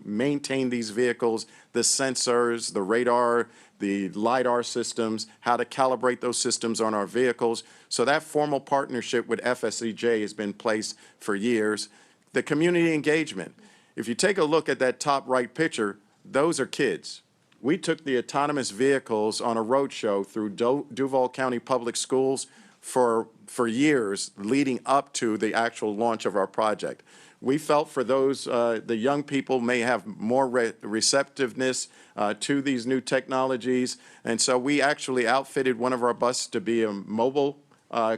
maintain these vehicles, the sensors, the radar, the LiDAR systems, how to calibrate those systems on our vehicles. So that formal partnership with FSCJ has been in place for years. The community engagement. If you take a look at that top right picture, those are kids. We took the autonomous vehicles on a roadshow through Duval County Public Schools for years leading up to the actual launch of our project. We felt for those, the young people may have more receptiveness to these new technologies, and so we actually outfitted one of our buses to be a mobile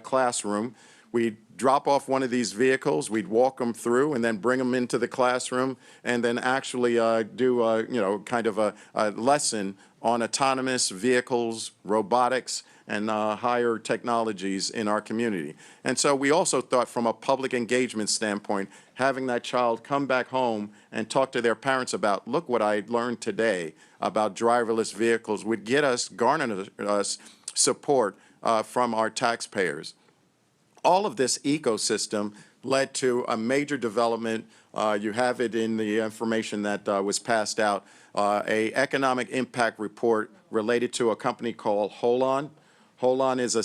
classroom. We'd drop off one of these vehicles, we'd walk them through and then bring them into the classroom and then actually do kind of a lesson on autonomous vehicles, robotics, and higher technologies in our community. And so we also thought from a public engagement standpoint, having that child come back home and talk to their parents about, look what I learned today about driverless vehicles would garner us support from our taxpayers. All of this ecosystem led to a major development. You have it in the information that was passed out, a economic impact report related to a company called Holon. Holon is a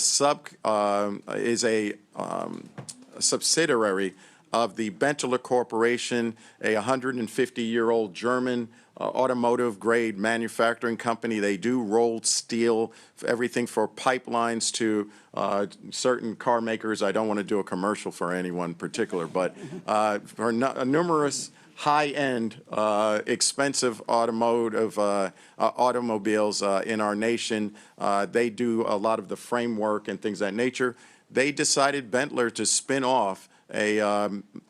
subsidiary of the Benteler Corporation, a 150-year-old German automotive-grade manufacturing company. They do rolled steel, everything for pipelines to certain car makers. I don't want to do a commercial for anyone in particular, but for numerous high-end, expensive automobiles in our nation. They do a lot of the framework and things of that nature. They decided, Benteler, to spin off a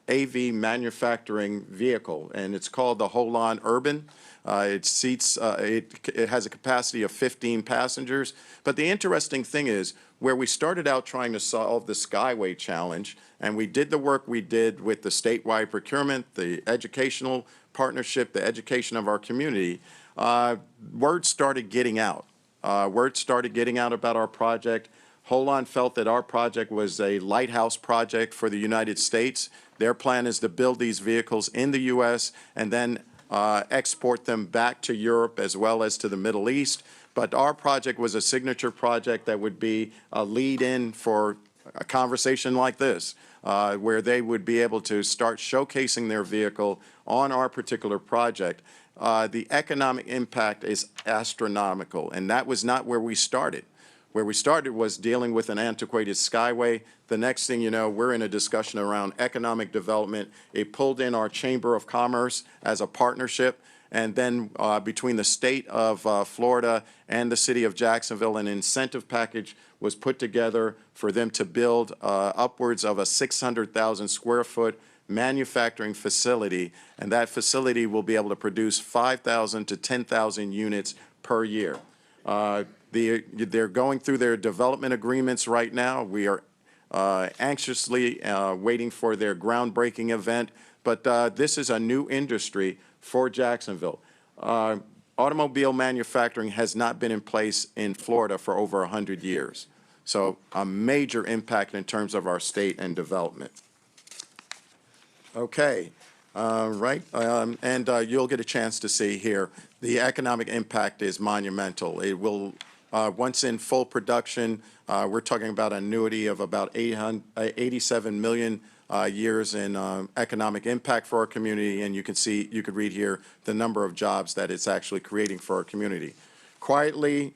AV manufacturing vehicle, and it's called the Holon Urban. It seats, it has a capacity of 15 passengers. But the interesting thing is, where we started out trying to solve the Skyway challenge, and we did the work we did with the statewide procurement, the educational partnership, the education of our community, word started getting out. Word started getting out about our project. Holon felt that our project was a lighthouse project for the United States. Their plan is to build these vehicles in the U.S. and then export them back to Europe as well as to the Middle East. But our project was a signature project that would be a lead-in for a conversation like this, where they would be able to start showcasing their vehicle on our particular project. The economic impact is astronomical, and that was not where we started. Where we started was dealing with an antiquated Skyway. The next thing you know, we're in a discussion around economic development. It pulled in our Chamber of Commerce as a partnership. And then between the state of Florida and the city of Jacksonville, an incentive package was put together for them to build upwards of a 600,000 square foot manufacturing facility. And that facility will be able to produce 5,000 to 10,000 units per year. They're going through their development agreements right now. We are anxiously waiting for their groundbreaking event. But this is a new industry for Jacksonville. Automobile manufacturing has not been in place in Florida for over 100 years. So a major impact in terms of our state and development. Okay, right, and you'll get a chance to see here, the economic impact is monumental. It will, once in full production, we're talking about an annuity of about 87 million years in economic impact for our community, and you can see, you could read here the number of jobs that it's actually creating for our community. Quietly,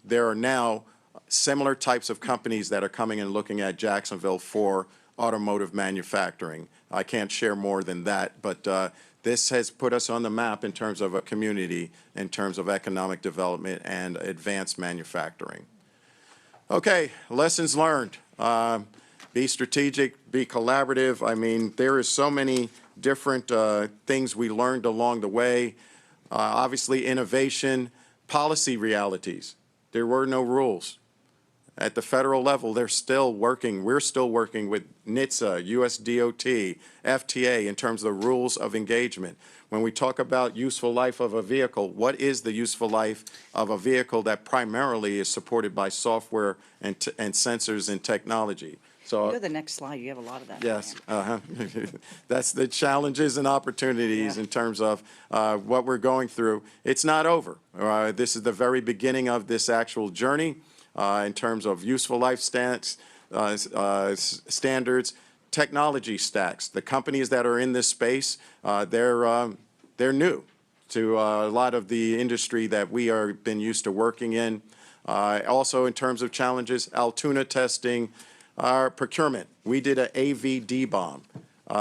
there are now similar types of companies that are coming and looking at Jacksonville for automotive manufacturing. I can't share more than that, but this has put us on the map in terms of a community, in terms of economic development and advanced manufacturing. Okay, lessons learned. Be strategic, be collaborative. I mean, there is so many different things we learned along the way. Obviously, innovation, policy realities. There were no rules. At the federal level, they're still working. We're still working with NHTSA, USDOT, VTA in terms of the rules of engagement. When we talk about useful life of a vehicle, what is the useful life of a vehicle that primarily is supported by software and sensors and technology? So, go to the next slide. You have a lot of that. Yes, that's the challenges and opportunities in terms of what we're going through. It's not over. This is the very beginning of this actual journey in terms of useful life standards, technology stacks. The companies that are in this space, they're new to a lot of the industry that we are been used to working in. Also, in terms of challenges, Altoona testing. Our procurement, we did an AVD bomb.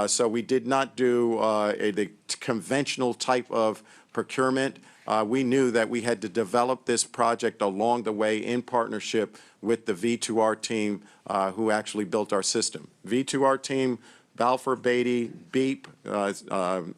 So we did not do the conventional type of procurement. We knew that we had to develop this project along the way in partnership with the V2R team who actually built our system. V2R team, Balfour Beatty, Beep, Urban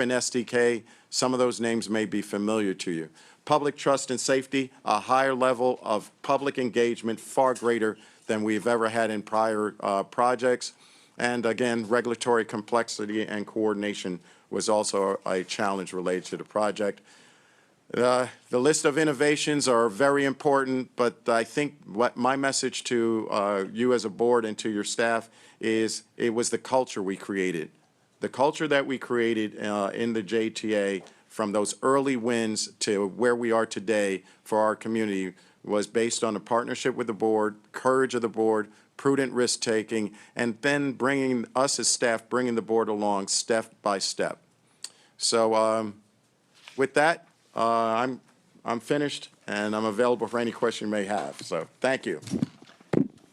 SDK, some of those names may be familiar to you. Public trust and safety, a higher level of public engagement, far greater than we've ever had in prior projects. And again, regulatory complexity and coordination was also a challenge related to the project. The list of innovations are very important, but I think what my message to you as a board and to your staff is it was the culture we created. The culture that we created in the JTA from those early wins to where we are today for our community was based on a partnership with the board, courage of the board, prudent risk-taking, and then bringing us as staff, bringing the board along step by step. So with that, I'm finished, and I'm available for any question you may have. So thank you.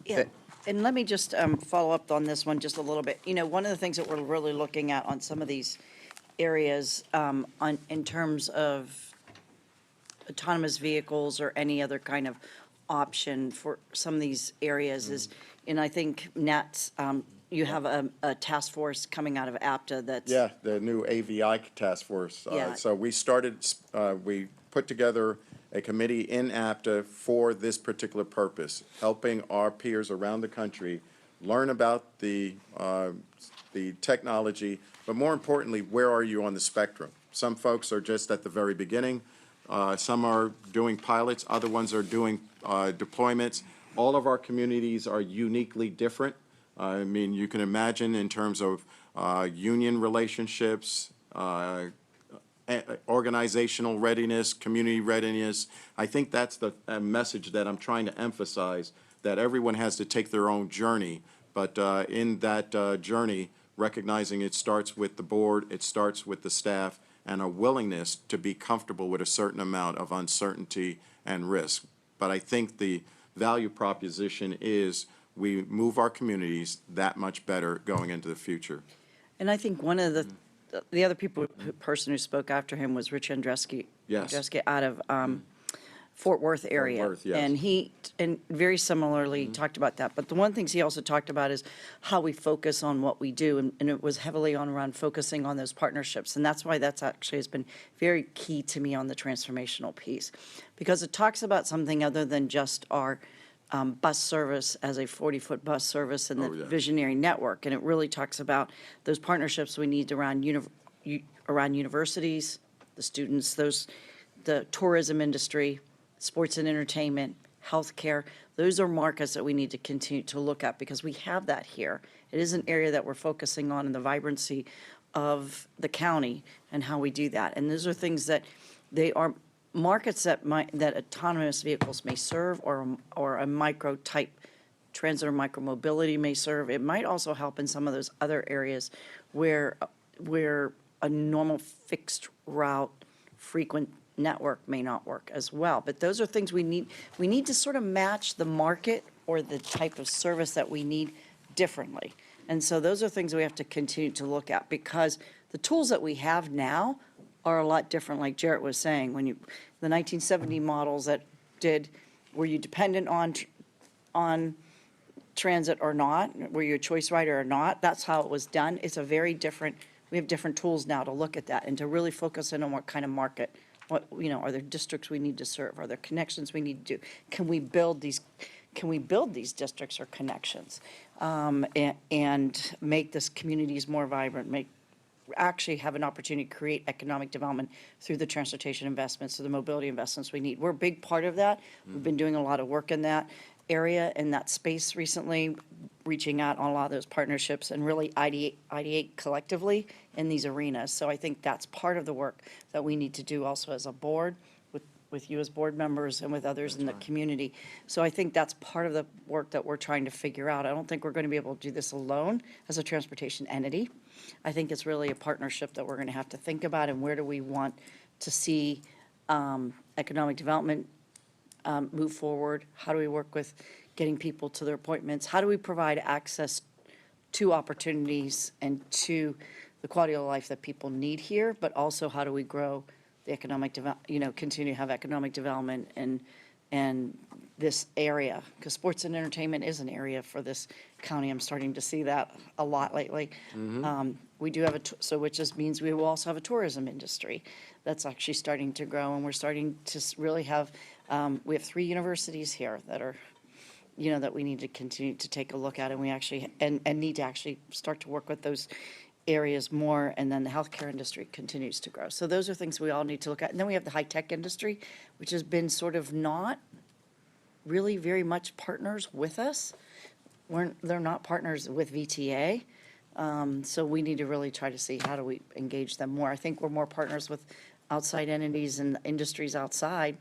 Yeah, and let me just follow up on this one just a little bit. You know, one of the things that we're really looking at on some of these areas in terms of autonomous vehicles or any other kind of option for some of these areas is, and I think Nat, you have a task force coming out of APTA that's. Yeah, the new AVI task force. Yeah. So we we put together a committee in APTA for this particular purpose, helping our peers around the country learn about the technology, but more importantly, where are you on the spectrum? Some folks are just at the very beginning. Some are doing pilots, other ones are doing deployments. All of our communities are uniquely different. I mean, you can imagine in terms of union relationships, organizational readiness, community readiness. I think that's the message that I'm trying to emphasize, that everyone has to take their own journey, but in that journey, recognizing it starts with the board, it starts with the staff, and a willingness to be comfortable with a certain amount of uncertainty and risk. But I think the value proposition is we move our communities that much better going into the future. And I think one of the other person who spoke after him was Rich Andreski. Yes. Andreski out of Fort Worth area. Worth, yes. And he, and very similarly talked about that. But the one things he also talked about is how we focus on what we do. And it was heavily around focusing on those partnerships. And that's why that's actually has been very key to me on the transformational piece. Because it talks about something other than just our bus service as a 40-foot bus service and the visionary network. And it really talks about those partnerships we need around universities, the students, the tourism industry, sports and entertainment, healthcare. Those are markets that we need to continue to look at because we have that here. It is an area that we're focusing on in the vibrancy of the county and how we do that. And those are things that they are markets that autonomous vehicles may serve, or a micro type transit or micromobility may serve. It might also help in some of those other areas where a normal fixed route frequent network may not work as well. But those are things we need to sort of match the market or the type of service that we need differently. And so those are things we have to continue to look at, because the tools that we have now are a lot different, like Jarrett was saying. When the 1970 models that were you dependent on transit or not? Were you a choice rider or not? That's how it was done. It's a very different, we have different tools now to look at that and to really focus in on what kind of market, are there districts we need to serve? Are there connections we need to do? Can we build these districts or connections and make this communities more vibrant, actually have an opportunity to create economic development through the transportation investments, through the mobility investments we need. We're a big part of that. We've been doing a lot of work in that area, in that space recently, reaching out on a lot of those partnerships and really ideate collectively in these arenas. So I think that's part of the work that we need to do also as a board, with you as board members and with others in the community. So I think that's part of the work that we're trying to figure out. I don't think we're going to be able to do this alone as a transportation entity. I think it's really a partnership that we're going to have to think about, and where do we want to see economic development move forward? How do we work with getting people to their appointments? How do we provide access to opportunities and to the quality of life that people need here, but also how do we grow the economic continue to have economic development and this area, because sports and entertainment is an area for this county. I'm starting to see that a lot lately. We do have which just means we will also have a tourism industry that's actually starting to grow, and we're starting to really have, we have 3 universities here that are, that we need to continue to take a look at, and we actually, and need to actually start to work with those areas more, and then the healthcare industry continues to grow. So those are things we all need to look at. And then we have the high-tech industry, which has been sort of not really very much partners with us. They're not partners with VTA. So we need to really try to see how do we engage them more. I think we're more partners with outside entities and industries outside,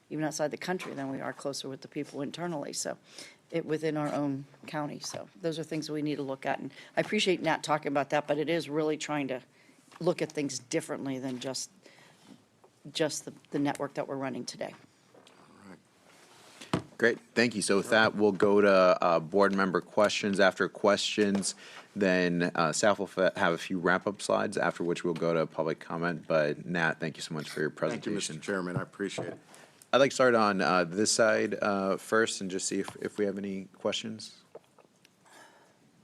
even outside the country, than we are closer with the people internally. So it within our own county. So those are things we need to look at. And I appreciate Nat talking about that, but it is really trying to look at things differently than just the network that we're running today. Great, thank you. So with that, we'll go to board member questions. After questions, then staff will have a few wrap-up slides, after which we'll go to public comment. But Nat, thank you so much for your Thank you, presentation. Mr. Chairman. I appreciate it. I'd like to start on this side first and just see if we have any questions.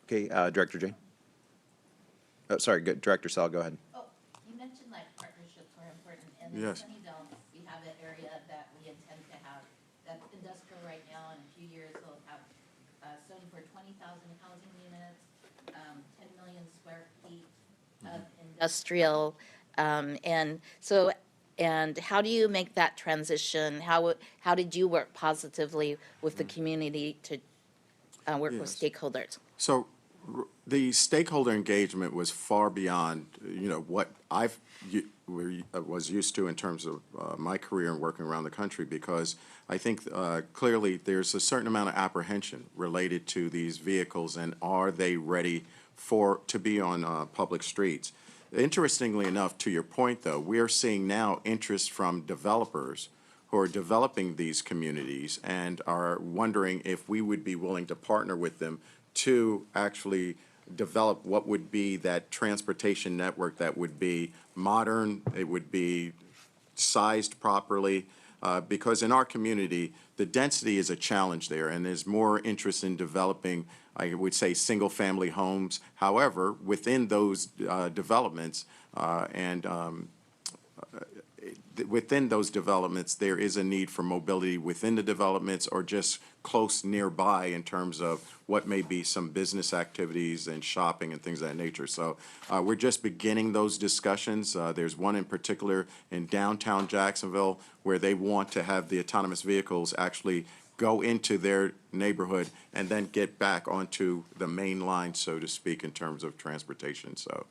Okay, Director Jane. Oh, sorry, Director Sal, go ahead. Oh, you mentioned like partnerships are important, and Yes. in Sunnydale, we have an area that we intend to have, that's industrial right now, in a few years, they'll have zoning for 20,000 housing units, 10 million square feet of industrial, and how do you make that transition? How did you work positively with the community to work with stakeholders? So the stakeholder engagement was far beyond, what was used to in terms of my career and working around the country, because I think clearly there's a certain amount of apprehension related to these vehicles and are they ready to be on public streets. Interestingly enough, to your point though, we are seeing now interest from developers who are developing these communities and are wondering if we would be willing to partner with them to actually develop what would be that transportation network that would be modern, it would be sized properly, because in our community, the density is a challenge there, and there's more interest in developing, I would say, single-family homes. However, within those developments, within those developments, there is a need for mobility within the developments or just close nearby in terms of what may be some business activities and shopping and things of that nature. So we're just beginning those discussions. There's one in particular in downtown Jacksonville where they want to have the autonomous vehicles actually go into their neighborhood and then get back onto the main line, so to speak, in terms of transportation. So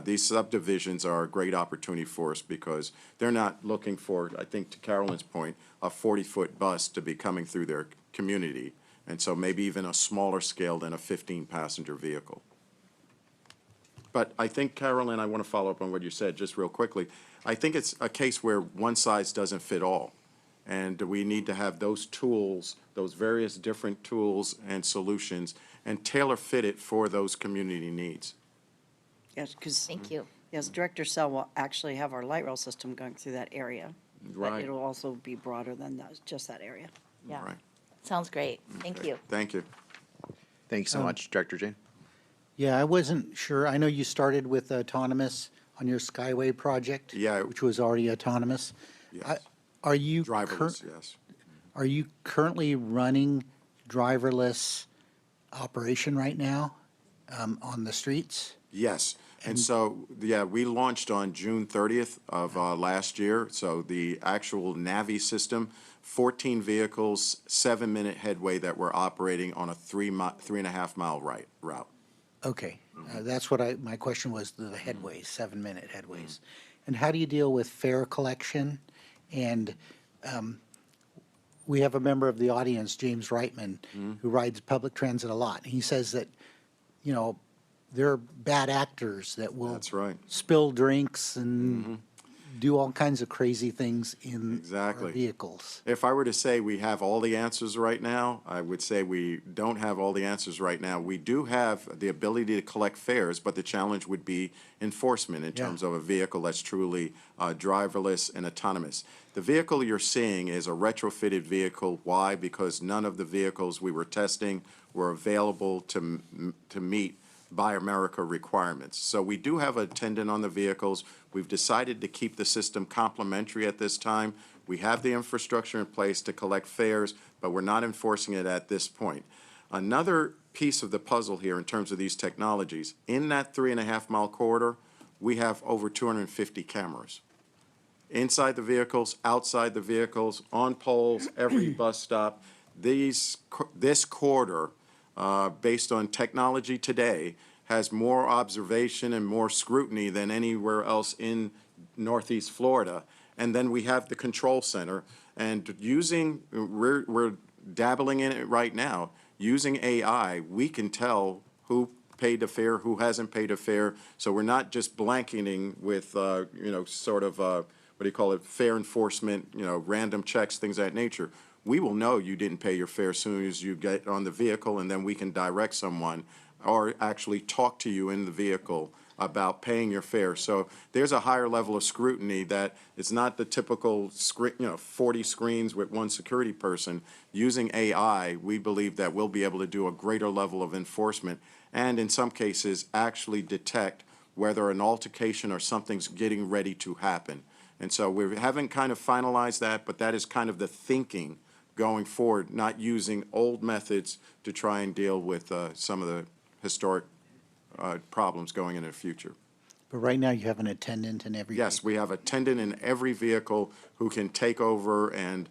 these subdivisions are a great opportunity for us because they're not looking for, I think to Carolyn's point, a 40-foot bus to be coming through their community. And so maybe even a smaller scale than a 15-passenger vehicle. But I think, Carolyn, I want to follow up on what you said just real quickly. I think it's a case where one size doesn't fit all. And we need to have those tools, those various different tools and solutions, and tailor fit it for those community needs. Yes, because. Thank you. Yes, Director Sell will actually have our light rail system going through that area. But Right. it'll also be broader than just that area. Yeah. Right. Sounds great. Thank Okay. you. Thank you. Thank you so much, Director Jane. Yeah, I wasn't sure. I know you started with autonomous on your Skyway project. Yeah. Which was already autonomous. Yes. Are you? Driverless, yes. Are you currently running driverless operation right now on the streets? Yes. And so, yeah, we launched on June 30th of last year. So the actual Navi system, 14 vehicles, 7-minute headway that we're operating on a 3.5 mile route. Okay, that's what my question was, the headways, 7-minute headways. And how do you deal with fare collection? And we have a member of the audience, James Reitman, who rides public transit a lot. He says that, there are bad actors that will That's right. spill drinks and do all kinds of crazy things in Exactly. our vehicles. If I were to say we have all the answers right now, I would say we don't have all the answers right now. We do have the ability to collect fares, but the challenge would be enforcement in terms of a vehicle that's truly driverless and autonomous. The vehicle you're seeing is a retrofitted vehicle. Why? Because none of the vehicles we were testing were available to meet Buy America requirements. So we do have an attendant on the vehicles. We've decided to keep the system complementary at this time. We have the infrastructure in place to collect fares, but we're not enforcing it at this point. Another piece of the puzzle here in terms of these technologies, in that 3.5 mile corridor, we have over 250 cameras. Inside the vehicles, outside the vehicles, on poles, every bus stop. This corridor, based on technology today, has more observation and more scrutiny than anywhere else in Northeast Florida. And then we have the control center, and we're dabbling in it right now, using AI, we can tell who paid a fare, who hasn't paid a fare. So we're not just blanketing with, sort of, what do you call it, fare enforcement, random checks, things of that nature. We will know you didn't pay your fare as soon as you get on the vehicle, and then we can direct someone or actually talk to you in the vehicle about paying your fare. So there's a higher level of scrutiny that it's not the typical 40 screens with one security person. Using AI, we believe that we'll be able to do a greater level of enforcement and in some cases actually detect whether an altercation or something's getting ready to happen. And so we haven't kind of finalized that, but that is kind of the thinking going forward, not using old methods to try and deal with some of the historic problems going into the future. But right now, you have an attendant in every. Yes, we have an attendant in every vehicle who can take over and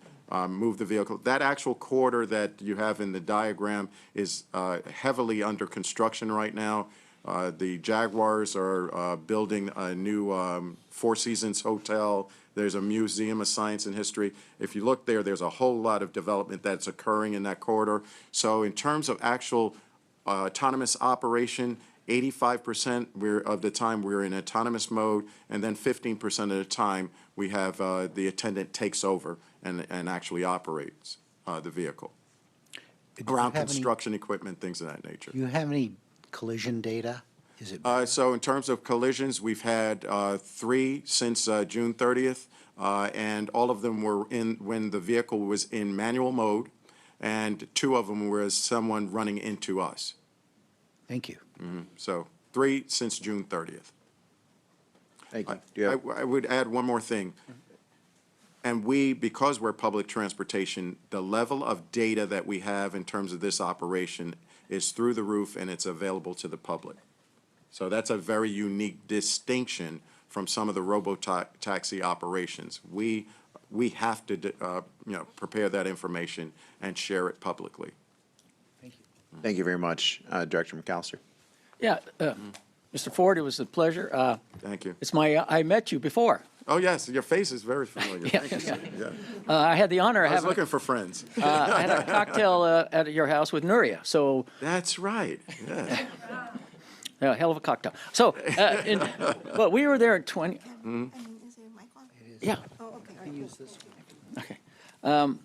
move the vehicle. That actual quarter that you have in the diagram is heavily under construction right now. The Jaguars are building a new Four Seasons hotel. There's a museum of science and history. If you look there, there's a whole lot of development that's occurring in that corridor. So in terms of actual autonomous operation, 85% of the time we're in autonomous mode, and then 15% of the time we have the attendant takes over and actually operates the vehicle. Around construction equipment, things of that nature. Do you have any collision data? Is it? So in terms of collisions, we've had 3 since June 30th, and all of them were in when the vehicle was in manual mode, and 2 of them were someone running into us. Thank you. So 3 since June 30th. Thank you. I would add one more thing. And because we're public transportation, the level of data that we have in terms of this operation is through the roof, and it's available to the public. So that's a very unique distinction from some of the robo-taxi operations. We have to prepare that information and share it publicly. Thank you very much, Director McAllister. Yeah, Mr. Ford, it was a pleasure. Thank you. I met you before. Oh, yes, your face is very familiar. Thank you, sir. Yeah. I had the honor of I was having. looking for friends. I had a cocktail at your house with Nuria, so. That's right, yes. A hell of a cocktail. So, but we were there in 20. Is there a mic on? Yeah. Oh, okay. Okay.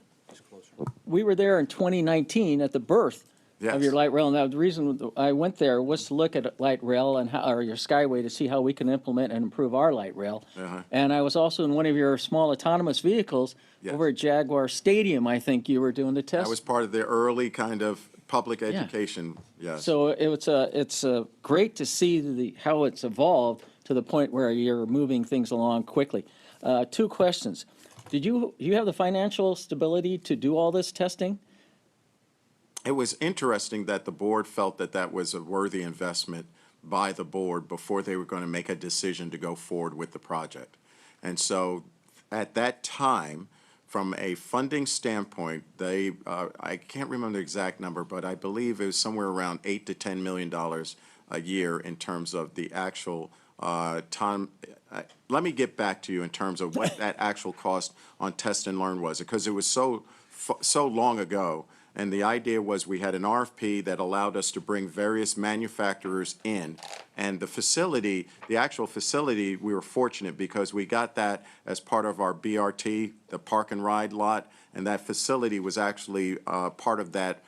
We were there in 2019 at the birth of your light rail, and the reason I went there was to look at light rail and or your Skyway to see how we can implement and improve our light rail. And I was also in one of your small autonomous vehicles over at Jaguar Stadium. I think you were doing the test. That was part of the early kind of public education. Yes. So it's great to see how it's evolved to the point where you're moving things along quickly. 2 questions. Did you have the financial stability to do all this testing? It was interesting that the board felt that that was a worthy investment by the board before they were going to make a decision to go forward with the project. And so at that time, from a funding standpoint, they, I can't remember the exact number, but I believe it was somewhere around $8 to $10 million a year in terms of the actual time. Let me get back to you in terms of what that actual cost on test and learn was, because it was so long ago. And the idea was we had an RFP that allowed us to bring various manufacturers in. And the facility, the actual facility, we were fortunate because we got that as part of our BRT, the park and ride lot. And that facility was actually part of that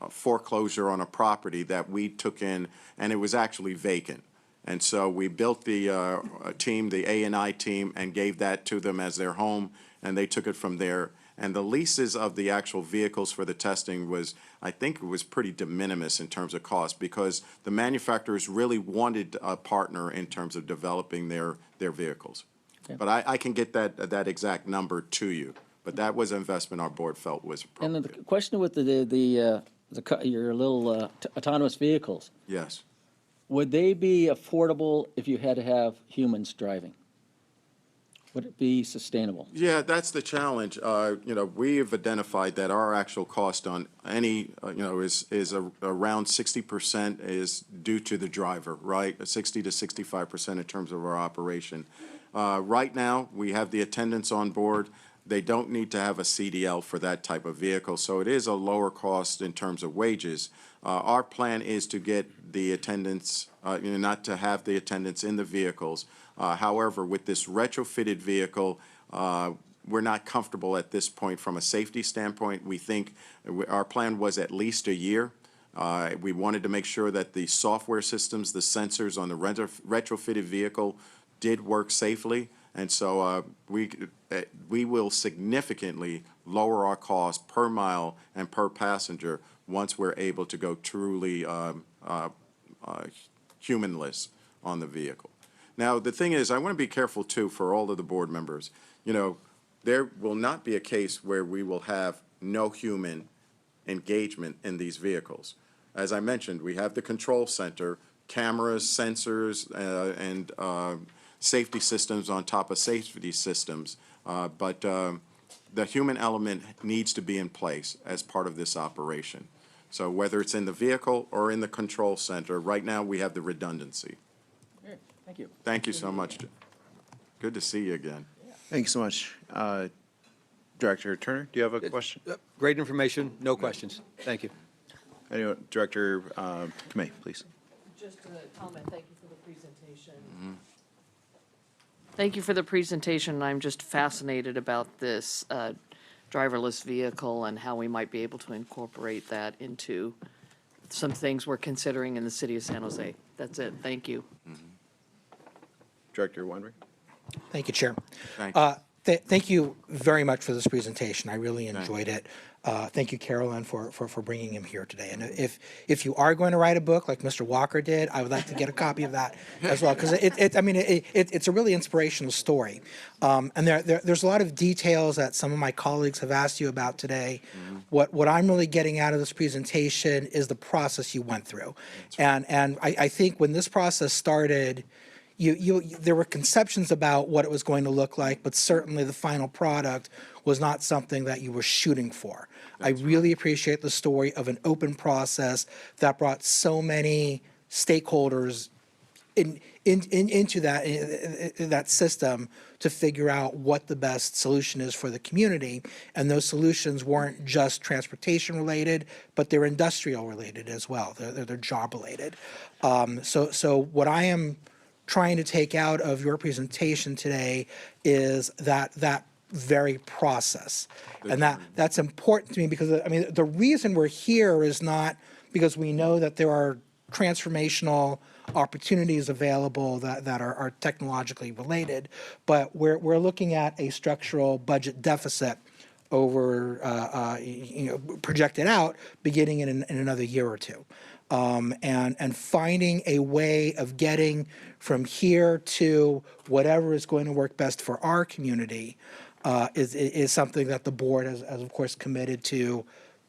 foreclosure on a property that we took in, and it was actually vacant. And so we built the team, the A&I team, and gave that to them as their home, and they took it from there. And the leases of the actual vehicles for the testing was, I think it was pretty de minimis in terms of cost, because the manufacturers really wanted a partner in terms of developing their vehicles. Okay. But I can get that exact number to you. But that was an investment our board felt was appropriate. And the question with your little autonomous vehicles. Yes. Would they be affordable if you had to have humans driving? Would it be sustainable? Yeah, that's the challenge. We have identified that our actual cost on any, is around 60% is due to the driver, right? 60 to 65% in terms of our operation. Right now, we have the attendants on board. they don't need to have a CDL for that type of vehicle, so it is a lower cost in terms of wages. Our plan is to get the attendants, not to have the attendants in the vehicles. However, with this retrofitted vehicle, we're not comfortable at this point from a safety standpoint. We think our plan was at least a year. We wanted to make sure that the software systems, the sensors on the retrofitted vehicle did work safely. And so we will significantly lower our cost per mile and per passenger once we're able to go truly humanless on the vehicle. Now, the thing is, I want to be careful, too, for all of the board members. There will not be a case where we will have no human engagement in these vehicles. As I mentioned, we have the control center, cameras, sensors, and safety systems on top of safety systems, but the human element needs to be in place as part of this operation. So whether it's in the vehicle or in the control center, right now we have the redundancy. Thank you. Thank you so much. Good to see you again. Thank you so much. Director Turner, do you have a question? Great information, no questions. Thank you. Anyone, Director Kamei, please. Just a comment, thank you for the presentation. Thank you for the presentation. I'm just fascinated about this driverless vehicle and how we might be able to incorporate that into some things we're considering in the city of San Jose. That's it. Thank you. Director Weinberg. Thank you, Chair. Thank you. Thank you very much for this presentation. I really enjoyed it. Thank you, Carolyn, for bringing him here today. And if you are going to write a book like Mr. Walker did, I would like to get a copy of that as well, because it's a really inspirational story. And there's a lot of details that some of my colleagues have asked you about today. What I'm really getting out of this presentation is the process you went through. And I think when this process started, there were conceptions about what it was going to look like, but certainly the final product was not something that you were shooting for. I really appreciate the story of an open process that brought so many stakeholders into that system to figure out what the best solution is for the community. And those solutions weren't just transportation related, but they're industrial related as well. They're job related. So what I am trying to take out of your presentation today is that very process. And that's important to me because, the reason we're here is not because we know that there are transformational opportunities available that are technologically related, but we're looking at a structural budget deficit over, projected out beginning in another year or two. And finding a way of getting from here to whatever is going to work best for our community is something that the board has of course committed to.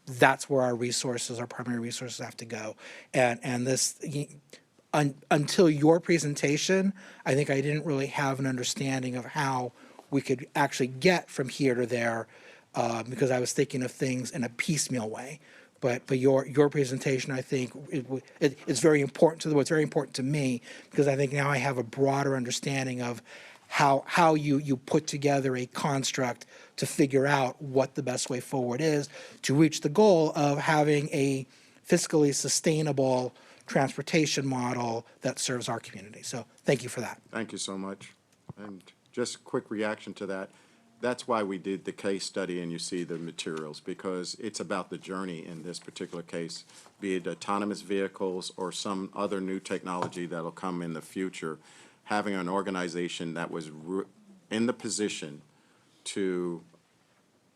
That's where our resources, our primary resources, have to go. And this, until your presentation, I think I didn't really have an understanding of how we could actually get from here to there, because I was thinking of things in a piecemeal way. But your presentation, I think, it's very important to the board. It's very important to me because I think now I have a broader understanding of how you put together a construct to figure out what the best way forward is to reach the goal of having a fiscally sustainable transportation model that serves our community. So thank you for that. Thank you so much. And just a quick reaction to that. That's why we did the case study and you see the materials, because it's about the journey in this particular case, be it autonomous vehicles or some other new technology that'll come in the future. Having an organization that was in the position to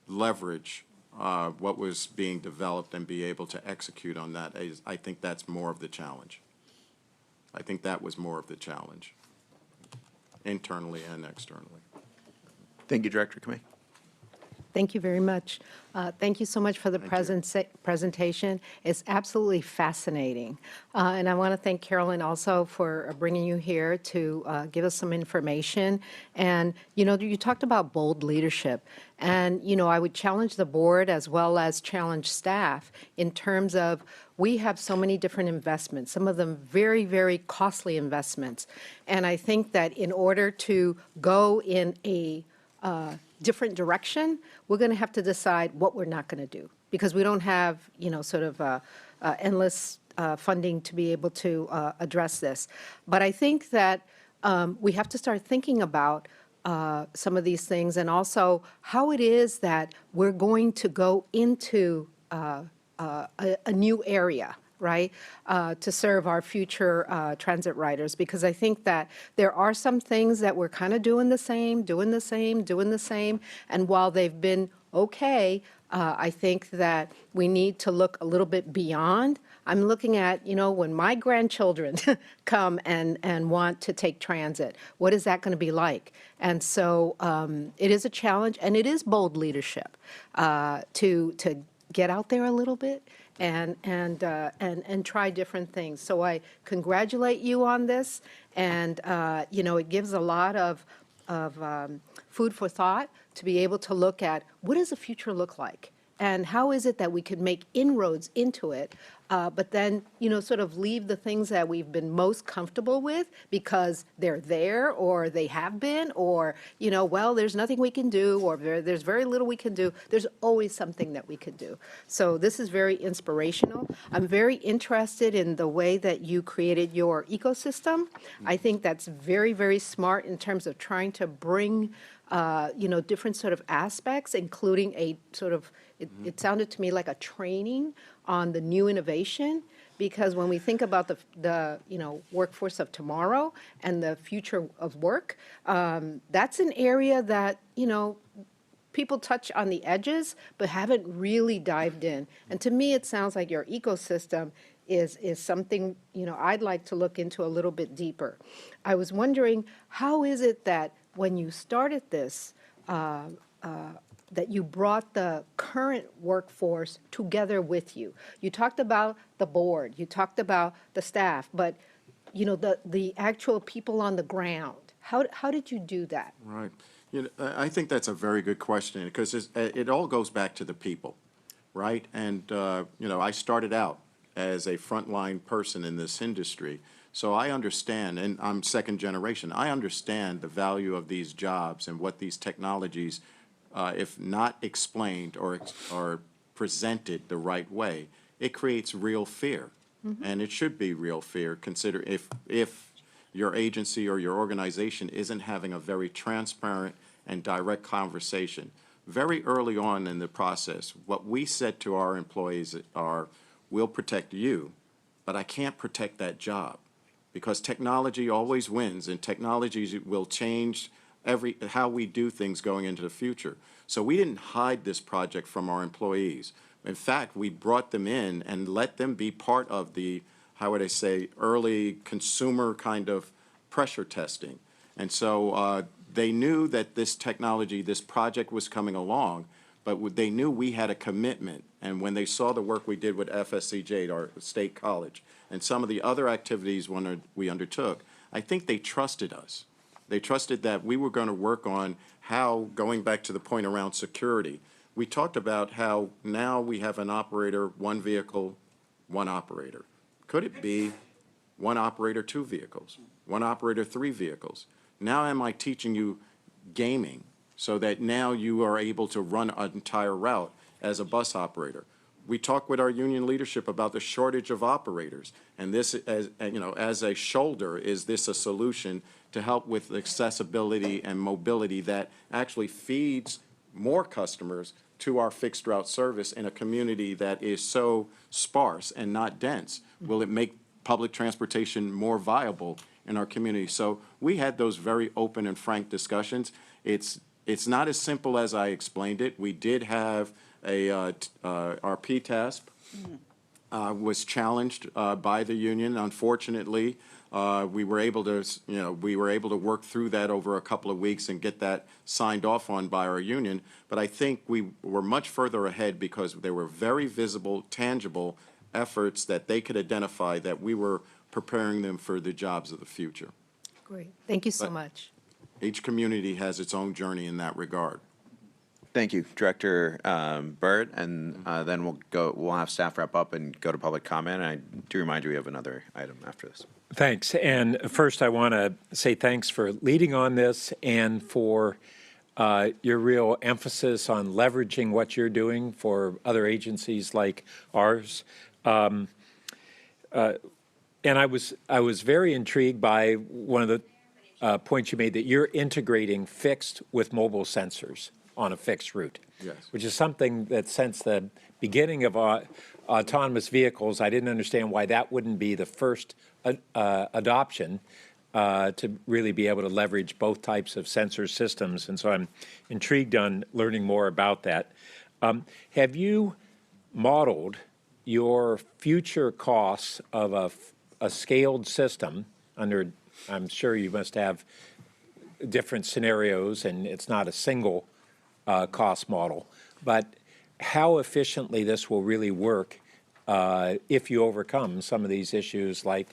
leverage what was being developed and be able to execute on that, I think that's more of the challenge. I think that was more of the challenge, internally and externally. Thank you, Director Kamei. Thank you very much. Thank you so much for the presentation. It's absolutely fascinating. And I want to thank Carolyn also for bringing you here to give us some information. And, you talked about bold leadership. And, I would challenge the board as well as challenge staff in terms of we have so many different investments, some of them very, very costly investments. And I think that in order to go in a different direction, we're going to have to decide what we're not going to do, because we don't have, sort of endless funding to be able to address this. But I think that we have to start thinking about some of these things, and also how it is that we're going to go into a new area, right, to serve our future transit riders. Because I think that there are some things that we're kind of doing the same. And while they've been okay, I think that we need to look a little bit beyond. I'm looking at, when my grandchildren come and want to take transit, what is that going to be like? And so it is a challenge, and it is bold leadership to get out there a little bit and try different things. So I congratulate you on this, and it gives a lot of food for thought to be able to look at what does the future look like, and how is it that we could make inroads into it, but then, sort of leave the things that we've been most comfortable with because they're there, or they have been, or, well, there's nothing we can do, or there's very little we can do. There's always something that we could do. So this is very inspirational. I'm very interested in the way that you created your ecosystem. I think that's very, very smart in terms of trying to bring different sort of aspects, including a sort of, it sounded to me like a training on the new innovation, because when we think about the workforce of tomorrow and the future of work, that's an area that, people touch on the edges but haven't really dived in. And to me, it sounds like your ecosystem is something, I'd like to look into a little bit deeper. I was wondering, how is it that when you started this, that you brought the current workforce together with you? You talked about the board, you talked about the staff, but the actual people on the ground. How did you do that? Right. I think that's a very good question, because it all goes back to the people, right? And, I started out as a frontline person in this industry, so I understand, and I'm second generation, I understand the value of these jobs and what these technologies, if not explained or presented the right way, it creates real fear. And it should be real fear, consider if your agency or your organization isn't having a very transparent and direct conversation. Very early on in the process, what we said to our employees are, we'll protect you, but I can't protect that job, because technology always wins, and technology will change how we do things going into the future. So we didn't hide this project from our employees. In fact, we brought them in and let them be part of the, how would I say, early consumer kind of pressure testing. And so they knew that this technology, this project was coming along, but they knew we had a commitment. And when they saw the work we did with FSCJ, our state college, and some of the other activities we undertook, I think they trusted us. They trusted that we were going to work on how, going back to the point around security, we talked about how now we have an operator, one vehicle, one operator. Could it be one operator, two vehicles, one operator, three vehicles? Now am I teaching you gaming so that now you are able to run an entire route as a bus operator? We talked with our union leadership about the shortage of operators, and this, as a shoulder, is this a solution to help with accessibility and mobility that actually feeds more customers to our fixed route service in a community that is so sparse and not dense? Will it make public transportation more viable in our community? So we had those very open and frank discussions. It's not as simple as I explained it. We did have our PTASP was challenged by the union. Unfortunately, we were able to work through that over a couple of weeks and get that signed off on by our union. But I think we were much further ahead because there were very visible, tangible efforts that they could identify that we were preparing them for the jobs of the future. Great. Thank you so much. Each community has its own journey in that regard. Thank you, Director Burt, and then we'll have staff wrap up and go to public comment. And I do remind you we have another item after this. Thanks. And first, I want to say thanks for leading on this and for your real emphasis on leveraging what you're doing for other agencies like ours. And I was very intrigued by one of the points you made, that you're integrating fixed with mobile sensors on a fixed route. Yes. Which is something that since the beginning of autonomous vehicles, I didn't understand why that wouldn't be the first adoption to really be able to leverage both types of sensor systems. And so I'm intrigued on learning more about that. Have you modeled your future costs of a scaled system under, I'm sure you must have different scenarios and it's not a single cost model, but how efficiently this will really work if you overcome some of these issues like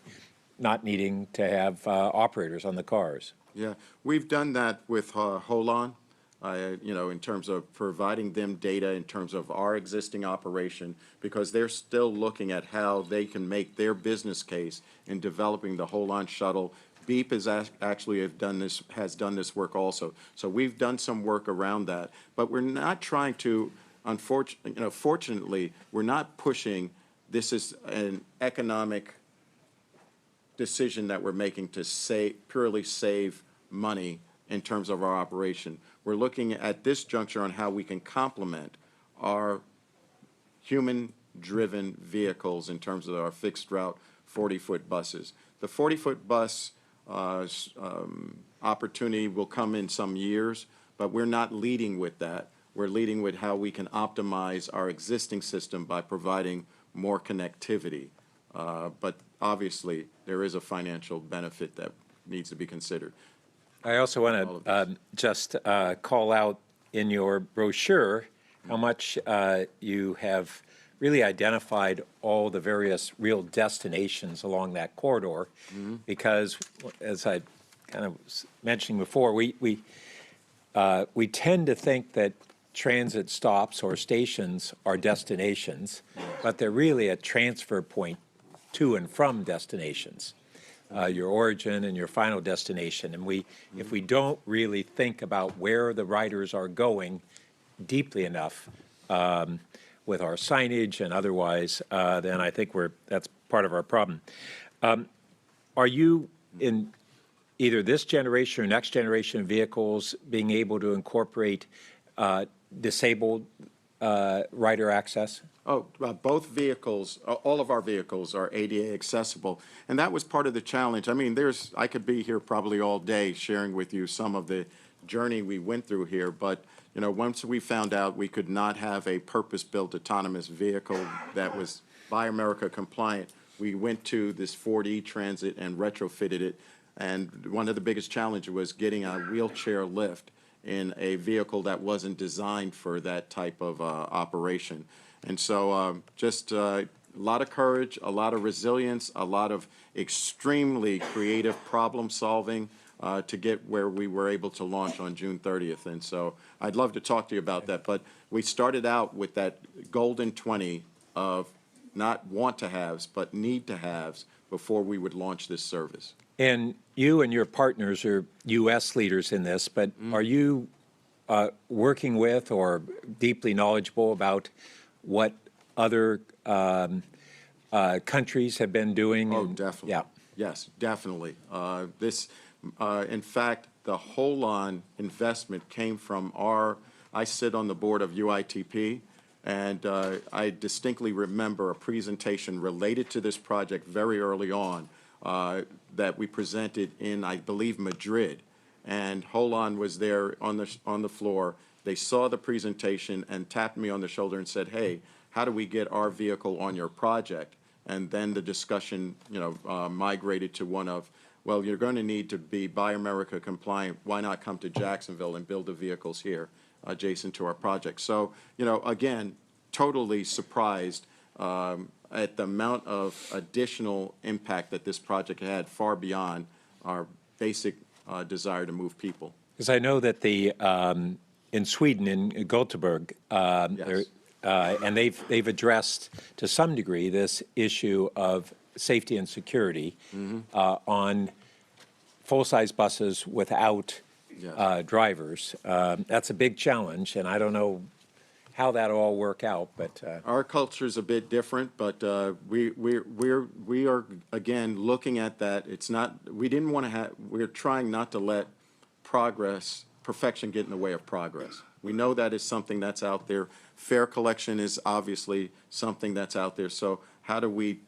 not needing to have operators on the cars? Yeah, we've done that with Holon, in terms of providing them data in terms of our existing operation, because they're still looking at how they can make their business case in developing the Holon shuttle. Beep has actually has done this work also. So we've done some work around that, but we're not trying to, fortunately, we're not pushing. This is an economic decision that we're making to purely save money in terms of our operation. We're looking at this juncture on how we can complement our human-driven vehicles in terms of our fixed route 40-foot buses. The 40-foot bus opportunity will come in some years, but we're not leading with that. We're leading with how we can optimize our existing system by providing more connectivity. But obviously, there is a financial benefit that needs to be considered. I also want to just call out in your brochure how much you have really identified all the various real destinations along that corridor, because as I kind of was mentioning before, we tend to think that transit stops or stations are destinations, but they're really a transfer point to and from destinations, your origin and your final destination. And if we don't really think about where the riders are going deeply enough with our signage and otherwise, then I think that's part of our problem. Are you, in either this generation or next generation vehicles, being able to incorporate disabled rider access? Oh, both vehicles, all of our vehicles are ADA accessible, and that was part of the challenge. I mean, I could be here probably all day sharing with you some of the journey we went through here, but once we found out we could not have a purpose-built autonomous vehicle that was Buy America compliant, we went to this Ford E-Transit and retrofitted it, and one of the biggest challenges was getting a wheelchair lift in a vehicle that wasn't designed for that type of operation. And so just a lot of courage, a lot of resilience, a lot of extremely creative problem solving to get where we were able to launch on June 30th. And so I'd love to talk to you about that. But we started out with that golden 20 of not want to haves, but need to haves before we would launch this service. And you and your partners are U.S. leaders in this, but are you working with or deeply knowledgeable about what other countries have been doing? Oh, definitely. Yeah. Yes, definitely. In fact, the Holon investment came from I sit on the board of UITP, and I distinctly remember a presentation related to this project very early on that we presented in, I believe, Madrid. And Holon was there on the floor. They saw the presentation and tapped me on the shoulder and said, "Hey, how do we get our vehicle on your project?" And then the discussion, migrated to one of, well, you're going to need to be Buy America compliant. Why not come to Jacksonville and build the vehicles here adjacent to our project? So, again, totally surprised at the amount of additional impact that this project had, far beyond our basic desire to move people. Because I know that in Sweden, in Gothenburg, Yes. and they've addressed to some degree this issue of safety and security on full-size buses without drivers. That's a big challenge, and I don't know how that'll all work out, but Our culture's a bit different, but we are again looking at that. It's not, we didn't want to have, we're trying not to let perfection get in the way of progress. We know that is something that's out there. Fare collection is obviously something that's out there. So how do we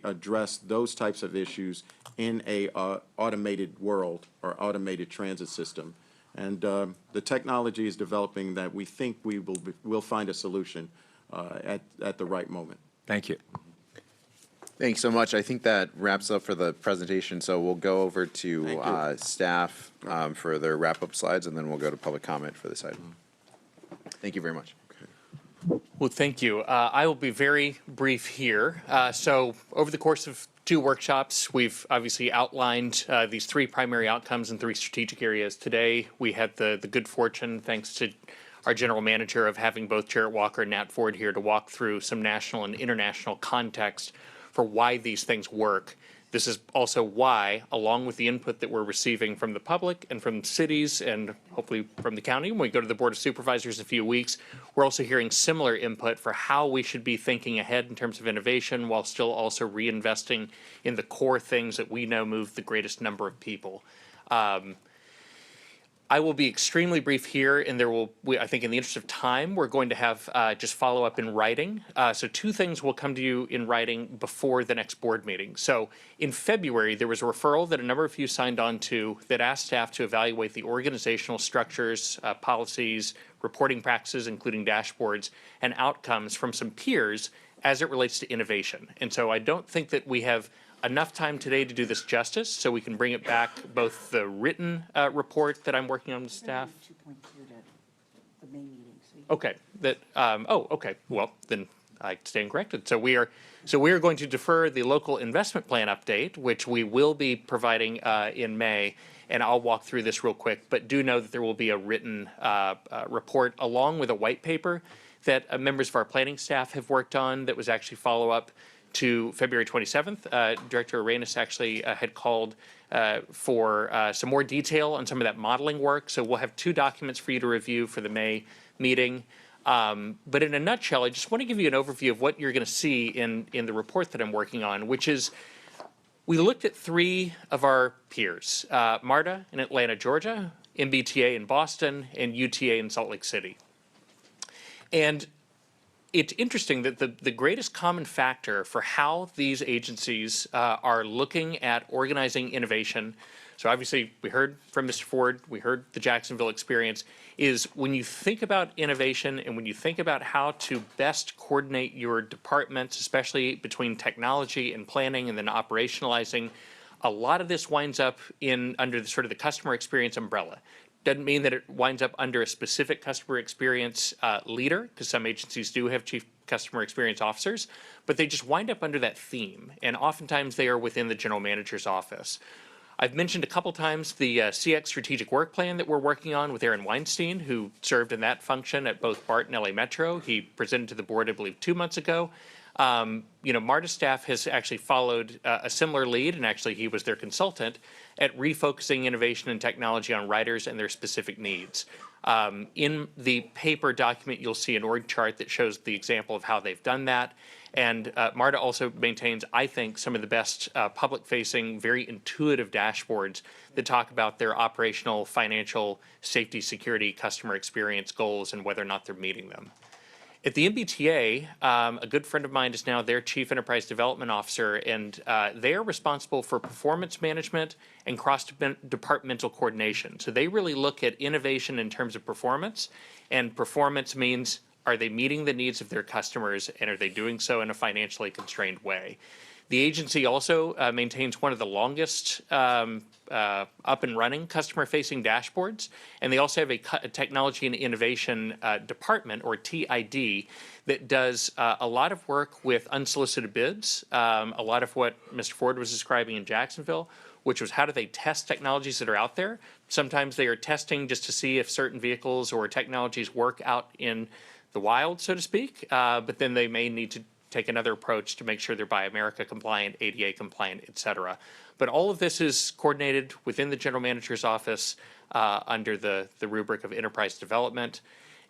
address those types of issues in a automated world or automated transit system? And the technology is developing that we think we'll find a solution at the right moment. thank you. Thanks so much. I think that wraps up for the presentation. So we'll go over to staff for their wrap-up slides, and then we'll go to public comment for this item. Thank you very much. Well, thank you. I will be very brief here. So over the course of 2 workshops, we've obviously outlined these 3 primary outcomes and 3 strategic areas. Today, we had the good fortune, thanks to our general manager, of having both Jarrett Walker and Nat Ford here to walk through some national and international context for why these things work. This is also why, along with the input that we're receiving from the public and from cities and hopefully from the county, when we go to the Board of Supervisors in a few weeks, we're also hearing similar input for how we should be thinking ahead in terms of innovation while still also reinvesting in the core things that we know move the greatest number of people. I will be extremely brief here, and I think in the interest of time, we're going to have just follow up in writing. So 2 things will come to you in writing before the next board meeting. So in February, there was a referral that a number of you signed on to that asked staff to evaluate the organizational structures, policies, reporting practices, including dashboards, and outcomes from some peers as it relates to innovation. And so I don't think that we have enough time today to do this justice, so we can bring it back, both the written report that I'm working on with staff. Okay, okay, well, then I stand corrected. So we are going to defer the local investment plan update, which we will be providing in May, and I'll walk through this real quick, but do know that there will be a written report along with a white paper that members of our planning staff have worked on that was actually follow-up to February 27th. Director Arenas actually had called for some more detail on some of that modeling work. So we'll have 2 documents for you to review for the May meeting. But in a nutshell, I just want to give you an overview of what you're going to see in the report that I'm working on, which is we looked at 3 of our peers, MARTA in Atlanta, Georgia, MBTA in Boston, and UTA in Salt Lake City. And it's interesting that the greatest common factor for how these agencies are looking at organizing innovation, so obviously we heard from Mr. Ford, we heard the Jacksonville experience, is when you think about innovation and when you think about how to best coordinate your departments, especially between technology and planning and then operationalizing, a lot of this winds up under the customer experience umbrella. Doesn't mean that it winds up under a specific customer experience leader, because some agencies do have chief customer experience officers, but they just wind up under that theme, and oftentimes they are within the general manager's office. I've mentioned a couple times the CX strategic work plan that we're working on with Aaron Weinstein, who served in that function at both BART and LA Metro. He presented to the board, I believe, 2 months ago. MARTA staff has actually followed a similar lead, and actually he was their consultant at refocusing innovation and technology on riders and their specific needs. In the paper document, you'll see an org chart that shows the example of how they've done that. And MARTA also maintains, I think, some of the best public-facing, very intuitive dashboards that talk about their operational, financial, safety, security, customer experience goals and whether or not they're meeting them. At the MBTA, a good friend of mine is now their Chief Enterprise Development Officer, and they are responsible for performance management and cross-departmental coordination. So they really look at innovation in terms of performance, and performance means, are they meeting the needs of their customers, and are they doing so in a financially constrained way? The agency also maintains one of the longest up and running customer-facing dashboards, and they also have a technology and innovation department, or TID, that does a lot of work with unsolicited bids, a lot of what Mr. Ford was describing in Jacksonville, which was how do they test technologies that are out there. Sometimes they are testing just to see if certain vehicles or technologies work out in the wild, so to speak, but then they may need to take another approach to make sure they're Buy America compliant, ADA compliant, et cetera. But all of this is coordinated within the general manager's office under the rubric of enterprise development.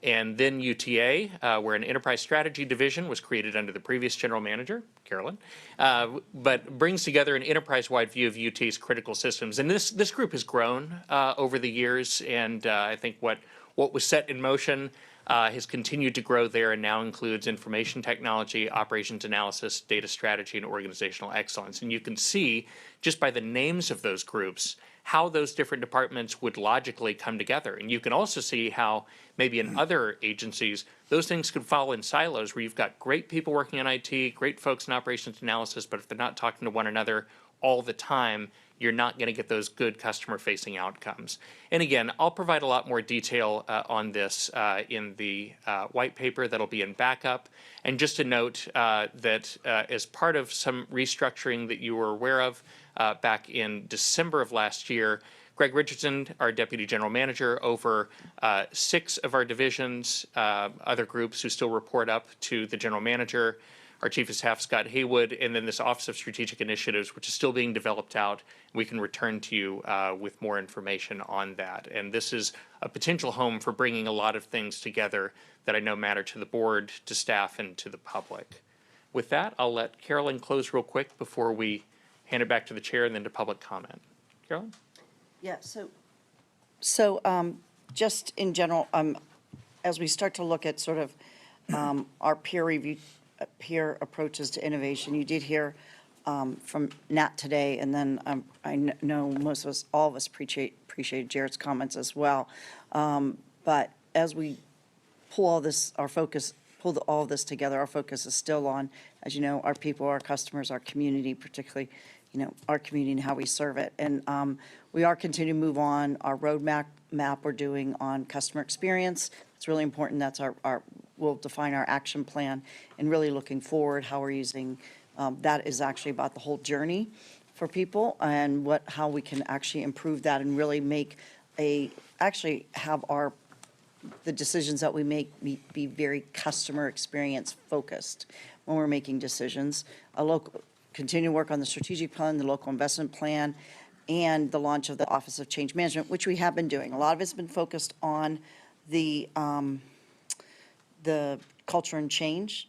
And then UTA, where an enterprise strategy division was created under the previous general manager, Carolyn, but brings together an enterprise-wide view of UTA's critical systems. And this group has grown over the years, and I think what was set in motion has continued to grow there and now includes information technology, operations analysis, data strategy, and organizational excellence. And you can see, just by the names of those groups, how those different departments would logically come together. And you can also see how maybe in other agencies, those things could fall in silos where you've got great people working in IT, great folks in operations analysis, but if they're not talking to one another all the time, you're not going to get those good customer-facing outcomes. And again, I'll provide a lot more detail on this in the white paper that'll be in backup. And just to note that as part of some restructuring that you were aware of back in December of last year, Greg Richardson, our Deputy General Manager, over 6 of our divisions, other groups who still report up to the General Manager, our Chief of Staff, Scott Haywood, and then this Office of Strategic Initiatives, which is still being developed out. We can return to you with more information on that. And this is a potential home for bringing a lot of things together that I know matter to the board, to staff, and to the public. With that, I'll let Carolyn close real quick before we hand it back to the chair and then to public comment. Carolyn? Yeah, so just in general, as we start to look at sort of our peer approaches to innovation, you did hear from Nat today, and then I know most of us, all of us appreciate Jarrett's comments as well. But as we pull all this, all of this together, our focus is still on, as you know, our people, our customers, our community, particularly, our community and how we serve it. And we are continuing to move on our roadmap we're doing on customer experience. It's really important. That's we'll define our action plan, and really looking forward how we're using, that is actually about the whole journey for people and how we can actually improve that and really make actually have the decisions that we make be very customer experience focused when we're making decisions. Continue to work on the strategic plan, the local investment plan, and the launch of the Office of Change Management, which we have been doing. A lot of it's been focused on the culture and change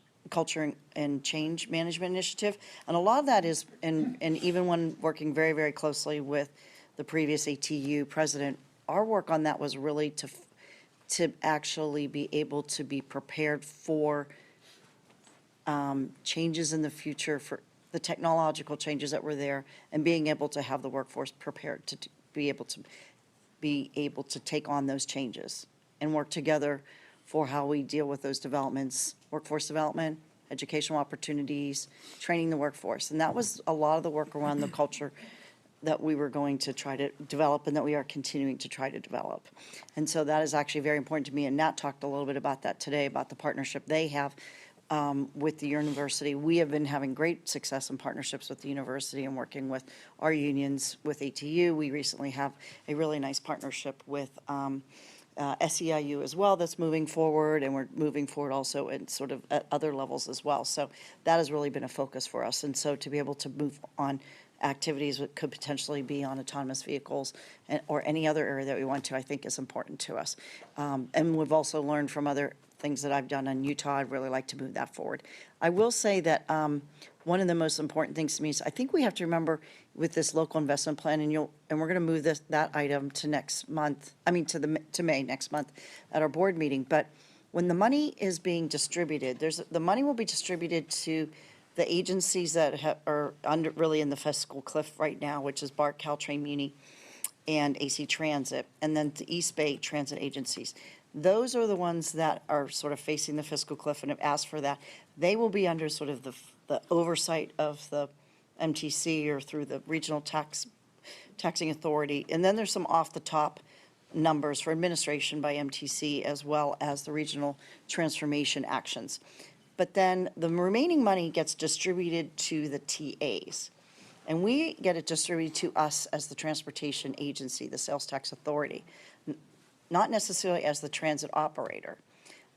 management initiative. And a lot of that is, and even when working very, very closely with the previous ATU president, our work on that was really to actually be able to be prepared for changes in the future, for the technological changes that were there, and being able to have the workforce prepared to be able to take on those changes and work together for how we deal with those developments, workforce development, educational opportunities, training the workforce. And that was a lot of the work around the culture that we were going to try to develop and that we are continuing to try to develop. And so that is actually very important to me. And Nat talked a little bit about that today, about the partnership they have with the university. We have been having great success in partnerships with the university and working with our unions with ATU. We recently have a really nice partnership with SEIU as well that's moving forward, and we're moving forward also in sort of at other levels as well. So that has really been a focus for us. And so to be able to move on activities that could potentially be on autonomous vehicles or any other area that we want to, I think is important to us. And we've also learned from other things that I've done in Utah. I'd really like to move that forward. I will say that one of the most important things to me is I think we have to remember with this local investment plan, and we're going to move that item to next month. I mean to May next month at our board meeting. But when the money is being distributed, the money will be distributed to the agencies that are really in the fiscal cliff right now, which is BART, Caltrain, Muni, and AC Transit, and then the East Bay Transit agencies. Those are the ones that are sort of facing the fiscal cliff and have asked for that. They will be under sort of the oversight of the MTC or through the regional taxing authority. And then there's some off-the-top numbers for administration by MTC as well as the regional transformation actions. But then the remaining money gets distributed to the TAs. And we get it distributed to us as the transportation agency, the sales tax authority, not necessarily as the transit operator.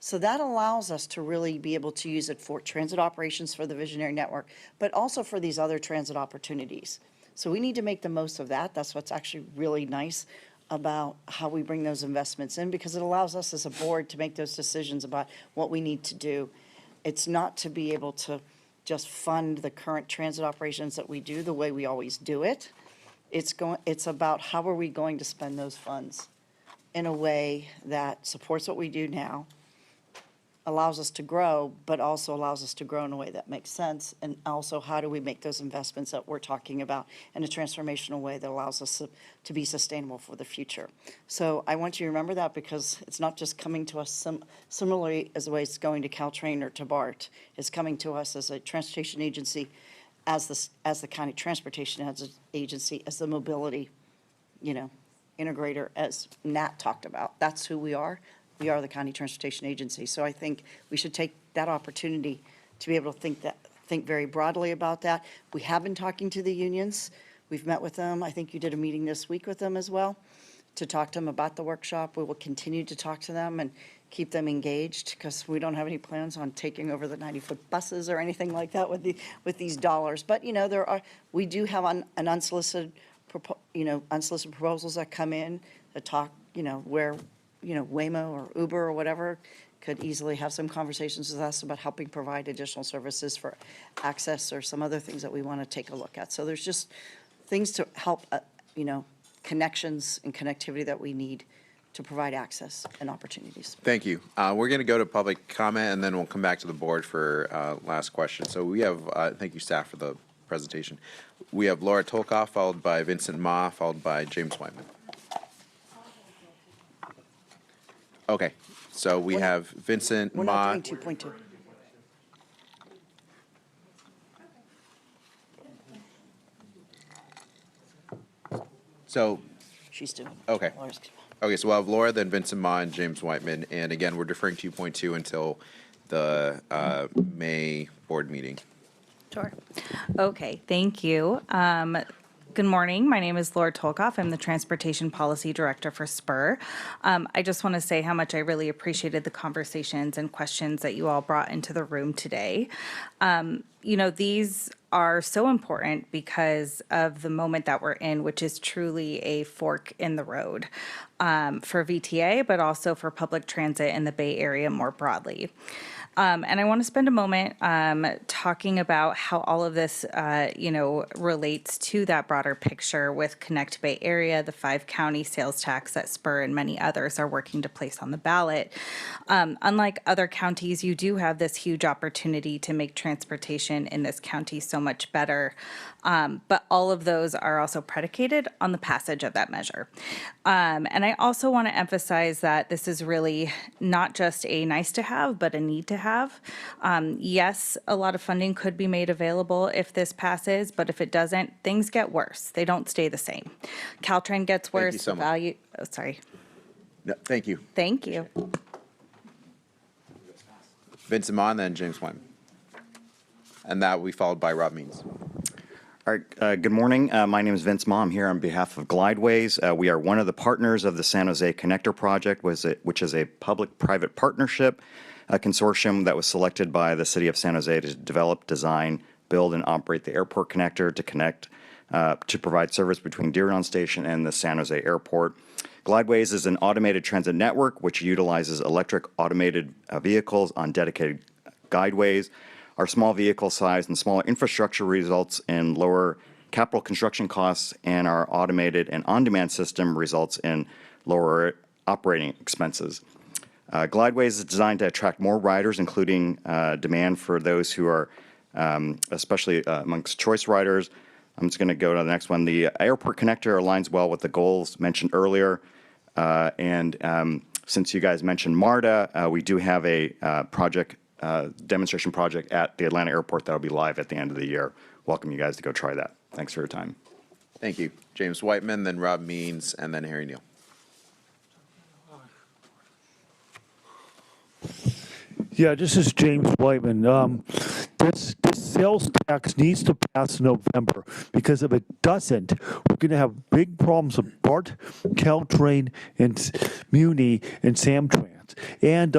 So that allows us to really be able to use it for transit operations for the Visionary Network, but also for these other transit opportunities. So we need to make the most of that. That's what's actually really nice about how we bring those investments in, because it allows us as a board to make those decisions about what we need to do. It's not to be able to just fund the current transit operations that we do the way we always do it. It's about how are we going to spend those funds in a way that supports what we do now, allows us to grow, but also allows us to grow in a way that makes sense. And also, how do we make those investments that we're talking about in a transformational way that allows us to be sustainable for the future? So I want you to remember that, because it's not just coming to us similarly as the way it's going to Caltrain or to BART. It's coming to us as a transportation agency, as the county transportation agency, as the mobility, integrator, as Nat talked about. That's who we are. We are the county transportation agency. So I think we should take that opportunity to be able to think very broadly about that. We have been talking to the unions. We've met with them. I think you did a meeting this week with them as well to talk to them about the workshop. We will continue to talk to them and keep them engaged, because we don't have any plans on taking over the 90-foot buses or anything like that with these dollars. But we do have unsolicited proposals that come in that talk, where Waymo or Uber or whatever could easily have some conversations with us about helping provide additional services for access or some other things that we want to take a look at. So there's just things to help, connections and connectivity that we need to provide access and opportunities. Thank you. We're going to go to public comment, and then we'll come back to the board for last question. So we have, thank you, staff, for the presentation. We have Laura Tolkoff, followed by Vincent Ma, followed by James Whiteman. Okay, so we have Vincent We're Ma. not doing 2.2. So, She's doing. okay. Laura's- Okay, so we'll have Laura, then Vincent Ma, and James Whiteman. And again, we're deferring 2.2 until the May board meeting. Sure. Okay, thank you. Good morning. My name is Laura Tolkoff. I'm the Transportation Policy Director for SPUR. I just want to say how much I really appreciated the conversations and questions that you all brought into the room today. These are so important because of the moment that we're in, which is truly a fork in the road for VTA, but also for public transit in the Bay Area more broadly. And I want to spend a moment talking about how all of this, relates to that broader picture with Connect Bay Area, the 5-county sales tax that SPUR and many others are working to place on the ballot. Unlike other counties, you do have this huge opportunity to make transportation in this county so much better. But all of those are also predicated on the passage of that measure. And I also want to emphasize that this is really not just a nice to have, but a need to have. Yes, a lot of funding could be made available if this passes, but if it doesn't, things get worse. They don't stay the same. Caltrain gets worse. Thank you so the much. value. Oh, sorry. No, thank you. Thank you. Vincent Ma, and then James Whiteman. And that will be followed by Rob Means. All right, good morning. My name is Vince Ma. I'm here on behalf of Glideways. We are one of the partners of the San Jose Connector Project, which is a public-private partnership, a consortium that was selected by the city of San Jose to develop, design, build, and operate the airport connector to provide service between Diridon Station and the San Jose Airport. Glideways is an automated transit network which utilizes electric automated vehicles on dedicated guideways. Our small vehicle size and smaller infrastructure results in lower capital construction costs, and our automated and on-demand system results in lower operating expenses. Glideways is designed to attract more riders, including demand for those who are, especially amongst choice riders. I'm just going to go to the next one. The airport connector aligns well with the goals mentioned earlier. Since you guys mentioned MARTA, we do have a demonstration project at the Atlanta airport that will be live at the end of the year. Welcome you guys to go try that. Thanks for your time. Thank you. James Whiteman, then Rob Means, and then Harry Neal. Yeah, this is James Whiteman. This sales tax needs to pass in November, because if it doesn't, we're going to have big problems with BART, Caltrain, and Muni, and Samtrans. And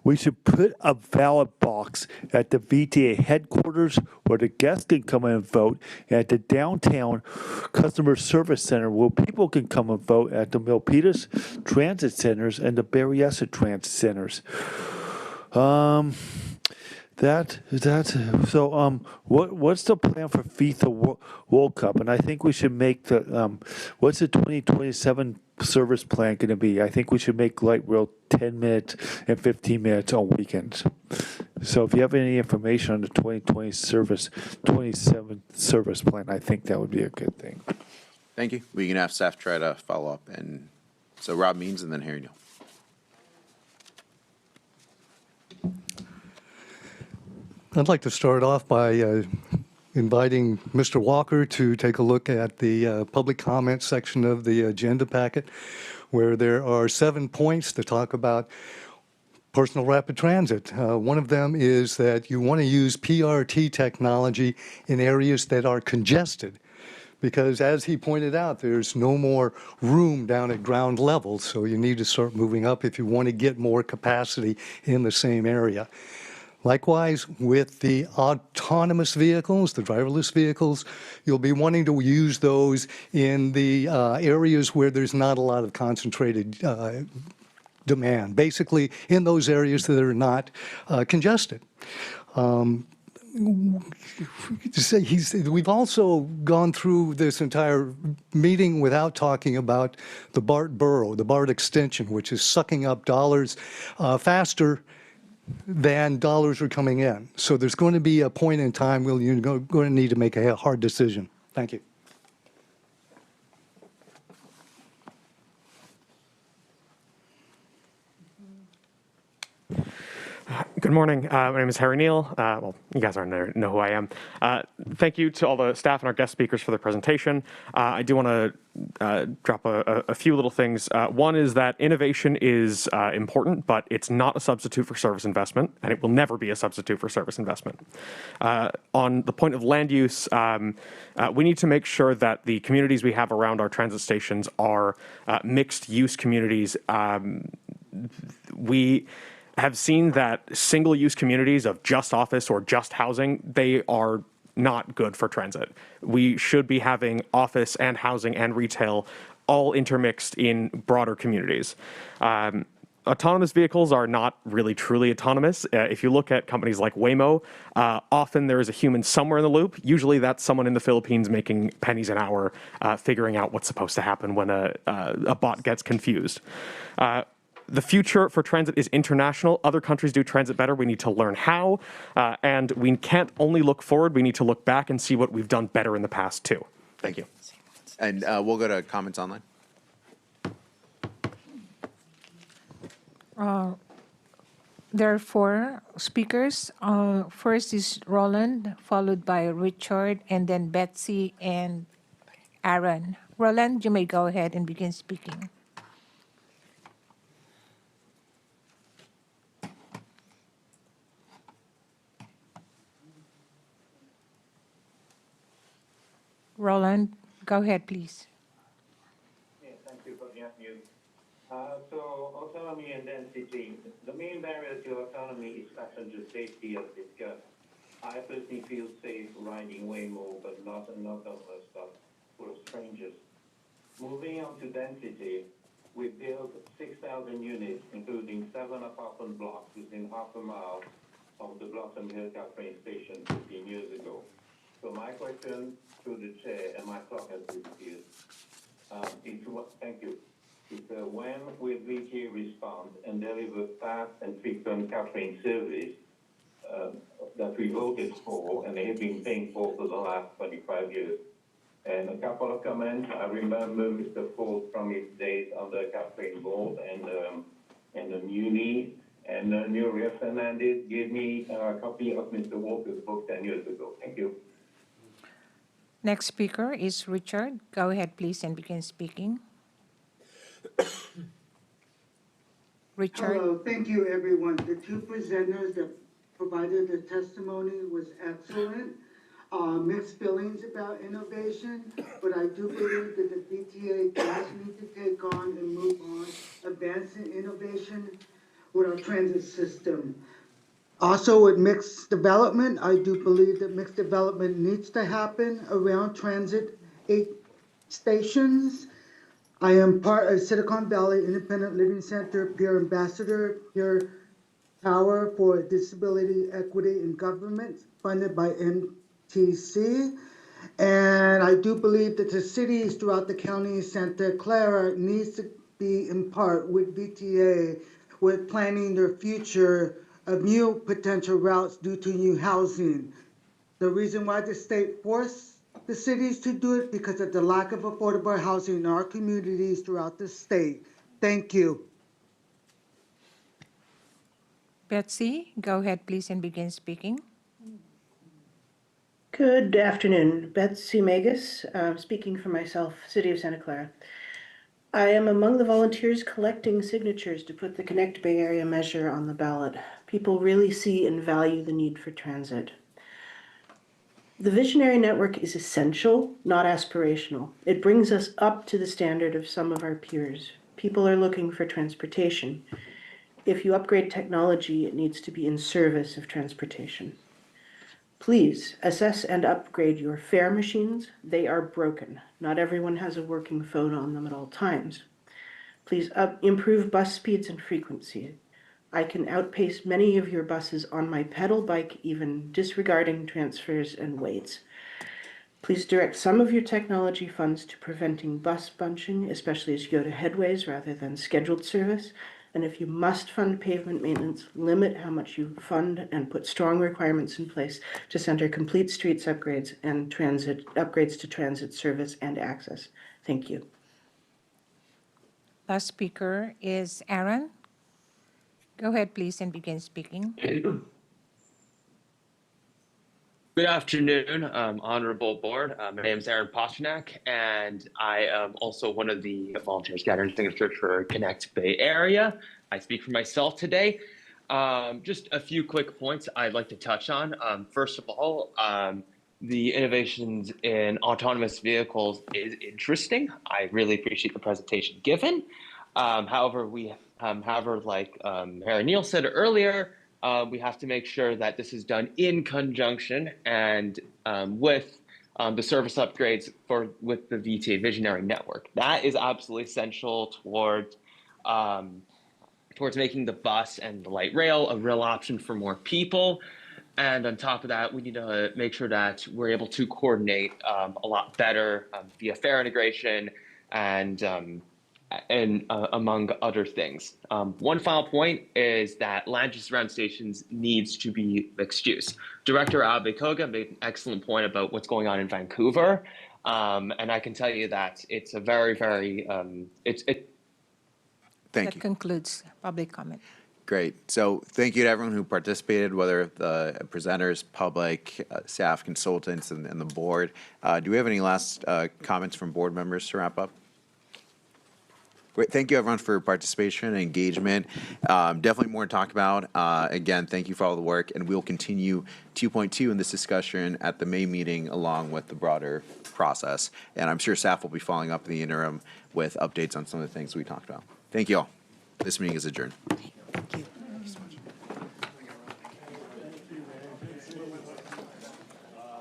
we should put a ballot box at the VTA headquarters where the guests can come in and vote, and at the downtown customer service center where people can come and vote at the Milpitas transit centers and the Berryessa transit centers. What's the plan for FIFA World Cup? And I think we should make the what's the 2027 service plan going to be? I think we should make light rail 10 minutes and 15 minutes on weekends. So if you have any information on the 27 service plan, I think that would be a good thing. Thank you. We can have staff try to follow up. And so Rob Means and then Harry Neal. I'd like to start off by inviting Mr. Walker to take a look at the public comment section of the agenda packet, where there are 7 points to talk about personal rapid transit. One of them is that you want to use PRT technology in areas that are congested, because as he pointed out, there's no more room down at ground level, so you need to start moving up if you want to get more capacity in the same area. Likewise, with the autonomous vehicles, the driverless vehicles, you'll be wanting to use those in the areas where there's not a lot of concentrated demand, basically in those areas that are not congested. We've also gone through this entire meeting without talking about the BART borough, the BART extension, which is sucking up dollars faster than dollars are coming in. So there's going to be a point in time where you're going to need to make a hard decision. Thank you. Good morning. My name is Harry Neal. Well, you guys already know who I am. Thank you to all the staff and our guest speakers for the presentation. I do want to drop a few little things. One is that innovation is important, but it's not a substitute for service investment, and it will never be a substitute for service investment. On the point of land use, we need to make sure that the communities we have around our transit stations are mixed-use communities. We have seen that single-use communities of just office or just housing, they are not good for transit. We should be having office and housing and retail all intermixed in broader communities. Autonomous vehicles are not really truly autonomous. If you look at companies like Waymo, often there is a human somewhere in the loop. Usually that's someone in the Philippines making pennies an hour, figuring out what's supposed to happen when a bot gets confused. The future for transit is international. Other countries do transit better. We need to learn how. And we can't only look forward. We need to look back and see what we've done better in the past, too. Thank you. And we'll go to comments online. There are 4 speakers. First is Roland, followed by Richard, and then Betsy and Aaron. Roland, you may go ahead and begin speaking. Roland, go ahead, please. Yeah, thank you for the unmute. So autonomy and density. The main barrier to autonomy is passenger safety, as discussed. I personally feel safe riding Waymo, but not an autonomous stuff for strangers. Moving on to density, we built 6,000 units, including 7 apartment blocks within half a mile of the Blossom Hill train station 15 years ago. So my question to the chair, and my clock has disappeared, thank you, is when will VTA respond and deliver fast and frequent car train service that we voted for and have been paying for the last 25 years? And a couple of comments. I remember Mr. Ford from his days on the car train board and the Muni, and Nuria Fernandez gave me a copy of Mr. Walker's book 10 years ago. Thank you. Next speaker is Richard. Go ahead, please, and begin speaking. Richard. Hello, thank you, everyone. The 2 presenters that provided the testimony was excellent. Mixed feelings about innovation, but I do believe that the VTA does need to take on and move on, advancing innovation. with our transit system. Also with mixed development, I do believe that mixed development needs to happen around transit stations. I am part of Silicon Valley Independent Living Center peer ambassador, peer Tower for Disability Equity in Government, funded by NTC. And I do believe that the cities throughout the county of Santa Clara needs to be in part with VTA with planning their future of new potential routes due to new housing. The reason why the state forced the cities to do it because of the lack of affordable housing in our communities throughout the state. Thank you. Betsy, go ahead, please, and begin speaking. Good afternoon. Betsy Magus, speaking for myself, City of Santa Clara. I am among the volunteers collecting signatures to put the Connect Bay Area measure on the ballot. People really see and value the need for transit. The visionary network is essential, not aspirational. It brings us up to the standard of some of our peers. People are looking for transportation. If you upgrade technology, it needs to be in service of transportation. Please assess and upgrade your fare machines. They are broken. Not everyone has a working phone on them at all times. Please improve bus speeds and frequency. I can outpace many of your buses on my pedal bike, even disregarding transfers and waits. Please direct some of your technology funds to preventing bus bunching, especially as you go to headways rather than scheduled service. And if you must fund pavement maintenance, limit how much you fund and put strong requirements in place to center complete streets upgrades and upgrades to transit service and access. Thank you. Last speaker is Aaron. Go ahead, please, and begin speaking. Good afternoon, honorable board. My name is Aaron Pasternak, and I am also one of the volunteers gathering signatures for Connect Bay Area. I speak for myself today. Just a few quick points I'd like to touch on. First of all, the innovations in autonomous vehicles is interesting. I really appreciate the presentation given. However, like Harry Neal said earlier, we have to make sure that this is done in conjunction and with the service upgrades with the VTA Visionary Network. That is absolutely essential towards making the bus and the light rail a real option for more people. And on top of that, we need to make sure that we're able to coordinate a lot better via fare integration and among other things. One final point is that land use around stations needs to be mixed use. Director Abekoga made an excellent point about what's going on in Vancouver. And I can tell you that it's a very, very, Thank That you. concludes public comment. Great. So thank you to everyone who participated, whether the presenters, public, staff, consultants, and the board. Do we have any last comments from board members to wrap up? Great. Thank you, everyone, for your participation and engagement. Definitely more to talk about. Again, thank you for all the work, and we'll continue 2.2 in this discussion at the May meeting along with the broader process. And I'm sure staff will be following up in the interim with updates on some of the things we talked about. Thank you all. This meeting is adjourned.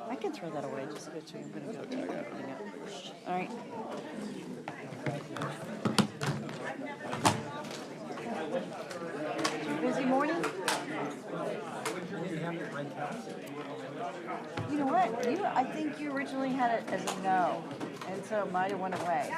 I can throw that away, just go to, I'm gonna go take everything out. All right. Busy morning? You know what, I think you originally had it as a no, and so it might have went away.